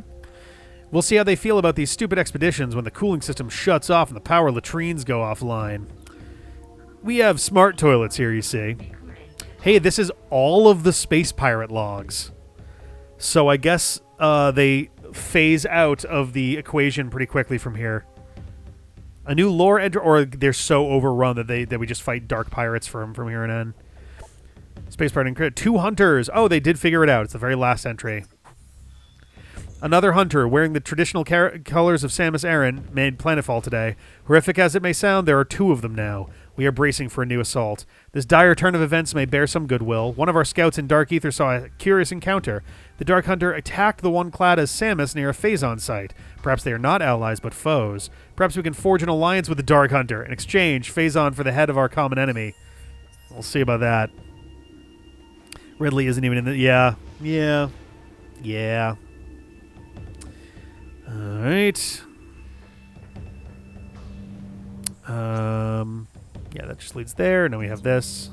We'll see how they feel about these stupid expeditions when the cooling system shuts off and the power latrines go offline. We have smart toilets here, you see. Hey, this is all of the Space Pirate logs. So I guess they phase out of the equation pretty quickly from here. A new lore enter, or they're so overrun that we just fight dark pirates from here on in. Space Pirate and 2 hunters. Oh, they did figure it out. It's the very last entry. Another hunter wearing the traditional colors of Samus Aran made planetfall today. Horrific as it may sound, there are 2 of them now. We are bracing for a new assault. This dire turn of events may bear some goodwill. One of our scouts in Dark Aether saw a curious encounter. The Dark Hunter attacked the one clad as Samus near a Phazon site. Perhaps they are not allies, but foes. Perhaps we can forge an alliance with the Dark Hunter. In exchange, Phazon for the head of our common enemy. We'll see about that. Ridley isn't even in the... Yeah. Alright. Yeah, that just leads there. Now we have this.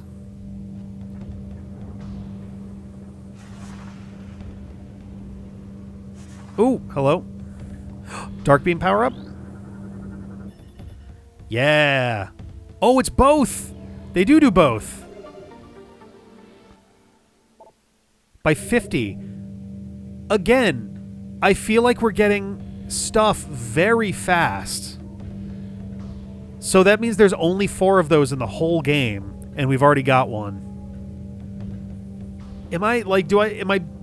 Ooh, hello. Dark beam power up? Yeah. Oh, it's both. They do both. By 50. Again, I feel like we're getting stuff very fast. So that means there's only 4 of those in the whole game, and we've already got one. Am I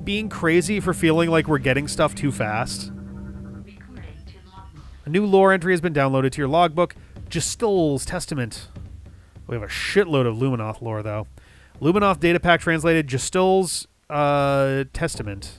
being crazy for feeling like we're getting stuff too fast? A new lore entry has been downloaded to your logbook. Justel's Testament. We have a shitload of Luminoth lore, though. Luminoth data pack translated Justel's Testament.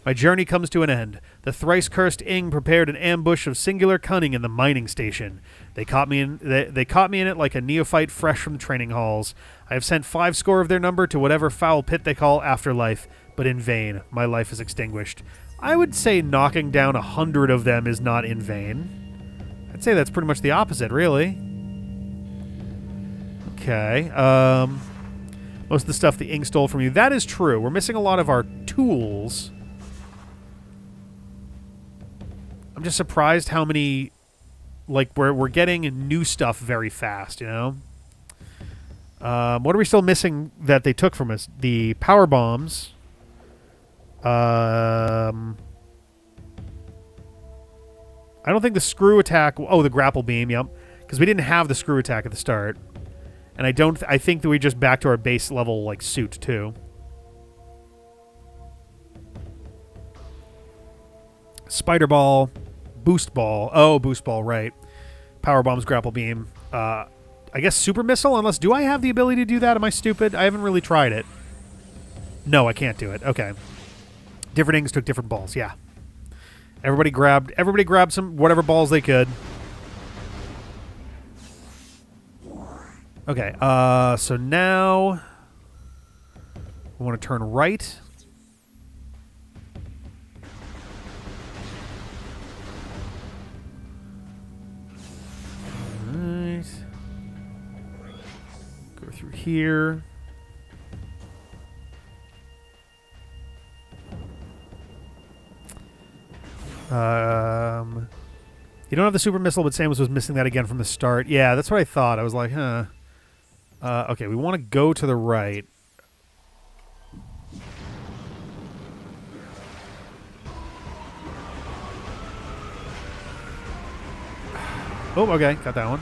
My journey comes to an end. The thrice-cursed Ing prepared an ambush of singular cunning in the mining station. They caught me in it like a neophyte fresh from training halls. I have sent 5 score of their number to whatever foul pit they call afterlife, but in vain. My life is extinguished. I would say knocking down 100 of them is not in vain. I'd say that's pretty much the opposite, really. Okay. Most of the stuff the Ing stole from you. That is true. We're missing a lot of our tools. I'm just surprised how many, like, we're getting new stuff very fast, you know? What are we still missing that they took from us? The power bombs. I don't think the screw attack... Oh, the grapple beam, yep. Because we didn't have the screw attack at the start. And I think that we just back to our base level, like, suit, too. Spider ball, boost ball. Oh, boost ball, right. Power bombs, grapple beam. I guess super missile, unless... Do I have the ability to do that? Am I stupid? I haven't really tried it. No, I can't do it. Okay. Different Ings took different balls, yeah. Everybody grabbed some whatever balls they could. Okay, so now we want to turn right. Alright. Go through here. You don't have the super missile, but Samus was missing that again from the start. Yeah, that's what I thought. I was like, huh. Okay, we want to go to the right. Oh, okay. Got that one.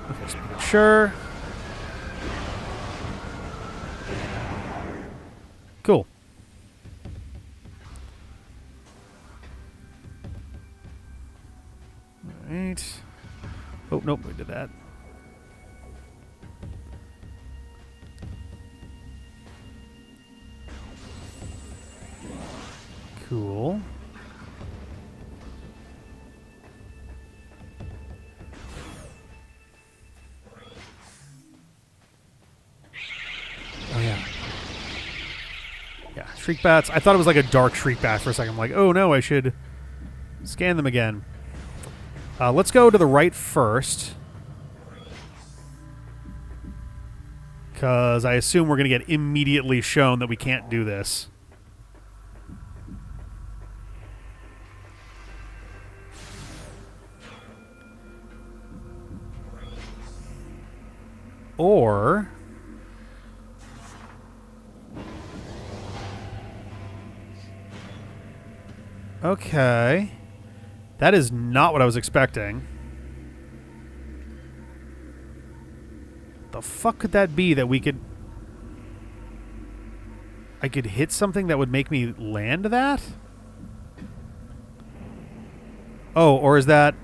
Okay, just making sure. Cool. Alright. Oh, nope, we did that. Cool. Oh, yeah. Yeah, shriek bats. I thought it was like a dark shriek bat for a second. I'm like, oh no, I should scan them again. Let's go to the right first. Because I assume we're going to get immediately shown that we can't do this. Or... Okay. That is not what I was expecting. The fuck could that be that we could... I could hit something that would make me land that? Oh, or is that...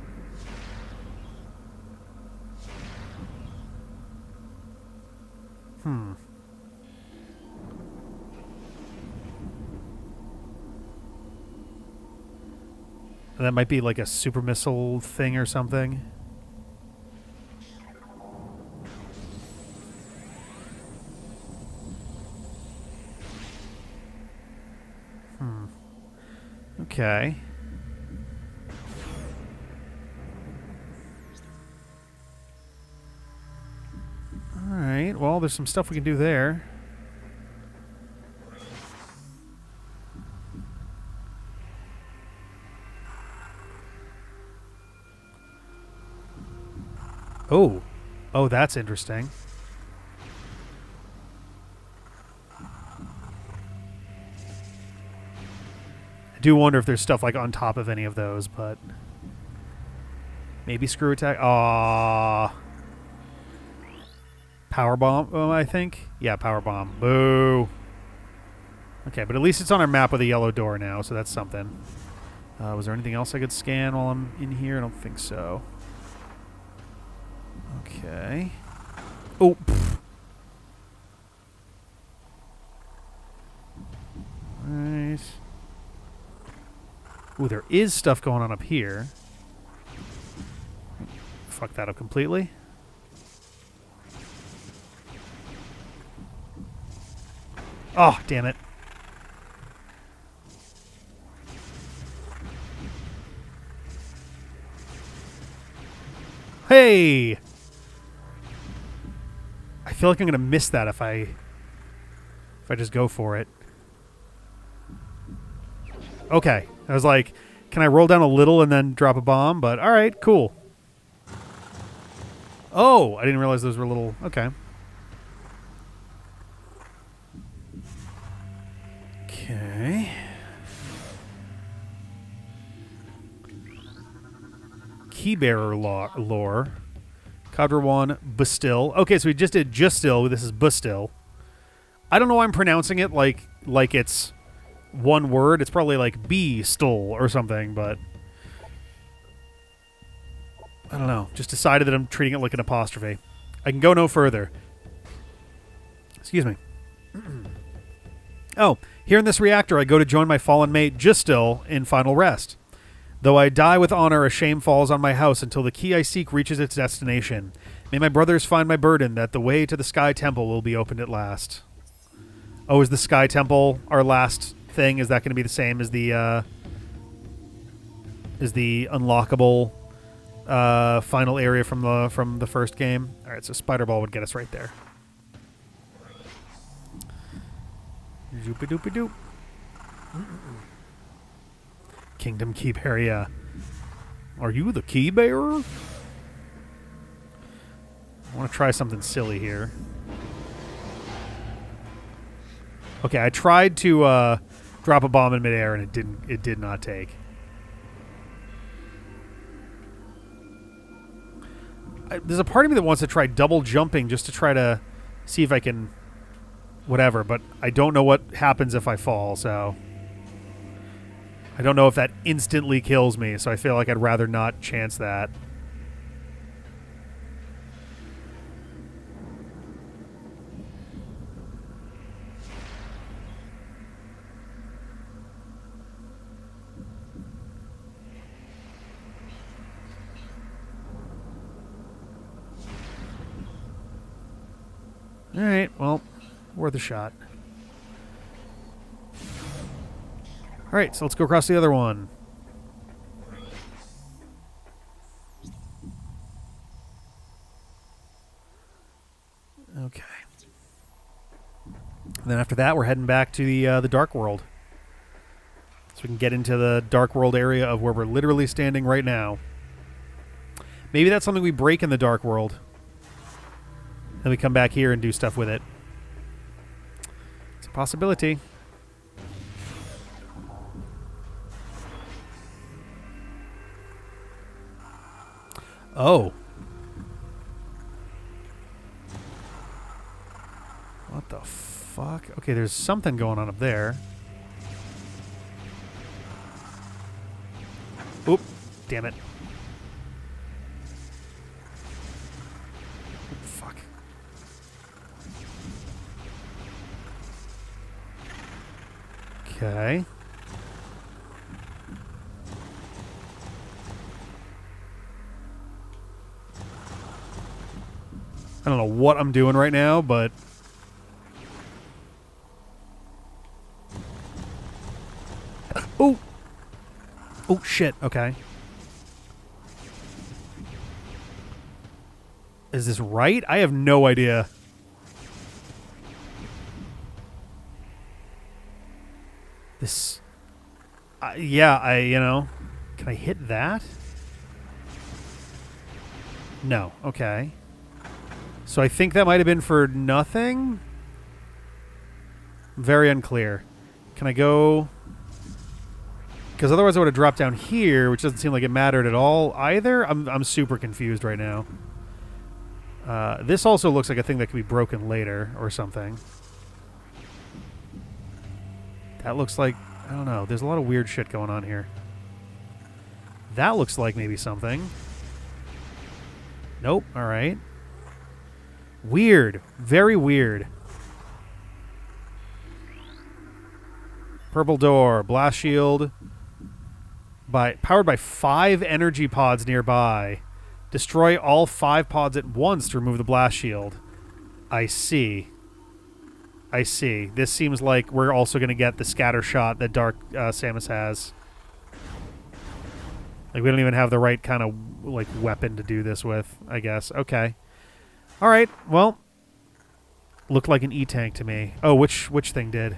That might be like a super missile thing or something. Okay. Alright, well, there's some stuff we can do there. Oh. Oh, that's interesting. I do wonder if there's stuff like on top of any of those, but... Maybe screw attack? Aww. Power bomb, I think? Yeah, power bomb. Boo. Okay, but at least it's on our map with a yellow door now, so that's something. Was there anything else I could scan while I'm in here? I don't think so. Okay. Oh. Right. Ooh, there is stuff going on up here. Fuck that up completely. Oh, damn it. Hey! I feel like I'm going to miss that if I just go for it. Okay. I was like, can I roll down a little and then drop a bomb? But all right, cool. Oh, I didn't realize those were little... Okay. Okay. Keybearer lore. Cadre 1, Bastille. Okay, so we just did Justil. This is Bastille. I don't know why I'm pronouncing it like it's one word. It's probably like B-stole or something, but... I don't know. Just decided that I'm treating it like an apostrophe. I can go no further. Excuse me. Oh, here in this reactor, I go to join my fallen mate, Justil, in final rest. Though I die with honor, a shame falls on my house until the key I seek reaches its destination. May my brothers find my burden, that the way to the Sky Temple will be opened at last. Oh, is the Sky Temple our last thing? Is that going to be the same as the unlockable final area from the first game? All right, so Spider Ball would get us right there. Zoopy-doopy-doop. Kingdom Keybearer, yeah. Are you the Keybearer? I want to try something silly here. Okay, I tried to drop a bomb in midair and it did not take. There's a part of me that wants to try double jumping just to try to see if I can whatever, but I don't know what happens if I fall, so I don't know if that instantly kills me, so I feel like I'd rather not chance that. All right, well, worth a shot. All right, so let's go across the other one. Okay. And then after that, we're heading back to the Dark World. So we can get into the Dark World area of where we're literally standing right now. Maybe that's something we break in the Dark World. Then we come back here and do stuff with it. It's a possibility. Oh. What the fuck? Okay, there's something going on up there. Oop. Damn it. Oop, fuck. Okay. I don't know what I'm doing right now, but... Oh! Oh, shit. Okay. Is this right? I have no idea. This... yeah, you know... Can I hit that? No. Okay. So I think that might have been for nothing? Very unclear. Can I go... Because otherwise I would have dropped down here, which doesn't seem like it mattered at all either. I'm super confused right now. This also looks like a thing that could be broken later or something. That looks like... I don't know. There's a lot of weird shit going on here. That looks like maybe something. Nope. All right. Weird. Very weird. Purple door. Blast shield. Powered by 5 energy pods nearby. Destroy all 5 pods at once to remove the blast shield. I see. I see. This seems like we're also going to get the scatter shot that Dark Samus has. Like, we don't even have the right kind of, like, weapon to do this with, I guess. Okay. All right. Well, looked like an E-tank to me. Oh, which thing did?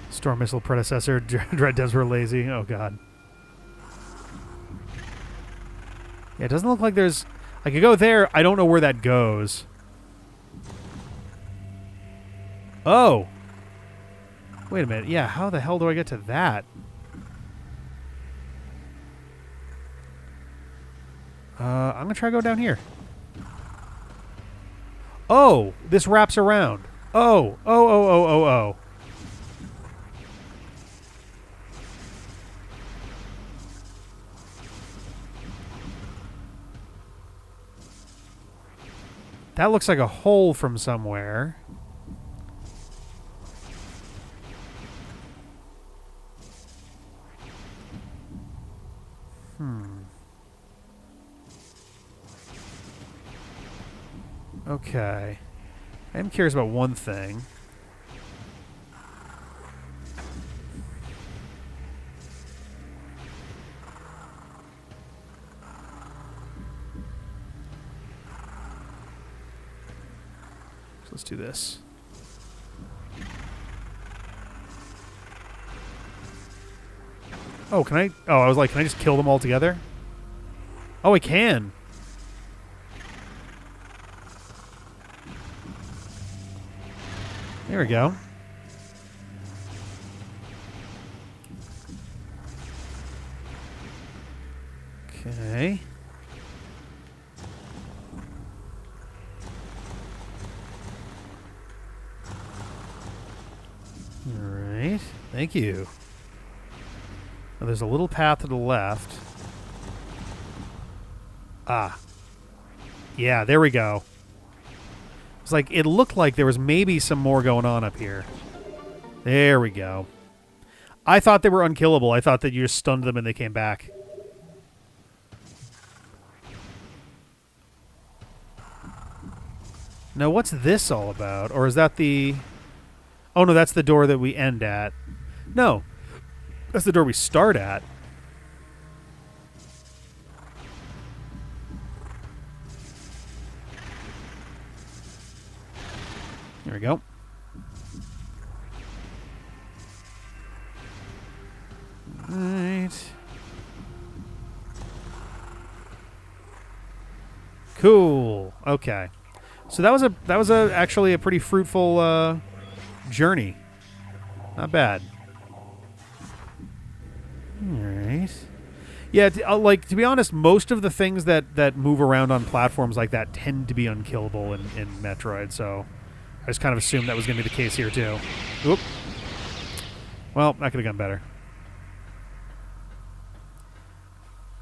Storm missile predecessor. Dread devs were lazy. Oh, God. Yeah, it doesn't look like there's... I could go there. I don't know where that goes. Oh. Wait a minute. Yeah, how the hell do I get to that? I'm going to try to go down here. Oh, this wraps around. Oh. Oh. That looks like a hole from somewhere. Okay. I am curious about one thing. So let's do this. Oh, can I? Oh, I was like, can I just kill them all together? Oh, I can. There we go. Okay. All right. Thank you. Now there's a little path to the left. Ah. Yeah, there we go. It's like it looked like there was maybe some more going on up here. There we go. I thought they were unkillable. I thought that you just stunned them and they came back. Now, what's this all about? Or is that the... Oh, no, that's the door that we end at. No. That's the door we start at. There we go. Right. Cool. Okay. So that was actually a pretty fruitful journey. Not bad. All right. Yeah, to be honest, most of the things that move around on platforms like that tend to be unkillable in Metroid, so I just kind of assumed that was going to be the case here too. Oop. Well, that could have gone better.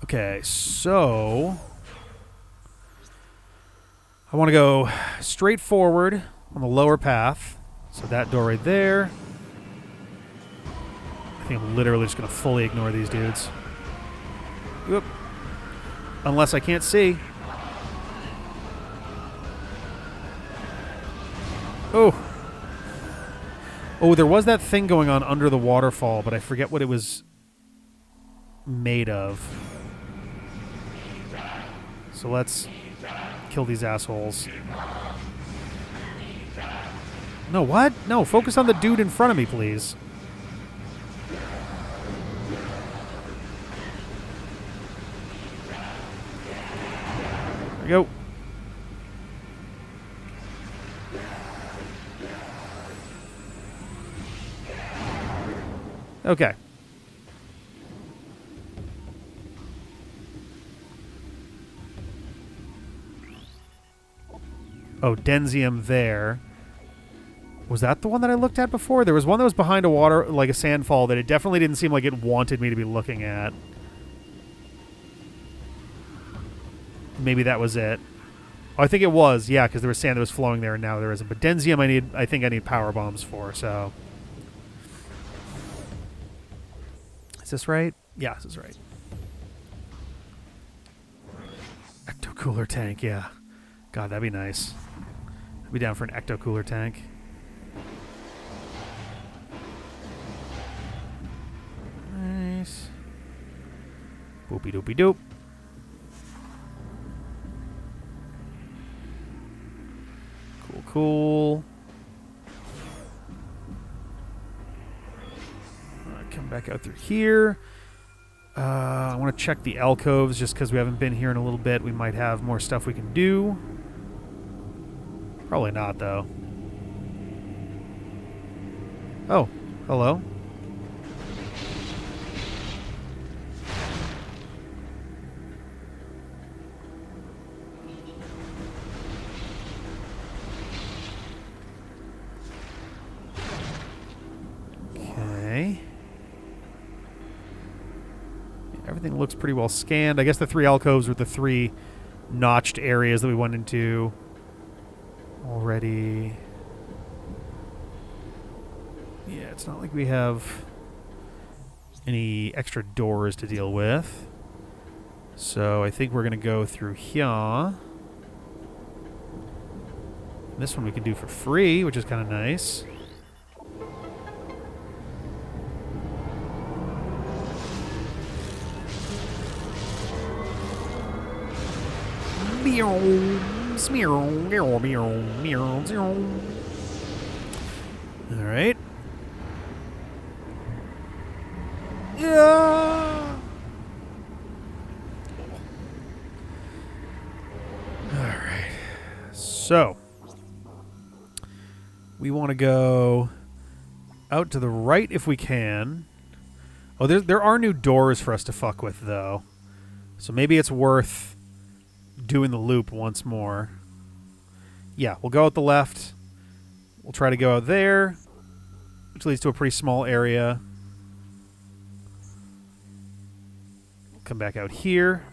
Okay, so I want to go straight forward on the lower path. So that door right there. I think I'm literally just going to fully ignore these dudes. Whoop. Unless I can't see. Oh. Oh, there was that thing going on under the waterfall, but I forget what it was made of. So let's kill these assholes. No, what? No, focus on the dude in front of me, please. There we go. Okay. Oh, Denzium there. Was that the one that I looked at before? There was one that was behind a water, like a sandfall, that it definitely didn't seem like it wanted me to be looking at. Maybe that was it. Oh, I think it was, yeah, because there was sand that was flowing there and now there isn't. But Denzium I think I need power bombs for, so. Is this right? Yeah, this is right. Ecto-cooler tank, yeah. God, that'd be nice. I'd be down for an ecto-cooler tank. Nice. Boopy doopy doop. Cool, cool. Come back out through here. I want to check the alcoves just because we haven't been here in a little bit. We might have more stuff we can do. Probably not, though. Oh, hello. Okay. Everything looks pretty well scanned. I guess the 3 alcoves were the 3 notched areas that we went into already. Yeah, it's not like we have any extra doors to deal with. So I think we're going to go through here. This one we can do for free, which is kind of nice. All right. Yeah. All right. So we want to go out to the right if we can. Oh, there are new doors for us to fuck with, though. So maybe it's worth doing the loop once more. Yeah, we'll go out the left. We'll try to go out there, which leads to a pretty small area. We'll come back out here.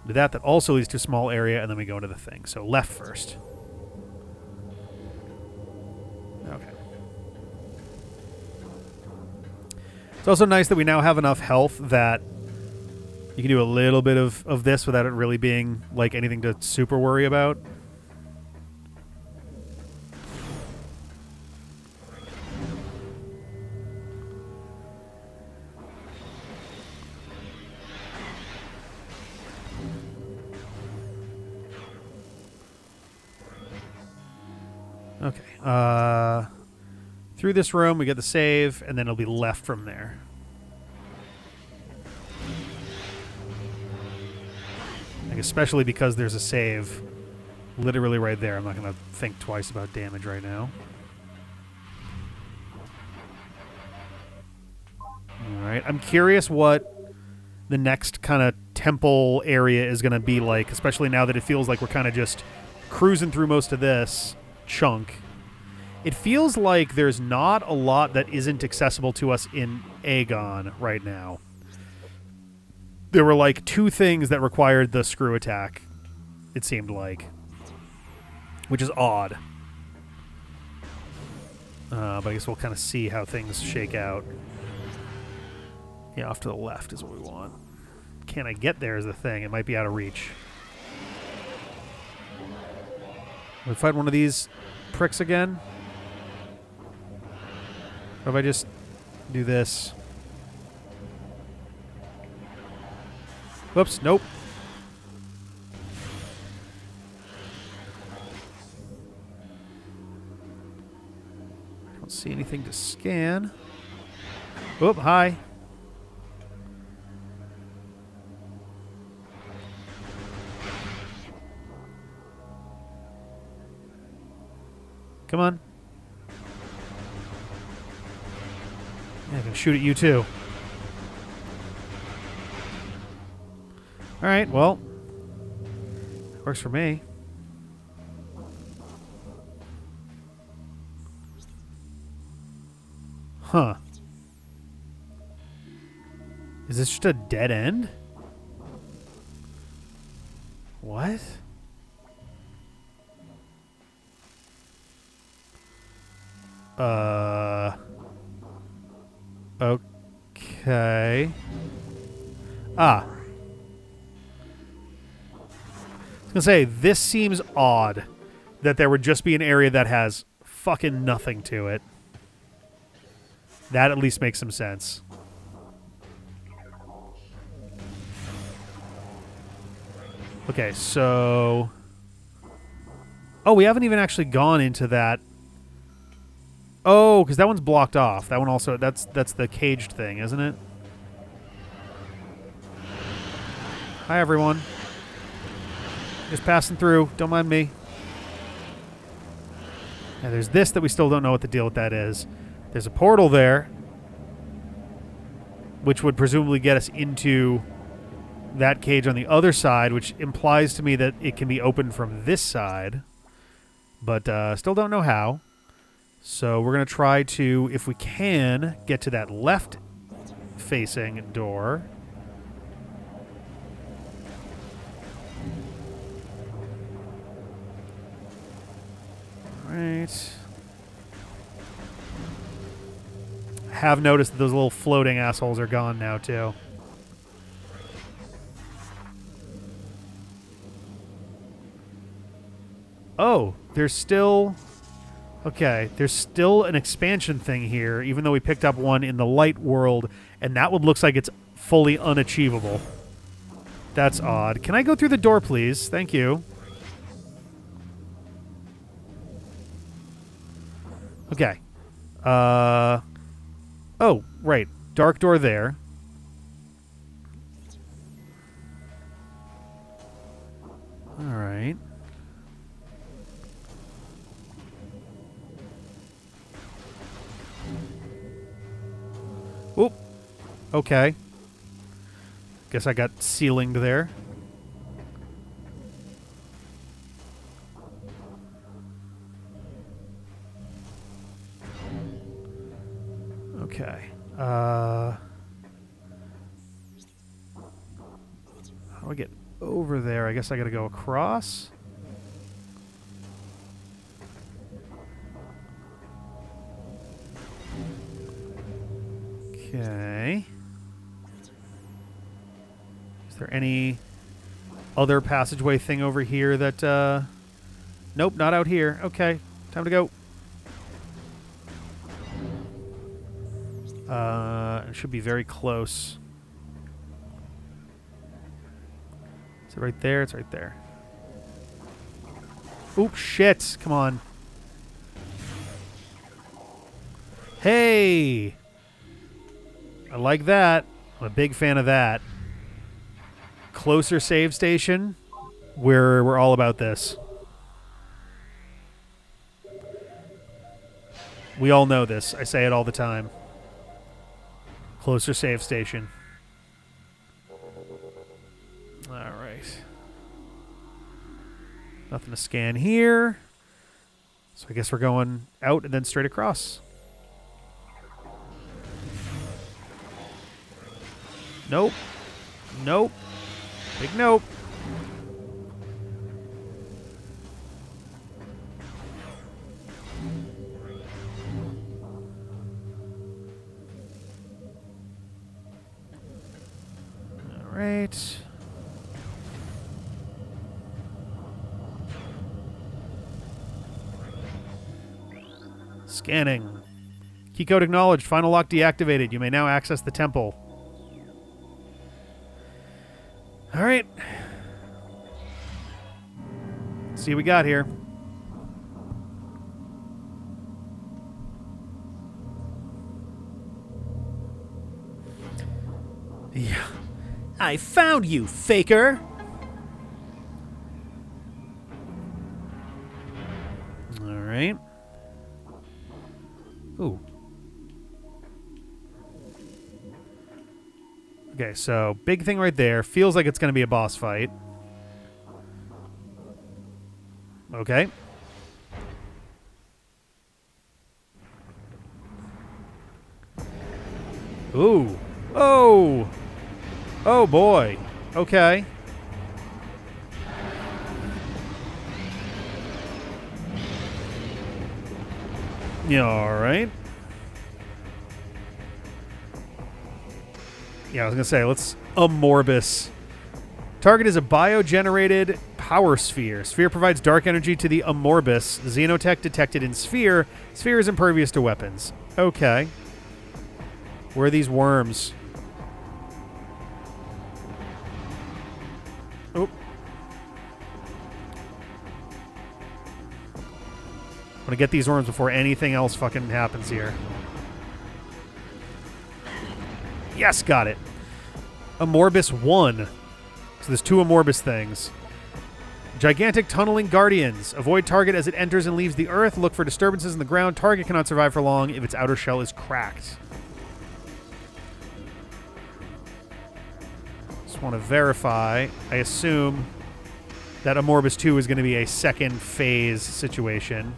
Do that. That also leads to a small area, and then we go into the thing. So left first. Okay. It's also nice that we now have enough health that you can do a little bit of this without it really being like anything to super worry about. Okay. Through this room, we get the save, and then it'll be left from there. Like, especially because there's a save literally right there. I'm not going to think twice about damage right now. Alright, I'm curious what the next kind of temple area is going to be like, especially now that it feels like we're kind of just cruising through most of this chunk. It feels like there's not a lot that isn't accessible to us in Aegon right now. There were like 2 things that required the screw attack, it seemed like, which is odd. But I guess we'll kind of see how things shake out. Yeah, off to the left is what we want. Can I get there is the thing. It might be out of reach. We fight one of these pricks again. What if I just do this? Whoops, nope. I don't see anything to scan. Oop, hi. Come on. Yeah, I can shoot at you too. Alright, well. Works for me. Huh. Is this just a dead end? What? Okay. Ah. I was gonna say, this seems odd that there would just be an area that has fucking nothing to it. That at least makes some sense. Okay, so... Oh, we haven't even actually gone into that. Oh, because that one's blocked off. That one also, that's the caged thing, isn't it? Hi, everyone. Just passing through. Don't mind me. Yeah, there's this that we still don't know what the deal with that is. There's a portal there, which would presumably get us into that cage on the other side, which implies to me that it can be opened from this side, but still don't know how. So we're going to try to, if we can, get to that left-facing door. All right. I have noticed that those little floating assholes are gone now, too. Oh, there's still... Okay, there's still an expansion thing here, even though we picked up one in the light world, and that one looks like it's fully unachievable. That's odd. Can I go through the door, please? Thank you. Okay. Oh, right. Dark door there. All right. Oop. Okay. Guess I got ceilinged there. Okay. How do I get over there. I guess I gotta go across. Okay. Is there any other passageway thing over here that... Nope, not out here. Okay, time to go. It should be very close. Is it right there? It's right there. Oop, shit. Come on. Hey! I like that. I'm a big fan of that. Closer save station. We're all about this. We all know this. I say it all the time. Closer save station. All right. Nothing to scan here. So I guess we're going out and then straight across. Nope. Nope. Big nope. All right. Scanning. Keycode acknowledged. Final lock deactivated. You may now access the temple. All right. Let's see what we got here. Yeah. I found you, faker. All right. Ooh. Okay, so big thing right there. Feels like it's going to be a boss fight. Okay. Ooh. Oh. Oh, boy. Okay. Yeah, all right. Yeah, I was going to say, let's Amorbus. Target is a bio-generated power sphere. Sphere provides dark energy to the Amorbus. Xenotech detected in sphere. Sphere is impervious to weapons. Okay. Where are these worms? Oh. I'm going to get these worms before anything else fucking happens here. Yes, got it. Amorbus 1. So there's 2 Amorbus things. Gigantic tunneling guardians. Avoid target as it enters and leaves the earth. Look for disturbances in the ground. Target cannot survive for long if its outer shell is cracked. Just want to verify. I assume that Amorbus 2 is going to be a second phase situation.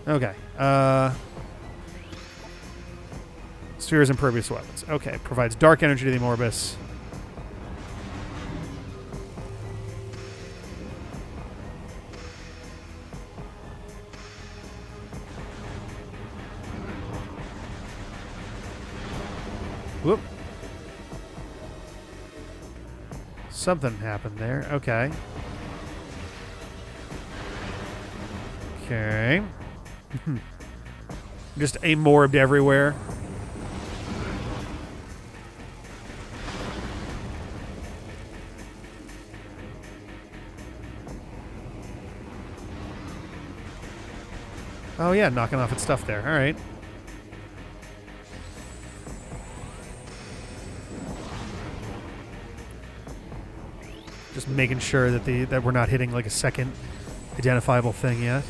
Okay. Sphere is impervious to weapons. Okay. Provides dark energy to the Amorbus. Whoop. Something happened there. Okay. Okay. Just amorbed everywhere. Oh yeah, knocking off its stuff there. All right. Just making sure that that we're not hitting like a second identifiable thing yet.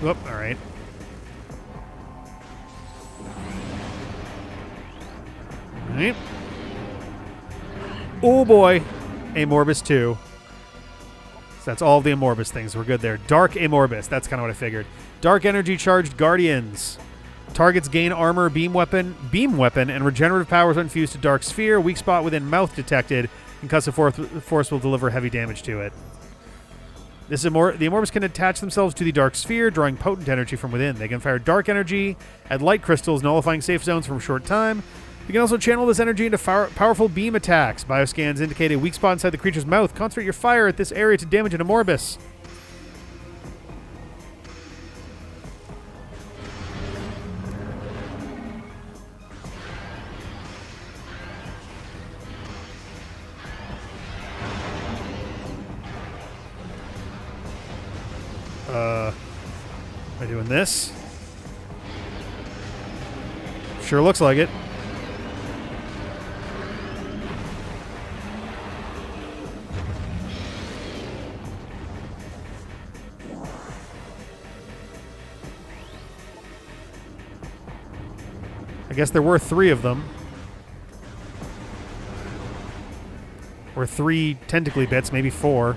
Whoop, all right. All right. Oh boy. Amorbus 2. So that's all of the Amorbus things. We're good there. Dark Amorbus. That's kind of what I figured. Dark Energy Charged Guardians. Targets gain armor, beam weapon, and regenerative powers when fused to Dark Sphere. Weak spot within mouth detected. Concussive force will deliver heavy damage to it. The Amorbus can attach themselves to the Dark Sphere, drawing potent energy from within. They can fire dark energy at light crystals, nullifying safe zones for a short time. You can also channel this energy into powerful beam attacks. Bioscans indicate a weak spot inside the creature's mouth. Concentrate your fire at this area to damage an Amorbus. Am I doing this? Sure looks like it. I guess there were 3 of them. Or 3 tentacly bits, maybe 4.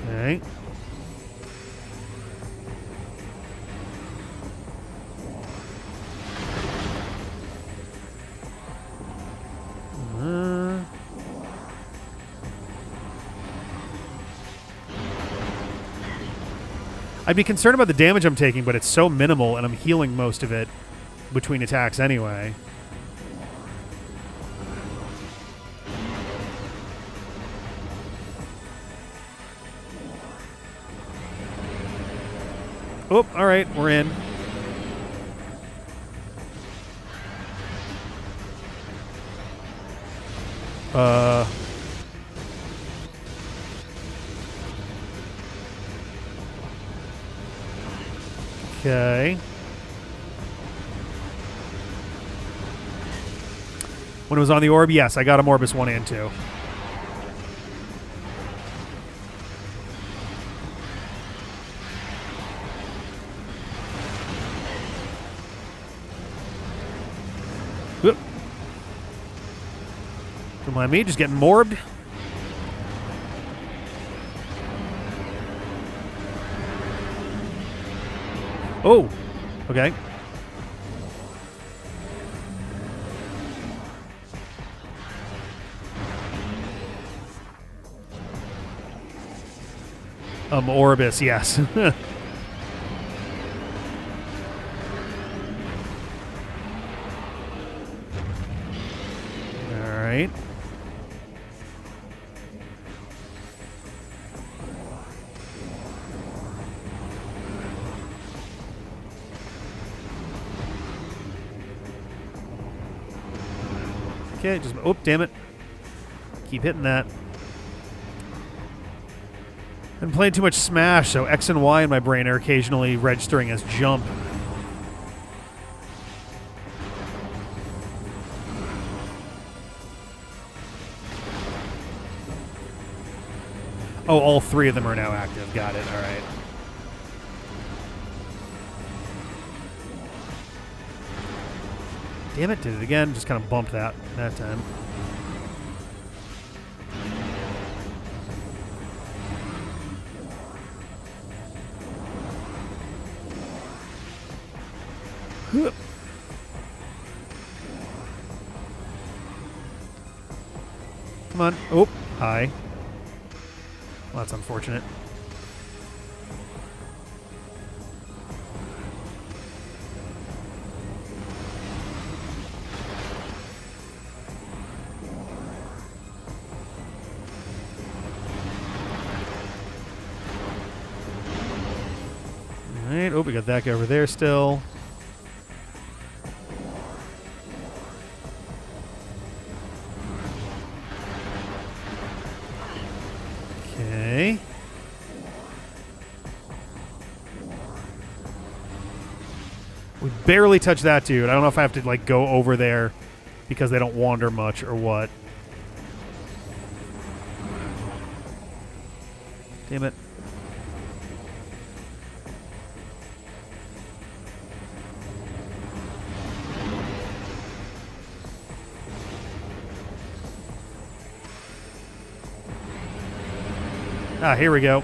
Okay. I'd be concerned about the damage I'm taking, but it's so minimal, and I'm healing most of it between attacks anyway. Oh, all right, we're in. Okay. When it was on the orb, yes, I got Amorbus 1 and 2. Whoop. Don't mind me, just getting morbed. Oh, okay. Orbis, yes. All right. Okay, just, oh, damn it. Keep hitting that. Been playing too much Smash, so X and Y in my brain are occasionally registering as jump. Oh, all 3 of them are now active. Got it. All right. Damn it, did it again. Just kind of bumped that time. Come on. Oh, hi. Well, that's unfortunate. All right. Oh, we got that guy over there still. Okay. We barely touched that dude. I don't know if I have to like go over there because they don't wander much or what. Damn it. Ah, here we go.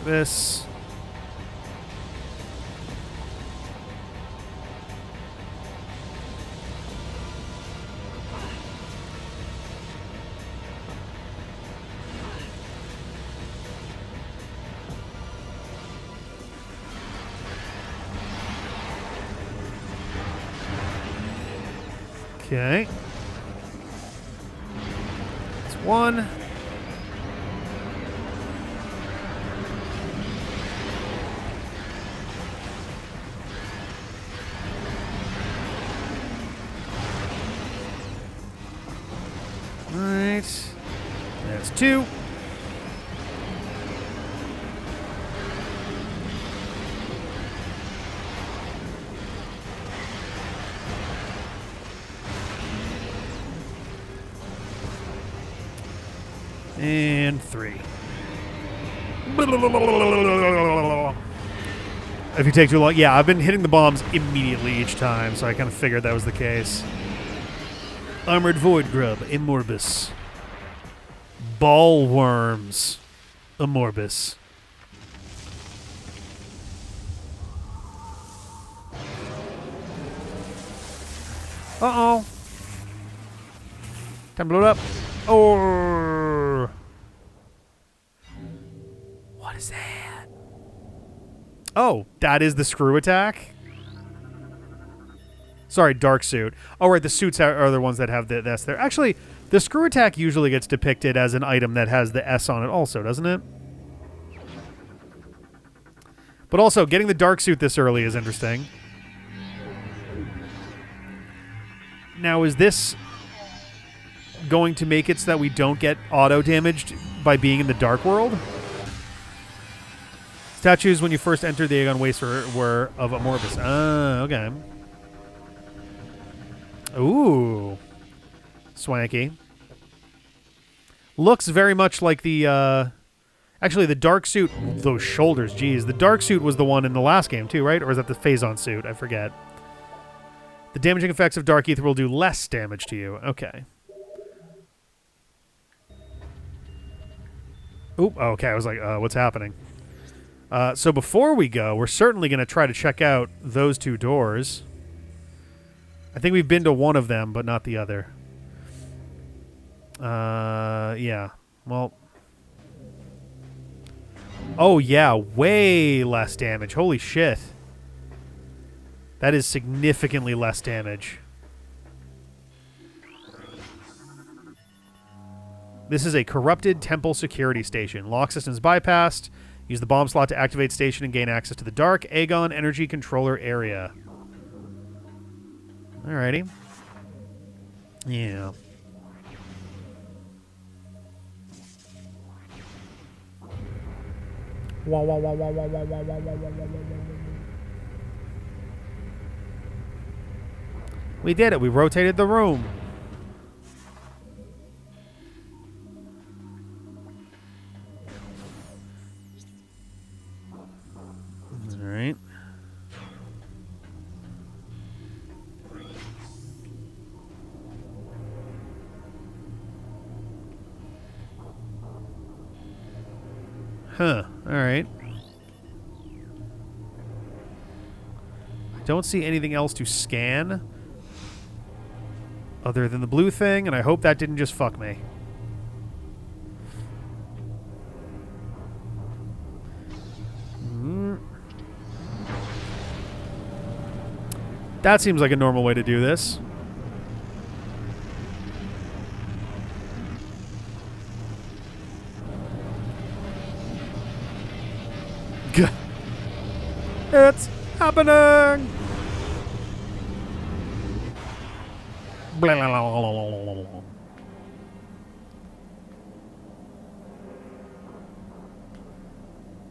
This. Okay. That's one. Right. That's two. And three. If you take too long, yeah, I've been hitting the bombs immediately each time, so I kind of figured that was the case. Armored Void Grub, Amorbus. Ball Worms, Amorbus. Uh-oh. Time to load up. Oh. What is that? Oh, that is the screw attack? Sorry, dark suit. Oh, right, the suits are the ones that have the S there. Actually, the screw attack usually gets depicted as an item that has the S on it also, doesn't it? But also, getting the dark suit this early is interesting. Now, is this going to make it so that we don't get auto-damaged by being in the dark world? Statues when you first entered the Aegon Waste were of Amorbus. Okay. Ooh. Swanky. Looks very much like the, actually, the dark suit, those shoulders, geez. The dark suit was the one in the last game, too, right? Or is that the Phazon suit? I forget. The damaging effects of Dark Aether will do less damage to you. Okay. Oop, okay, I was like, what's happening? So before we go, we're certainly going to try to check out those two doors. I think we've been to one of them, but not the other. Yeah. Well. Oh, yeah. Way less damage. Holy shit. That is significantly less damage. This is a corrupted temple security station. Lock systems bypassed. Use the bomb slot to activate station and gain access to the dark Aegon energy controller area. Alrighty. Yeah. We did it. We rotated the room. All right. Huh. All right. I don't see anything else to scan other than the blue thing, and I hope that didn't just fuck me. That seems like a normal way to do this. It's happening!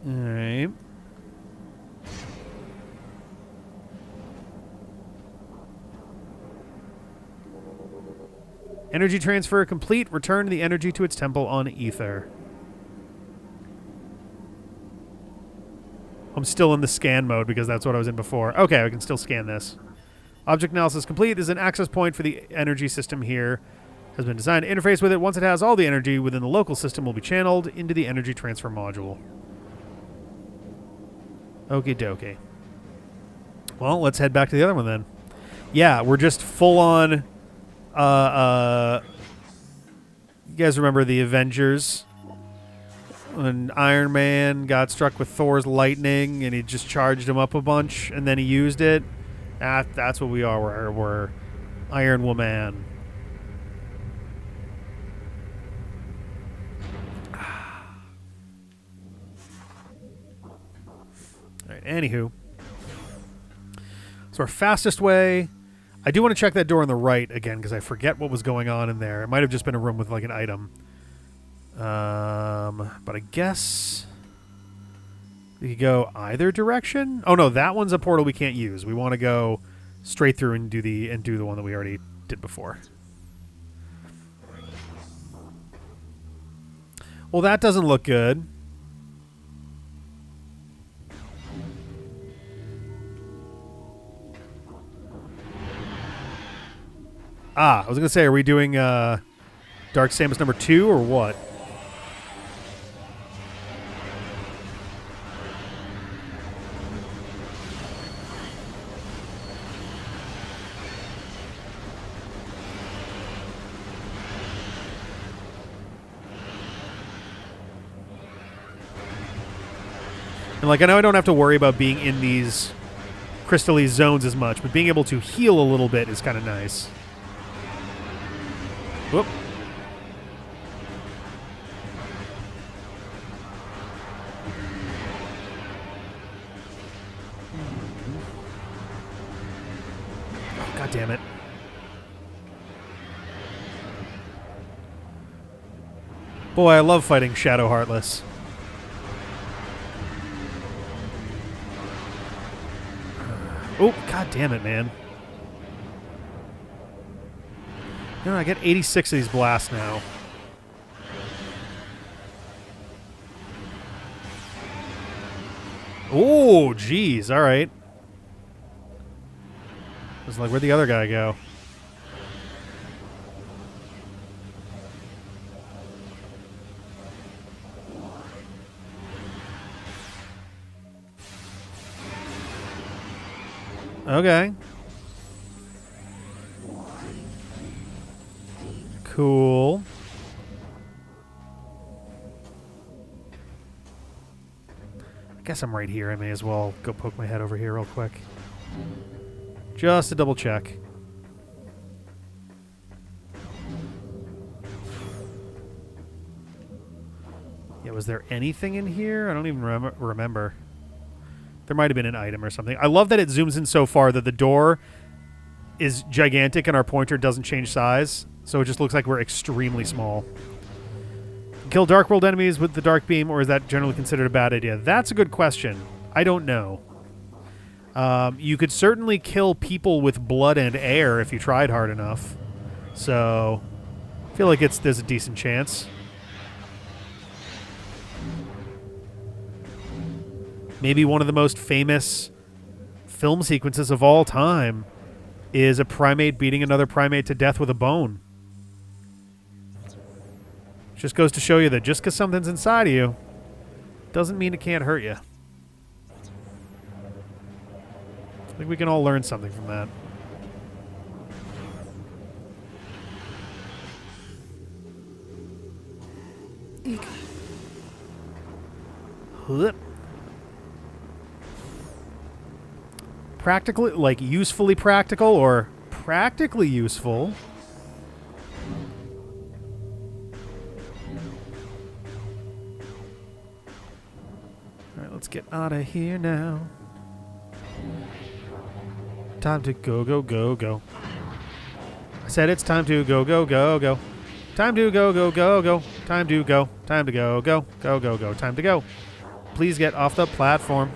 Alright. Energy transfer complete. Return the energy to its temple on Aether. I'm still in the scan mode because that's what I was in before. Okay, I can still scan this. Object analysis complete. There's an access point for the energy system here. Has been designed to interface with it. Once it has all the energy within the local system will be channeled into the energy transfer module. Okie dokie. Well, let's head back to the other one then. Yeah, we're just full on. You guys remember the Avengers? When Iron Man got struck with Thor's lightning and he just charged him up a bunch and then he used it. That's what we are. We're Iron Woman. Alright, anywho. So our fastest way. I do want to check that door on the right again because I forget what was going on in there. It might have just been a room with like an item. But I guess we could go either direction. Oh no, that one's a portal we can't use. We want to go straight through and do the one that we already did before. Well, that doesn't look good. I was gonna say, are we doing Dark Samus number 2 or what? And like, I know I don't have to worry about being in these crystal-y zones as much, but being able to heal a little bit is kind of nice. Whoop. Oh, God damn it. Boy, I love fighting Shadow Heartless. Oh, God damn it, man. You know, I get 86 of these blasts now. Oh, jeez. All right. I was like, where'd the other guy go? Okay. Cool. I guess I'm right here. I may as well go poke my head over here real quick. Just to double check. Yeah, was there anything in here? I don't even remember. There might have been an item or something. I love that it zooms in so far that the door is gigantic and our pointer doesn't change size. So it just looks like we're extremely small. Kill Dark World enemies with the Dark Beam, or is that generally considered a bad idea? That's a good question. I don't know. You could certainly kill people with blood and air if you tried hard enough. So I feel like there's a decent chance. Maybe one of the most famous film sequences of all time is a primate beating another primate to death with a bone. Just goes to show you that just because something's inside of you doesn't mean it can't hurt you. I think we can all learn something from that. Eek. Whoop. Practically, like usefully practical or practically useful. All right, let's get out of here now. Time to go, go, go, go. I said it's time to go, go, go, go. Time to go, go, go, go. Time to go. Time to go, go, go, go, go. Time to go. Please get off the platform.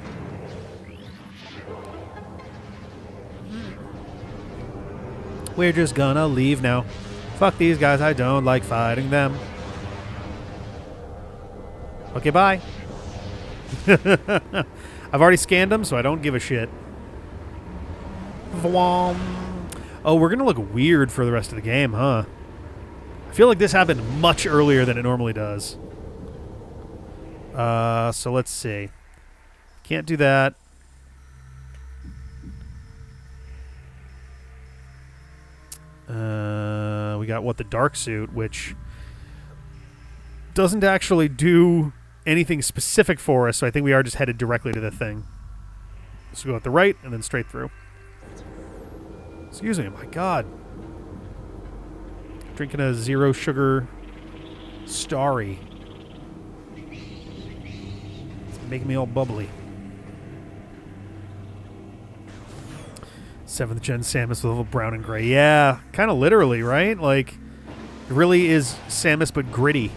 We're just gonna leave now. Fuck these guys. I don't like fighting them. Okay, bye. I've already scanned them, so I don't give a shit. Vwom. Oh, we're going to look weird for the rest of the game, huh? I feel like this happened much earlier than it normally does. So let's see. Can't do that. We got what, the dark suit, which doesn't actually do anything specific for us, so I think we are just headed directly to the thing. So go at the right and then straight through. Excuse me, my God. Drinking a zero sugar starry. It's making me all bubbly. 7th gen Samus with a little brown and gray. Yeah, kind of literally, right? Like, it really is Samus but gritty.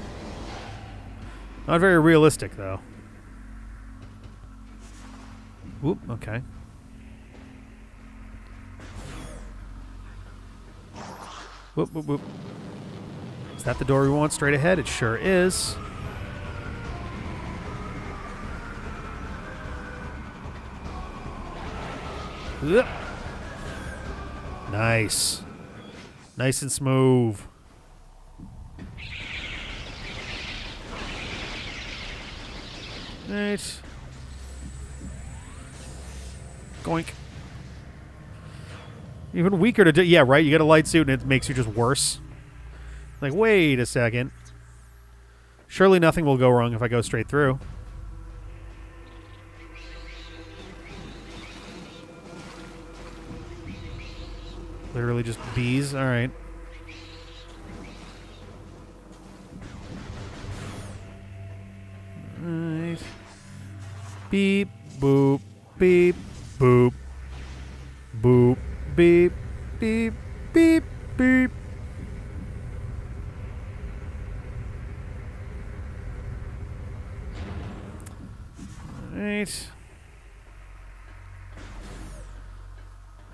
Not very realistic, though. Whoop, okay. Whoop, whoop, whoop. Is that the door we want straight ahead? It sure is. Ugh. Nice. Nice and smooth. Right. Goink. Even weaker to do. Yeah, right? You get a light suit and it makes you just worse. Like, wait a second. Surely nothing will go wrong if I go straight through. Literally just bees? Alright. Alright. Beep, boop, beep, boop. Boop, beep, beep, beep, beep. Alright.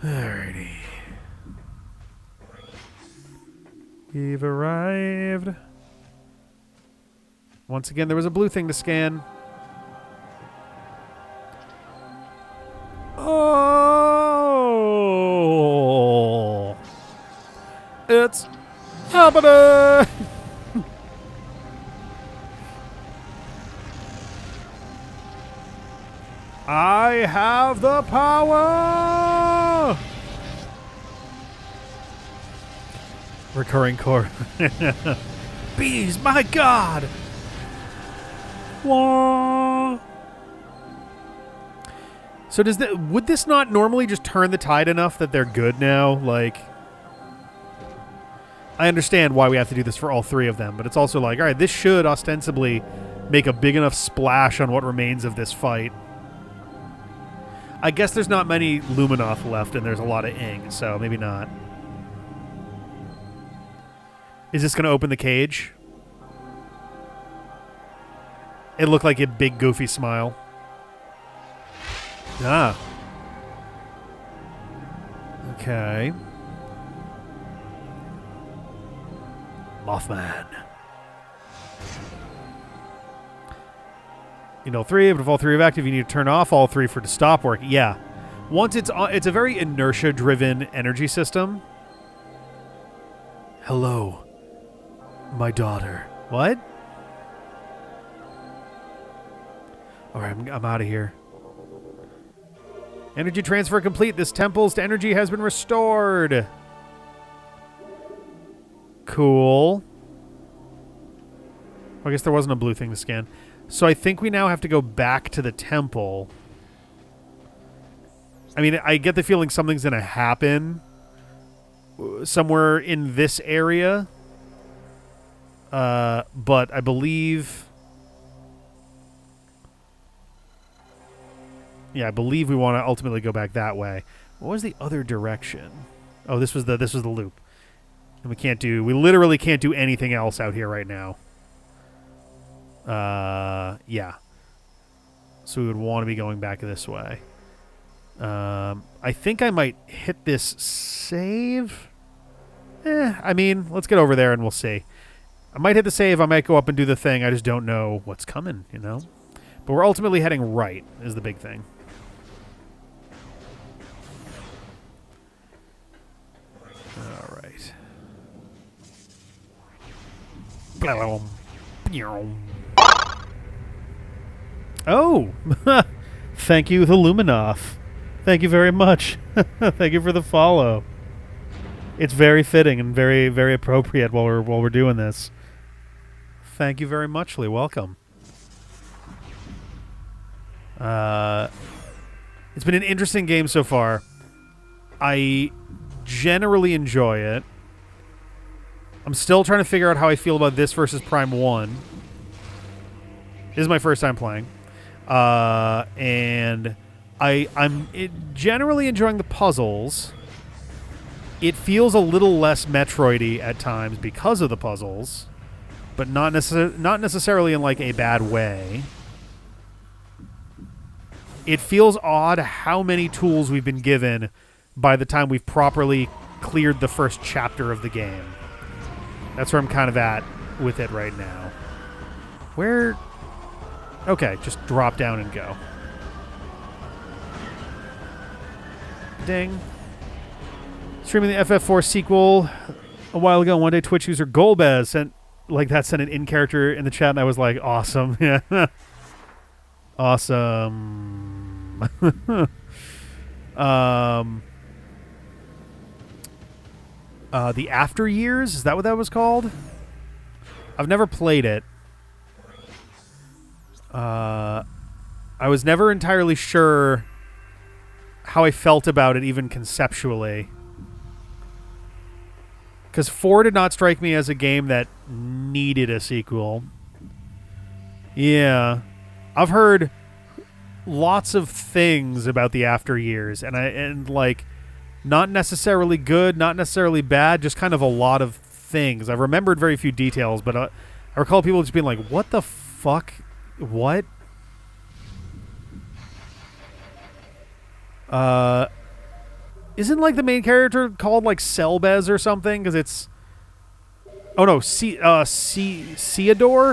Alrighty. We've arrived. Once again, there was a blue thing to scan. Oh! It's happening! I have the power! Recurring core. Bees, my God! Whoa. So would this not normally just turn the tide enough that they're good now? Like, I understand why we have to do this for all three of them, but it's also like, all right, this should ostensibly make a big enough splash on what remains of this fight. I guess there's not many Luminoth left, and there's a lot of ink, so maybe not. Is this going to open the cage? It looked like a big, goofy smile. Ah. Okay. Mothman. You know, three, but if all three are active, you need to turn off all three for it to stop working. Yeah. Once it's on, it's a very inertia-driven energy system. Hello, my daughter. What? All right, I'm out of here. Energy transfer complete. This temple's energy has been restored. Cool. I guess there wasn't a blue thing to scan. So I think we now have to go back to the temple. I mean, I get the feeling something's going to happen somewhere in this area. But I believe... Yeah, I believe we want to ultimately go back that way. What was the other direction? Oh, this was the loop. And we literally can't do anything else out here right now. Yeah. So we would want to be going back this way. I think I might hit this save I mean, let's get over there and we'll see. I might hit the save. I might go up and do the thing. I just don't know what's coming, you know? But we're ultimately heading right is the big thing. All right. Oh! Thank you, the Luminoth. Thank you very much. Thank you for the follow. It's very fitting and very, very appropriate while we're doing this. Thank you very much, Lee. Welcome. It's been an interesting game so far. I generally enjoy it. I'm still trying to figure out how I feel about this versus Prime 1. This is my first time playing. And I'm generally enjoying the puzzles. It feels a little less Metroid-y at times because of the puzzles, but not necessarily in like a bad way. It feels odd how many tools we've been given by the time we've properly cleared the first chapter of the game. That's where I'm kind of at with it right now. Where... Okay, just drop down and go. Ding. Streaming the FF4 sequel a while ago. One day, Twitch user Golbez sent an in-character in the chat, and I was like, awesome. Yeah. Awesome. The After Years? Is that what that was called? I've never played it. I was never entirely sure how I felt about it, even conceptually. Because 4 did not strike me as a game that needed a sequel. Yeah. I've heard lots of things about the After Years, and not necessarily good, not necessarily bad, just kind of a lot of things. I've remembered very few details, but I recall people just being like, what the fuck? What? Isn't the main character called Selbez or something? Because it's... Oh no,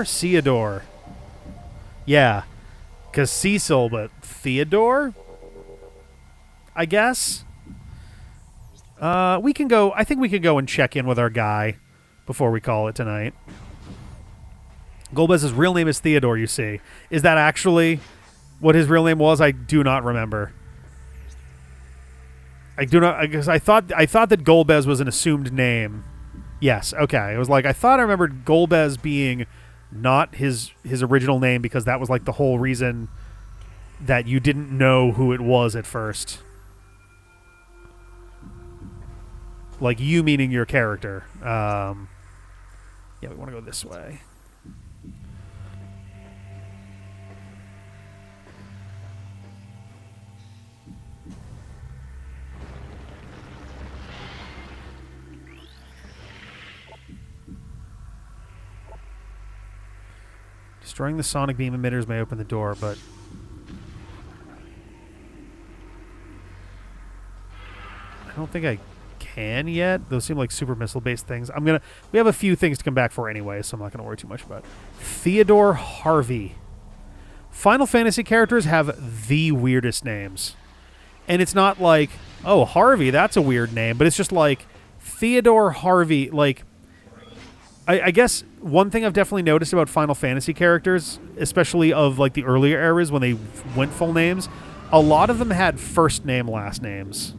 Theodore? Yeah. Because Cecil, but Theodore? I guess? We can go... I think we can go and check in with our guy before we call it tonight. Golbez's real name is Theodore, you see. Is that actually what his real name was? I do not remember. I do not... Because I thought that Golbez was an assumed name. Yes, okay. It was I thought I remembered Golbez being not his original name because that was the whole reason that you didn't know who it was at first. You meaning your character. Yeah, we want to go this way. Destroying the sonic beam emitters may open the door, but... I don't think I can yet. Those seem like super missile-based things. We have a few things to come back for anyway, so I'm not going to worry too much about it. Theodore Harvey. Final Fantasy characters have the weirdest names. And it's not oh, Harvey, that's a weird name, but it's just Theodore Harvey, I guess one thing I've definitely noticed about Final Fantasy characters, especially of the earlier eras when they went full names, a lot of them had first name, last names.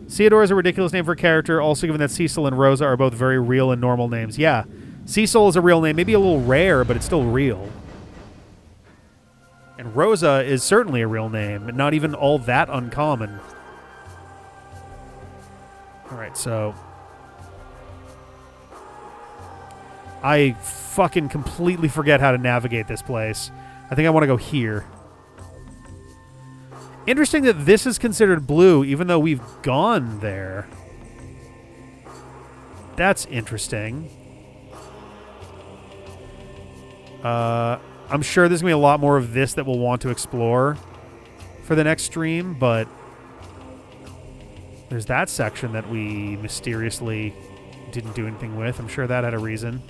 Theodore is a ridiculous name for a character, also given that Cecil and Rosa are both very real and normal names. Yeah, Cecil is a real name, maybe a little rare, but it's still real. And Rosa is certainly a real name, and not even all that uncommon. Alright, so... I fucking completely forget how to navigate this place. I think I want to go here. Interesting that this is considered blue, even though we've gone there. That's interesting. I'm sure there's going to be a lot more of this that we'll want to explore for the next stream, but... There's that section that we mysteriously didn't do anything with. I'm sure that had a reason.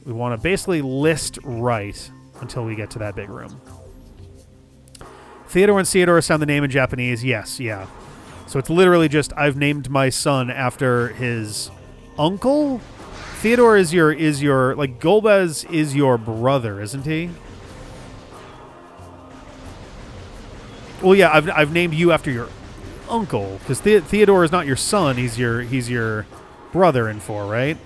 We want to basically list right until we get to that big room. Theodore and Theodore sound the name in Japanese. Yes, yeah. So it's literally just, I've named my son after his uncle. Theodore is your like, Golbez is your brother, isn't he? Well, yeah, I've named you after your uncle, because Theodore is not your son. He's your brother in 4, right?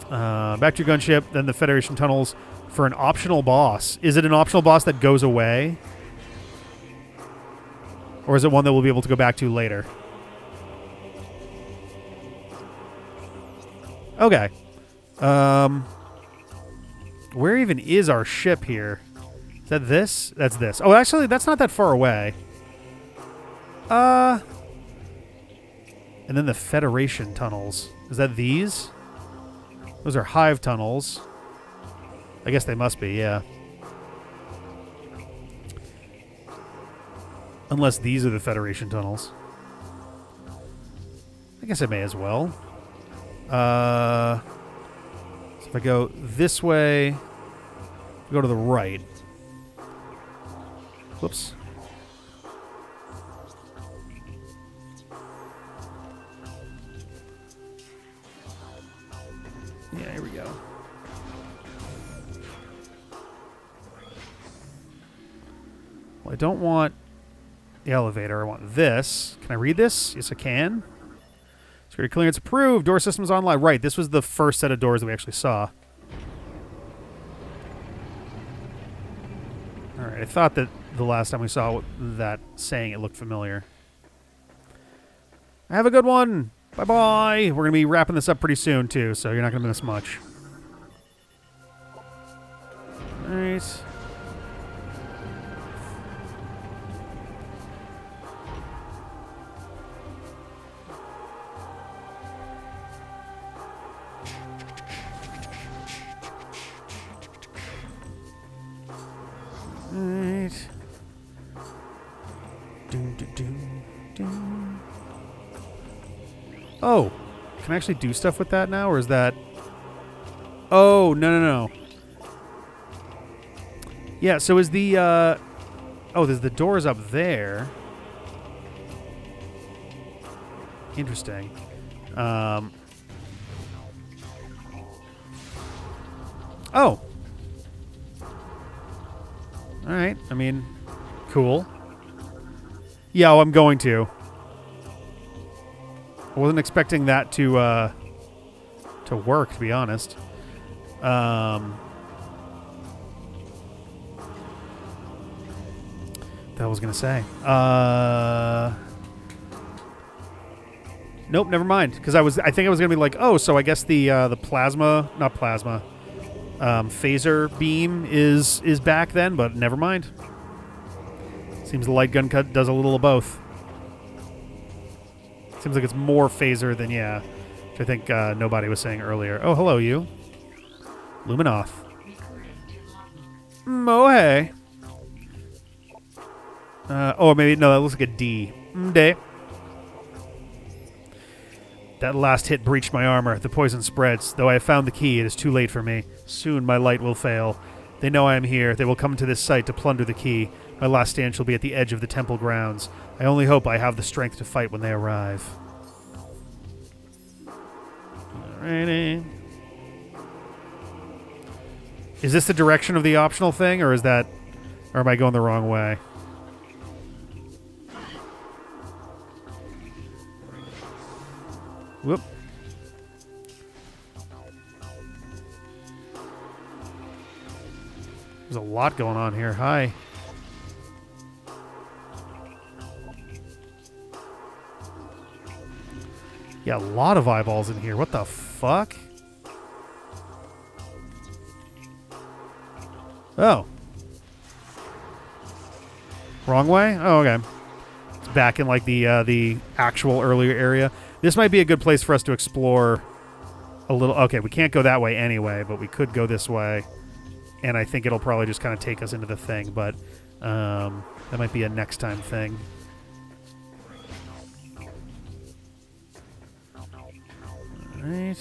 Back to your gunship, then the Federation tunnels for an optional boss. Is it an optional boss that goes away? Or is it one that we'll be able to go back to later? Okay. Where even is our ship here? Is that this? That's this. Oh, actually, that's not that far away. And then the Federation tunnels. Is that these? Those are Hive tunnels. I guess they must be, yeah. Unless these are the Federation tunnels. I guess I may as well. So if I go this way, go to the right. Whoops. Yeah, here we go. Well, I don't want the elevator. I want this. Can I read this? Yes, I can. Security clearance approved. Door systems online. Right, this was the first set of doors that we actually saw. Alright, I thought that the last time we saw that saying it looked familiar. Have a good one. Bye-bye. We're going to be wrapping this up pretty soon, too, so you're not going to miss much. Alright. Alright. Doom, doom, doom, doom. Oh, can I actually do stuff with that now, or is that... Oh, no. Yeah, so is the... Oh, there's the doors up there. Interesting. Oh. Alright, I mean, cool. Yeah, well, I'm going to. I wasn't expecting that to work, to be honest. That was gonna say. Nope, never mind. Because I think I was gonna be like, oh, so I guess the phaser beam is back then, but never mind. Seems the light gun cut does a little of both. Seems like it's more phaser than, yeah. Which I think nobody was saying earlier. Oh, hello, you. Luminoth. Oh, hey. Oh, maybe, no, that looks like a D. Day. That last hit breached my armor. The poison spreads. Though I have found the key, it is too late for me. Soon my light will fail. They know I am here. They will come to this site to plunder the key. My last stand shall be at the edge of the temple grounds. I only hope I have the strength to fight when they arrive. Alrighty. Is this the direction of the optional thing, or is that... Or am I going the wrong way? Whoop. There's a lot going on here. Hi. Yeah, a lot of eyeballs in here. What the fuck? Oh. Wrong way? Oh, okay. It's back in like the actual earlier area. This might be a good place for us to explore a little. Okay, we can't go that way anyway, but we could go this way. And I think it'll probably just kind of take us into the thing. But That might be a next time thing. All right.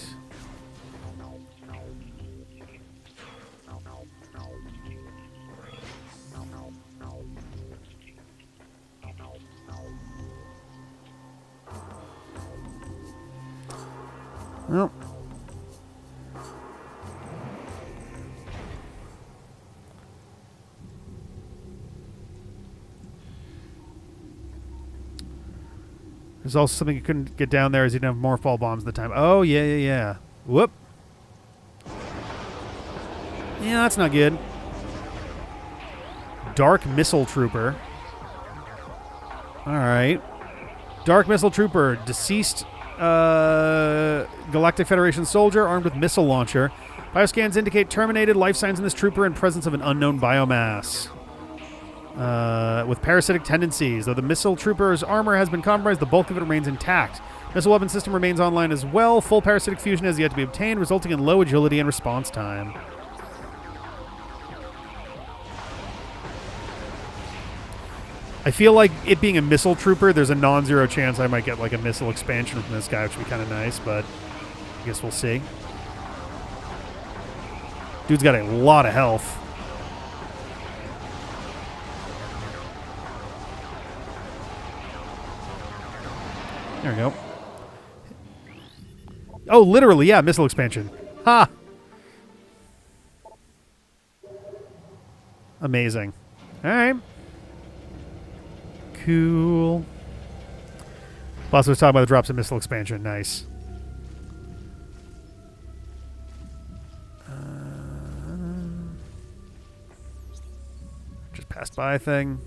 Well. There's also something you couldn't get down there as you didn't have more fall bombs at the time. Oh, yeah. Whoop. Yeah, that's not good. Dark Missile Trooper. All right. Dark Missile Trooper, deceased Galactic Federation soldier armed with missile launcher. Bioscans indicate terminated life signs in this trooper and presence of an unknown biomass. With parasitic tendencies. Though the missile trooper's armor has been compromised, the bulk of it remains intact. Missile weapon system remains online as well. Full parasitic fusion has yet to be obtained, resulting in low agility and response time. I feel like it being a missile trooper, there's a non-zero chance I might get like a missile expansion from this guy, which would be kind of nice, but I guess we'll see. Dude's got a lot of health. There we go. Oh, literally, yeah, missile expansion. Ha! Amazing. All right. Cool. Boss was talking about the drops of missile expansion. Nice. Just passed by a thing.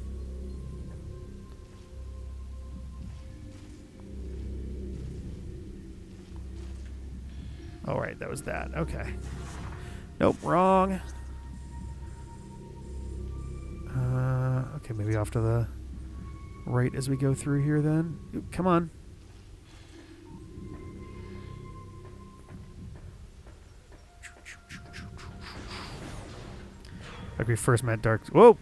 Oh, right, that was that. Okay. Nope, wrong. Okay, maybe off to the right as we go through here then. Oop, come on. Like we first met Dark... Whoa!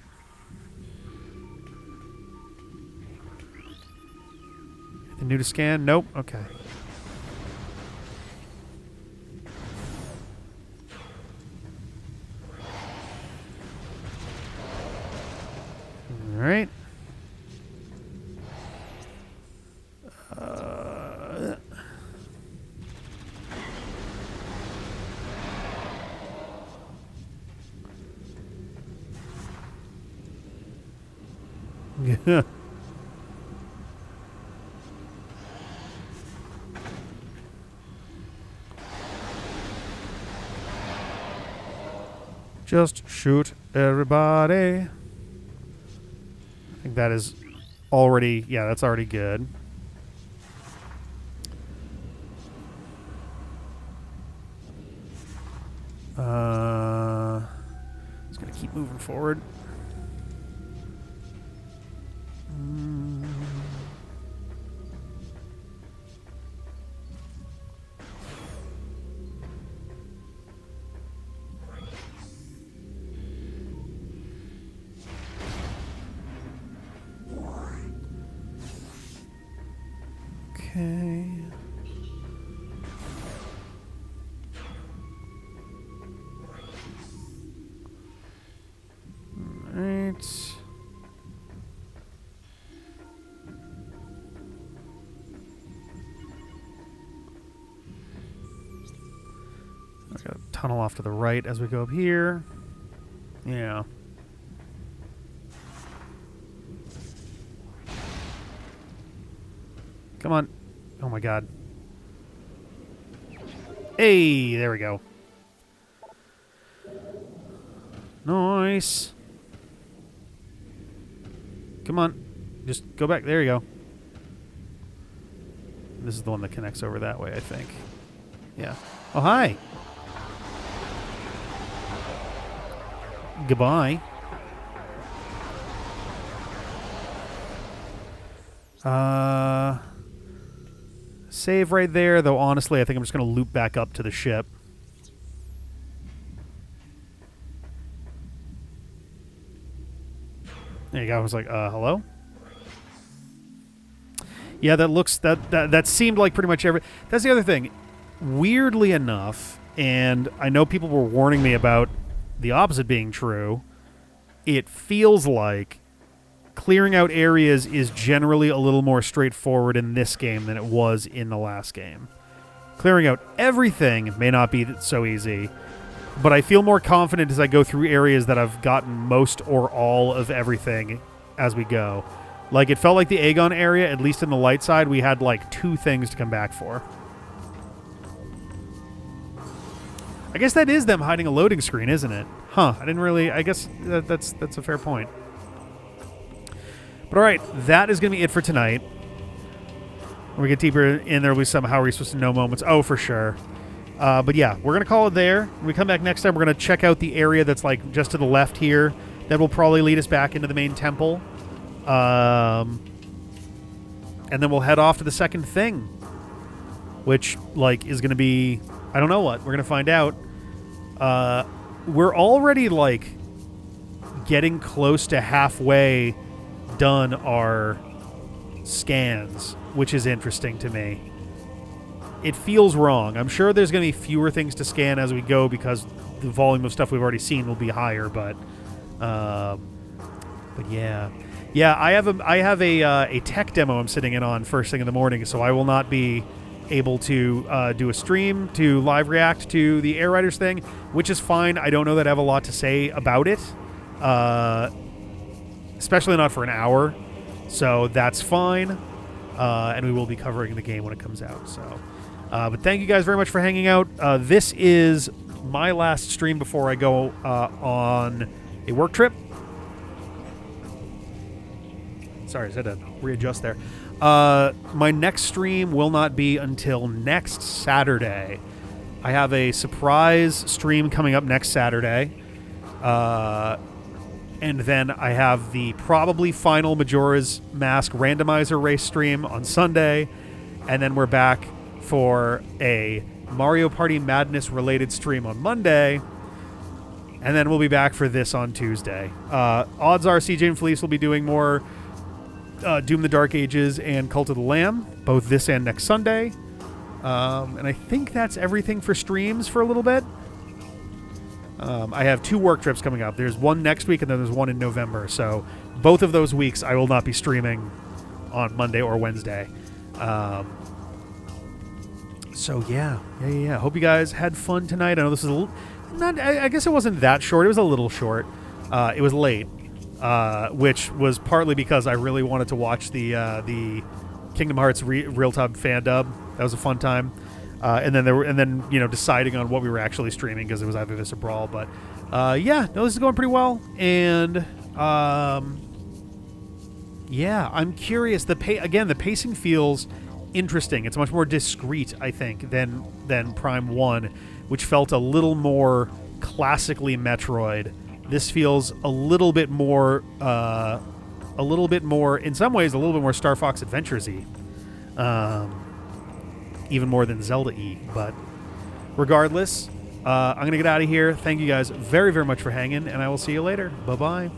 Anything new to scan? Nope. Okay. All right. Yeah. Just shoot everybody. I think that is already, yeah, that's already good. Just gonna keep moving forward. Okay. All right. I got a tunnel off to the right as we go up here. Yeah. Come on. Oh my god. Hey, there we go. Nice. Come on. Just go back. There you go. This is the one that connects over that way, I think. Yeah. Oh, hi. Goodbye. Save right there, though honestly I think I'm just going to loop back up to the ship. There you go. I was like, hello? Yeah, that seemed like pretty much every... That's the other thing. Weirdly enough, and I know people were warning me about the opposite being true, it feels like clearing out areas is generally a little more straightforward in this game than it was in the last game. Clearing out everything may not be so easy, but I feel more confident as I go through areas that I've gotten most or all of everything as we go. Like, it felt like the Aegon area, at least in the light side, we had like 2 things to come back for. I guess that is them hiding a loading screen, isn't it? Huh, I didn't really... I guess that's a fair point. But alright, that is going to be it for tonight. When we get deeper in, there will be some How Are You Supposed to Know moments. Oh, for sure. But yeah, we're going to call it there. When we come back next time, we're going to check out the area that's like just to the left here. That will probably lead us back into the main temple. And then we'll head off to the second thing. Which, like, is going to be... I don't know what. We're going to find out. We're already, like, getting close to halfway done our scans, which is interesting to me. It feels wrong. I'm sure there's going to be fewer things to scan as we go because the volume of stuff we've already seen will be higher, but yeah. Yeah, I have a tech demo I'm sitting in on first thing in the morning, so I will not be able to do a stream to live react to the Air Riders thing, which is fine. I don't know that I have a lot to say about it, especially not for an hour, so that's fine. And we will be covering the game when it comes out. So, but thank you guys very much for hanging out. This is my last stream before I go on a work trip. Sorry, I just had to readjust there. My next stream will not be until next Saturday. I have a surprise stream coming up next Saturday. And then I have the probably final Majora's Mask randomizer race stream on Sunday. And then we're back for a Mario Party Madness related stream on Monday. And then we'll be back for this on Tuesday. Odds are CJ and Felice will be doing more Doom the Dark Ages and Cult of the Lamb, both this and next Sunday. And I think that's everything for streams for a little bit. I have 2 work trips coming up. There's one next week and then there's one in November. So both of those weeks I will not be streaming on Monday or Wednesday. So yeah. Hope you guys had fun tonight. I know this is I guess it wasn't that short. It was a little short. It was late. Which was partly because I really wanted to watch the Kingdom Hearts real-time fan dub. That was a fun time. And then deciding on what we were actually streaming because it was either this or Brawl. But this is going pretty well. And I'm curious. The pacing feels interesting. It's much more discreet, I think, than Prime 1, which felt a little more classically Metroid. This feels a little bit more, in some ways, a little bit more Star Fox Adventures-y. Even more than Zelda-y. But regardless, I'm going to get out of here. Thank you guys very, very much for hanging, and I will see you later. Bye-bye.